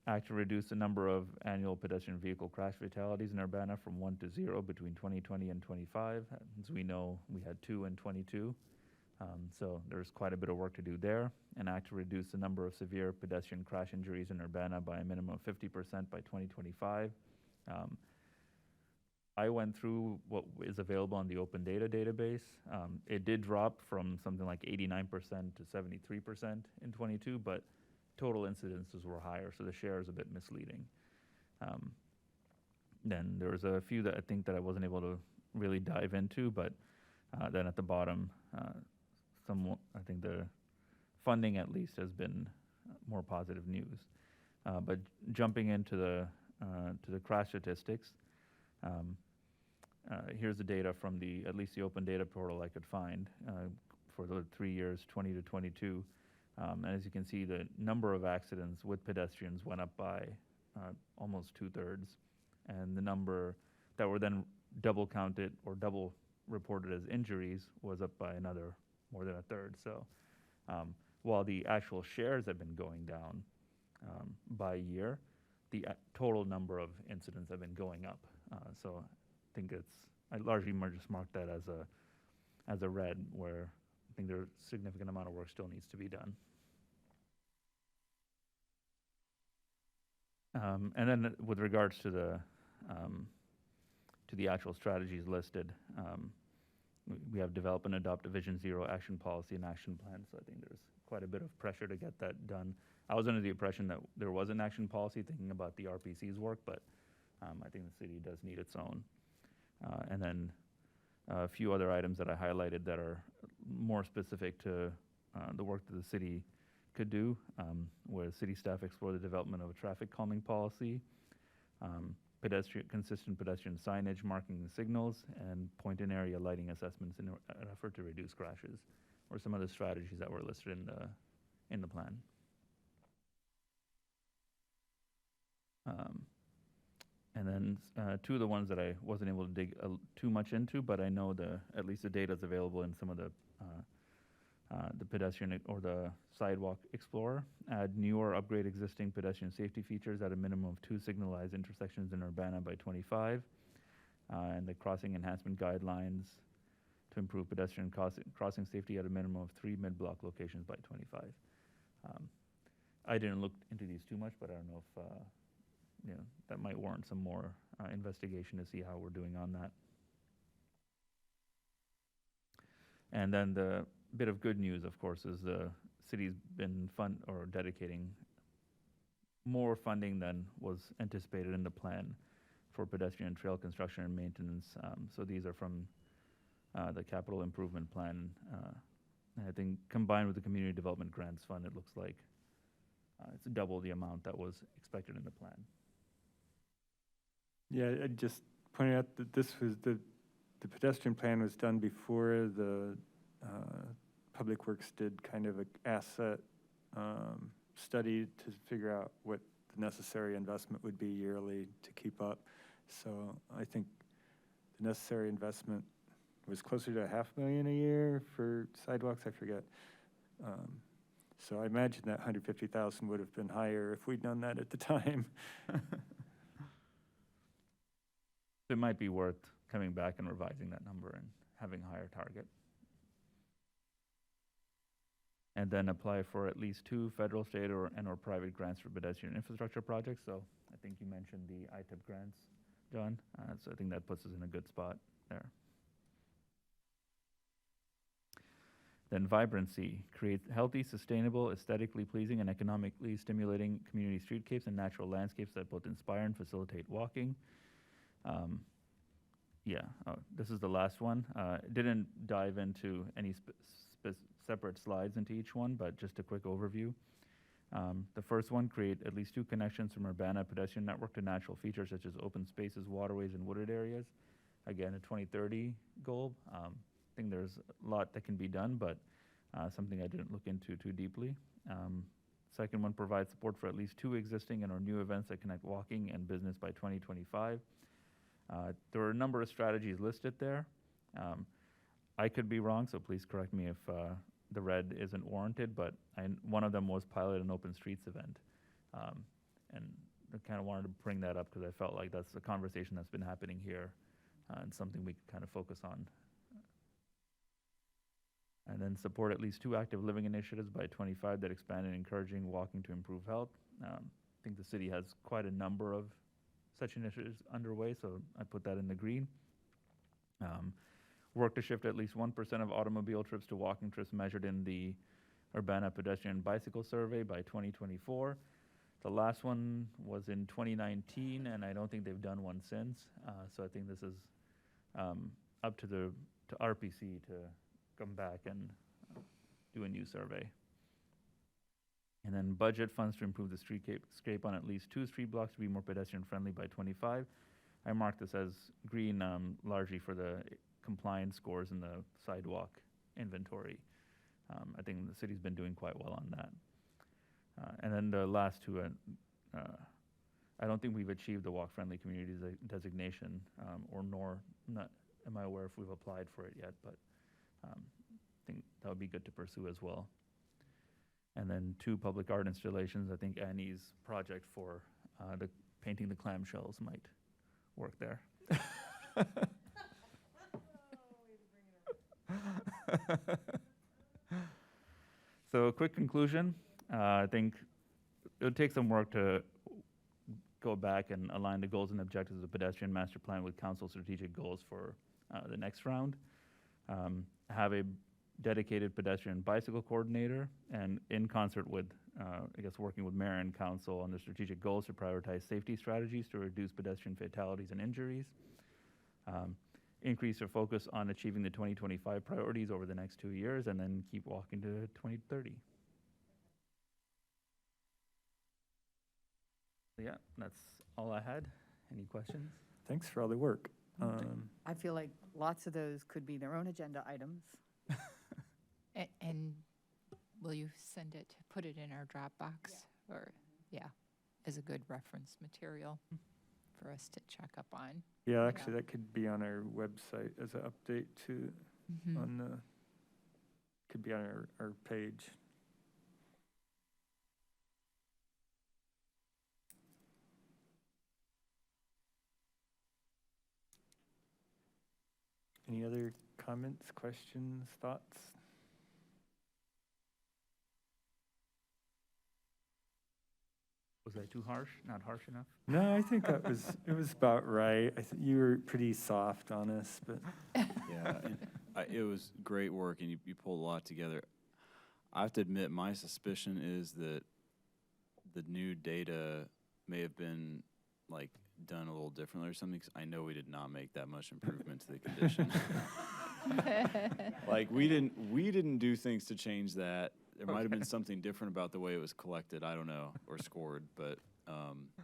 act to reduce the number of annual pedestrian vehicle crash fatalities in Urbana from 1 to 0 between 2020 and 25. As we know, we had 2 in 22. So there's quite a bit of work to do there. An act to reduce the number of severe pedestrian crash injuries in Urbana by a minimum of 50% by 2025. I went through what is available on the open data database. It did drop from something like 89% to 73% in 22, but total incidences were higher, so the share is a bit misleading. Then there was a few that I think that I wasn't able to really dive into, but then at the bottom, I think the funding at least has been more positive news. But jumping into the to the crash statistics, here's the data from at least the open data portal I could find for the 3 years, 20 to 22. And as you can see, the number of accidents with pedestrians went up by almost 2/3, and the number that were then double counted or double reported as injuries was up by another more than 1/3. So while the actual shares have been going down by year, the total number of incidents have been going up. So I think I largely just marked that as a red, where I think there's a significant amount of work still needs to be done. And then with regards to the actual strategies listed, we have develop and adopt a Vision Zero action policy and action plan. So I think there's quite a bit of pressure to get that done. I was under the impression that there was an action policy thinking about the RPC's work, but I think the city does need its own. And then a few other items that I highlighted that are more specific to the work that the city could do, where city staff explore the development of a traffic calming policy, consistent pedestrian signage marking the signals, and point in area lighting assessments in an effort to reduce crashes, or some of the strategies that were listed in the plan. And then two of the ones that I wasn't able to dig too much into, but I know at least the data is available in some of the pedestrian or the sidewalk explorer. Add new or upgrade existing pedestrian safety features at a minimum of 2 signalized intersections in Urbana by 25, and the crossing enhancement guidelines to improve pedestrian crossing safety at a minimum of 3 mid-block locations by 25. I didn't look into these too much, but I don't know if that might warrant some more investigation to see how we're doing on that. And then the bit of good news, of course, is the city's been dedicating more funding than was anticipated in the plan for pedestrian trail construction and maintenance. So these are from the capital improvement plan. And I think combined with the community development grants fund, it looks like it's double the amount that was expected in the plan. Yeah, I just pointed out that this was the pedestrian plan was done before the Public Works did kind of an asset study to figure out what the necessary investment would be yearly to keep up. So I think the necessary investment was closer to $500,000 a year for sidewalks, I forget. So I imagine that 150,000 would have been higher if we'd done that at the time. It might be worth coming back and revising that number and having a higher target. And then apply for at least 2 federal, state, or private grants for pedestrian infrastructure projects. So I think you mentioned the ITIP grants, John. So I think that puts us in a good spot there. Then vibrancy, create healthy, sustainable, aesthetically pleasing, and economically stimulating community streetscapes and natural landscapes that both inspire and facilitate walking. This is the last one. Didn't dive into any separate slides into each one, but just a quick overview. The first one, create at least 2 connections from Urbana pedestrian network to natural features such as open spaces, waterways, and wooded areas. Again, a 2030 goal. I think there's a lot that can be done, but something I didn't look into too deeply. Second one, provide support for at least 2 existing and or new events that connect walking and business by 2025. There are a number of strategies listed there. I could be wrong, so please correct me if the red isn't warranted, but one of them was pilot an open streets event. And I kind of wanted to bring that up because I felt like that's a conversation that's been happening here and something we could kind of focus on. And then support at least 2 active living initiatives by 25 that expand and encouraging walking to improve health. I think the city has quite a number of such initiatives underway, so I put that in the green. Work to shift at least 1% of automobile trips to walking trips measured in the Urbana Pedestrian Bicycle Survey by 2024. The last one was in 2019, and I don't think they've done one since. So I think this is up to RPC to come back and do a new survey. And then budget funds to improve the streetscape on at least 2 street blocks to be more pedestrian friendly by 25. I marked this as green largely for the compliance scores in the sidewalk inventory. I think the city's been doing quite well on that. And then the last 2, I don't think we've achieved the walk-friendly community designation, not am I aware if we've applied for it yet, but I think that would be good to pursue as well. And then 2 public art installations. I think Annie's project for the painting the clamshells might work there. So a quick conclusion. I think it would take some work to go back and align the goals and objectives of the pedestrian master plan with council strategic goals for the next round. Have a dedicated pedestrian bicycle coordinator, and in concert with, working with mayor and council on the strategic goals to prioritize safety strategies to reduce pedestrian fatalities and injuries. Increase your focus on achieving the 2025 priorities over the next 2 years, and then keep walking to 2030. Yeah, that's all I had. Any questions? Thanks for all the work. I feel like lots of those could be their own agenda items. And will you send it, put it in our Dropbox? Or, as a good reference material for us to check up on? Yeah, actually, that could be on our website as an update too. Could be on our page. Any other comments, questions, thoughts? Was I too harsh? Not harsh enough? No, I think it was about right. I think you were pretty soft on us, but Yeah, and it was great work, and you pulled a lot together. I have to admit, my suspicion is that the new data may have been like done a little differently or something, 'cause I know we did not make that much improvement to the condition. Like we didn't do things to change that. There might have been something different about the way it was collected. I don't know, or scored, but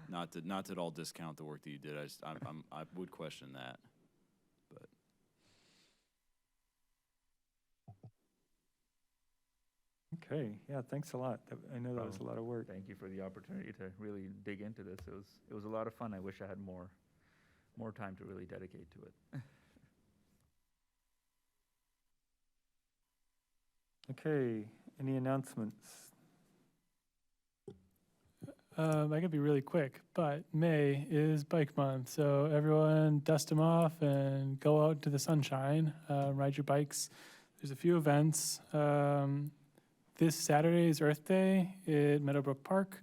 not to at all discount the work that you did. I would question that, but. okay. Yeah, thanks a lot. I know that was a lot of work. Thank you for the opportunity to really dig into this. It was a lot of fun. I wish I had more time to really dedicate to it. Okay, any announcements? I could be really quick, but May is bike month, so everyone dust them off and go out to the sunshine, ride your bikes. There's a few events. This Saturday is Earth Day at Meadowbrook Park.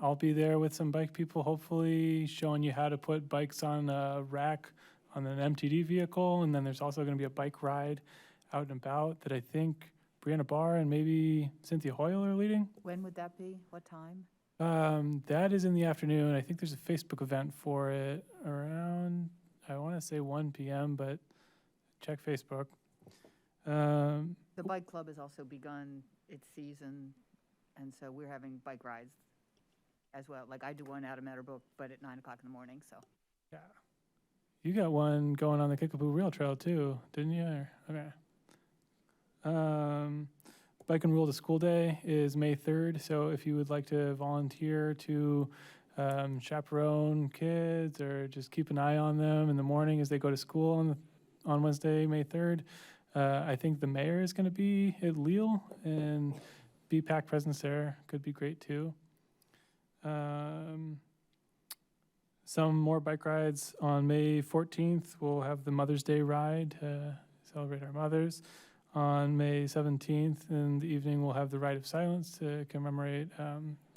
I'll be there with some bike people, hopefully showing you how to put bikes on a rack on an MTD vehicle, and then there's also going to be a bike ride out and about that I think Brianna Barr and maybe Cynthia Hoyle are leading. When would that be? What time? That is in the afternoon. I think there's a Facebook event for it around, I want to say 1 p.m., but check Facebook. The bike club has also begun its season, and so we're having bike rides as well. Like I do one out of Meadowbrook, but at 9 o'clock in the morning, so. Yeah. You got one going on the Kickapoo Rail Trail too, didn't you? Okay. Bike and Rule to School Day is May 3rd, so if you would like to volunteer to chaperone kids or just keep an eye on them in the morning as they go to school on Wednesday, May 3rd, I think the mayor is going to be at Lille, and BPAC presence there could be great too. Some more bike rides on May 14th. We'll have the Mother's Day ride to celebrate our mothers. On May 17th in the evening, we'll have the Rite of Silence to commemorate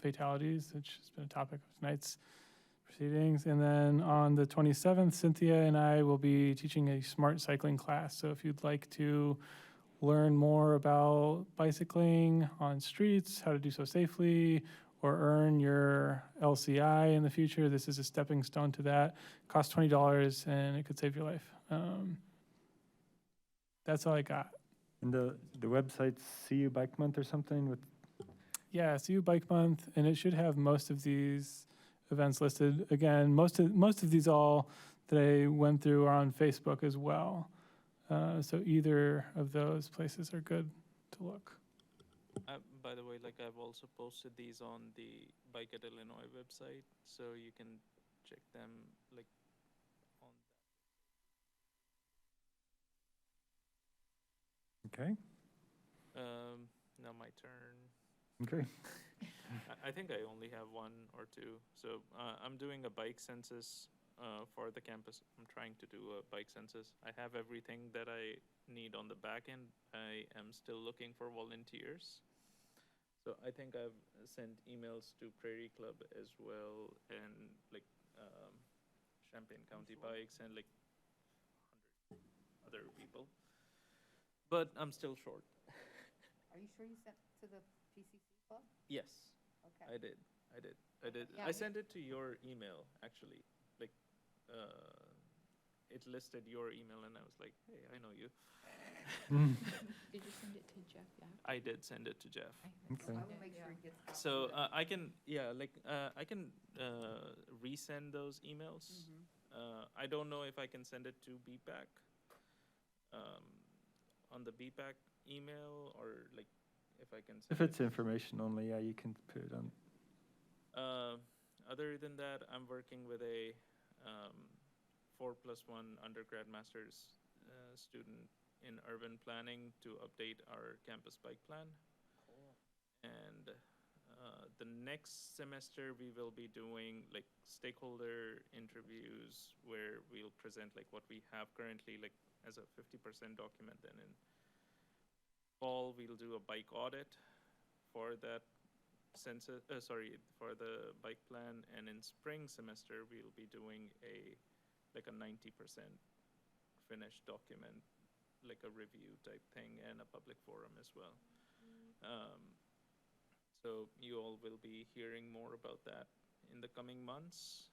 fatalities, which has been a topic of tonight's proceedings. And then on the 27th, Cynthia and I will be teaching a smart cycling class. So if you'd like to learn more about bicycling on streets, how to do so safely, or earn your LCI in the future, this is a stepping stone to that. Costs $20 and it could save your life. That's all I got. And the website's CU Bike Month or something with, Yeah, CU Bike Month, and it should have most of these events listed. Again, most of these all that I went through are on Facebook as well. So either of those places are good to look. By the way, like I've also posted these on the Bike at Illinois website, so you can check them like on okay, now my turn. okay. I think I only have one or two. So I'm doing a bike census for the campus. I'm trying to do a bike census. I have everything that I need on the back end. I am still looking for volunteers. So I think I've sent emails to Prairie Club as well, and like Champaign County Bikes and like 100 other people. But I'm still short. Are you sure you sent to the PCC club? Yes, Okay. I did. Yeah, I sent it to your email, actually. Like, it listed your email, and I was like, hey, I know you. Did you send it to Jeff? Yeah. I did send it to Jeff. Okay. I will make sure it gets copied. So I can, I can resend those emails. I don't know if I can send it to BPAC on the BPAC email, or like if I can. If it's information only, yeah, you can put it on. Other than that, I'm working with a 4+1 undergrad master's student in urban planning to update our campus bike plan. And the next semester we will be doing like stakeholder interviews where we'll present like what we have currently like as a 50% document. Then in fall we'll do a bike audit for that census, for the bike plan, and in spring semester we'll be doing a 90% finished document, like a review type thing, and a public forum as well. So you all will be hearing more about that in the coming months.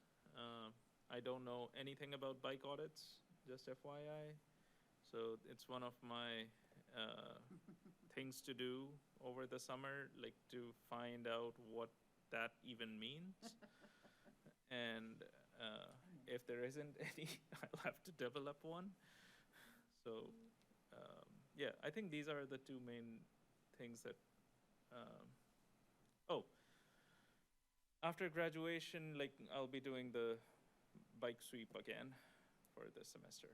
I don't know anything about bike audits, just FYI. So it's one of my things to do over the summer, like to find out what that even means. And if there isn't any, I'll have to develop one. So yeah, I think these are the two main things that, after graduation, like I'll be doing the bike sweep again for this semester.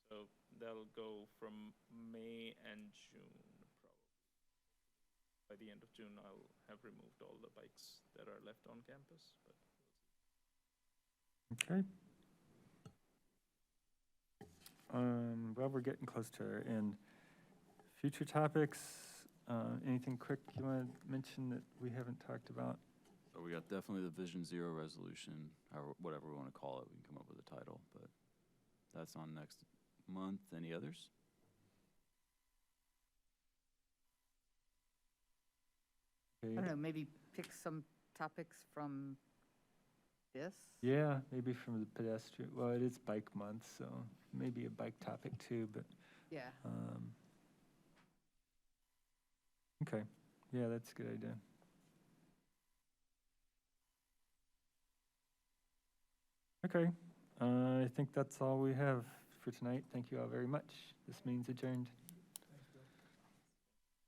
So that'll go from May and June, probably. By the end of June, I'll have removed all the bikes that are left on campus. But Okay. Well, we're getting close to our end. Future topics, anything quick you want to mention that we haven't talked about? So we got definitely the Vision Zero resolution, or whatever we want to call it. We can come up with a title, but that's on next month. Any others? I don't know, maybe pick some topics from this? Yeah, maybe from the pedestrian, well, it is bike month, so maybe a bike topic too, but, Yeah. okay. Yeah, that's a good idea. Okay, I think that's all we have for tonight. Thank you all very much. This meeting's adjourned.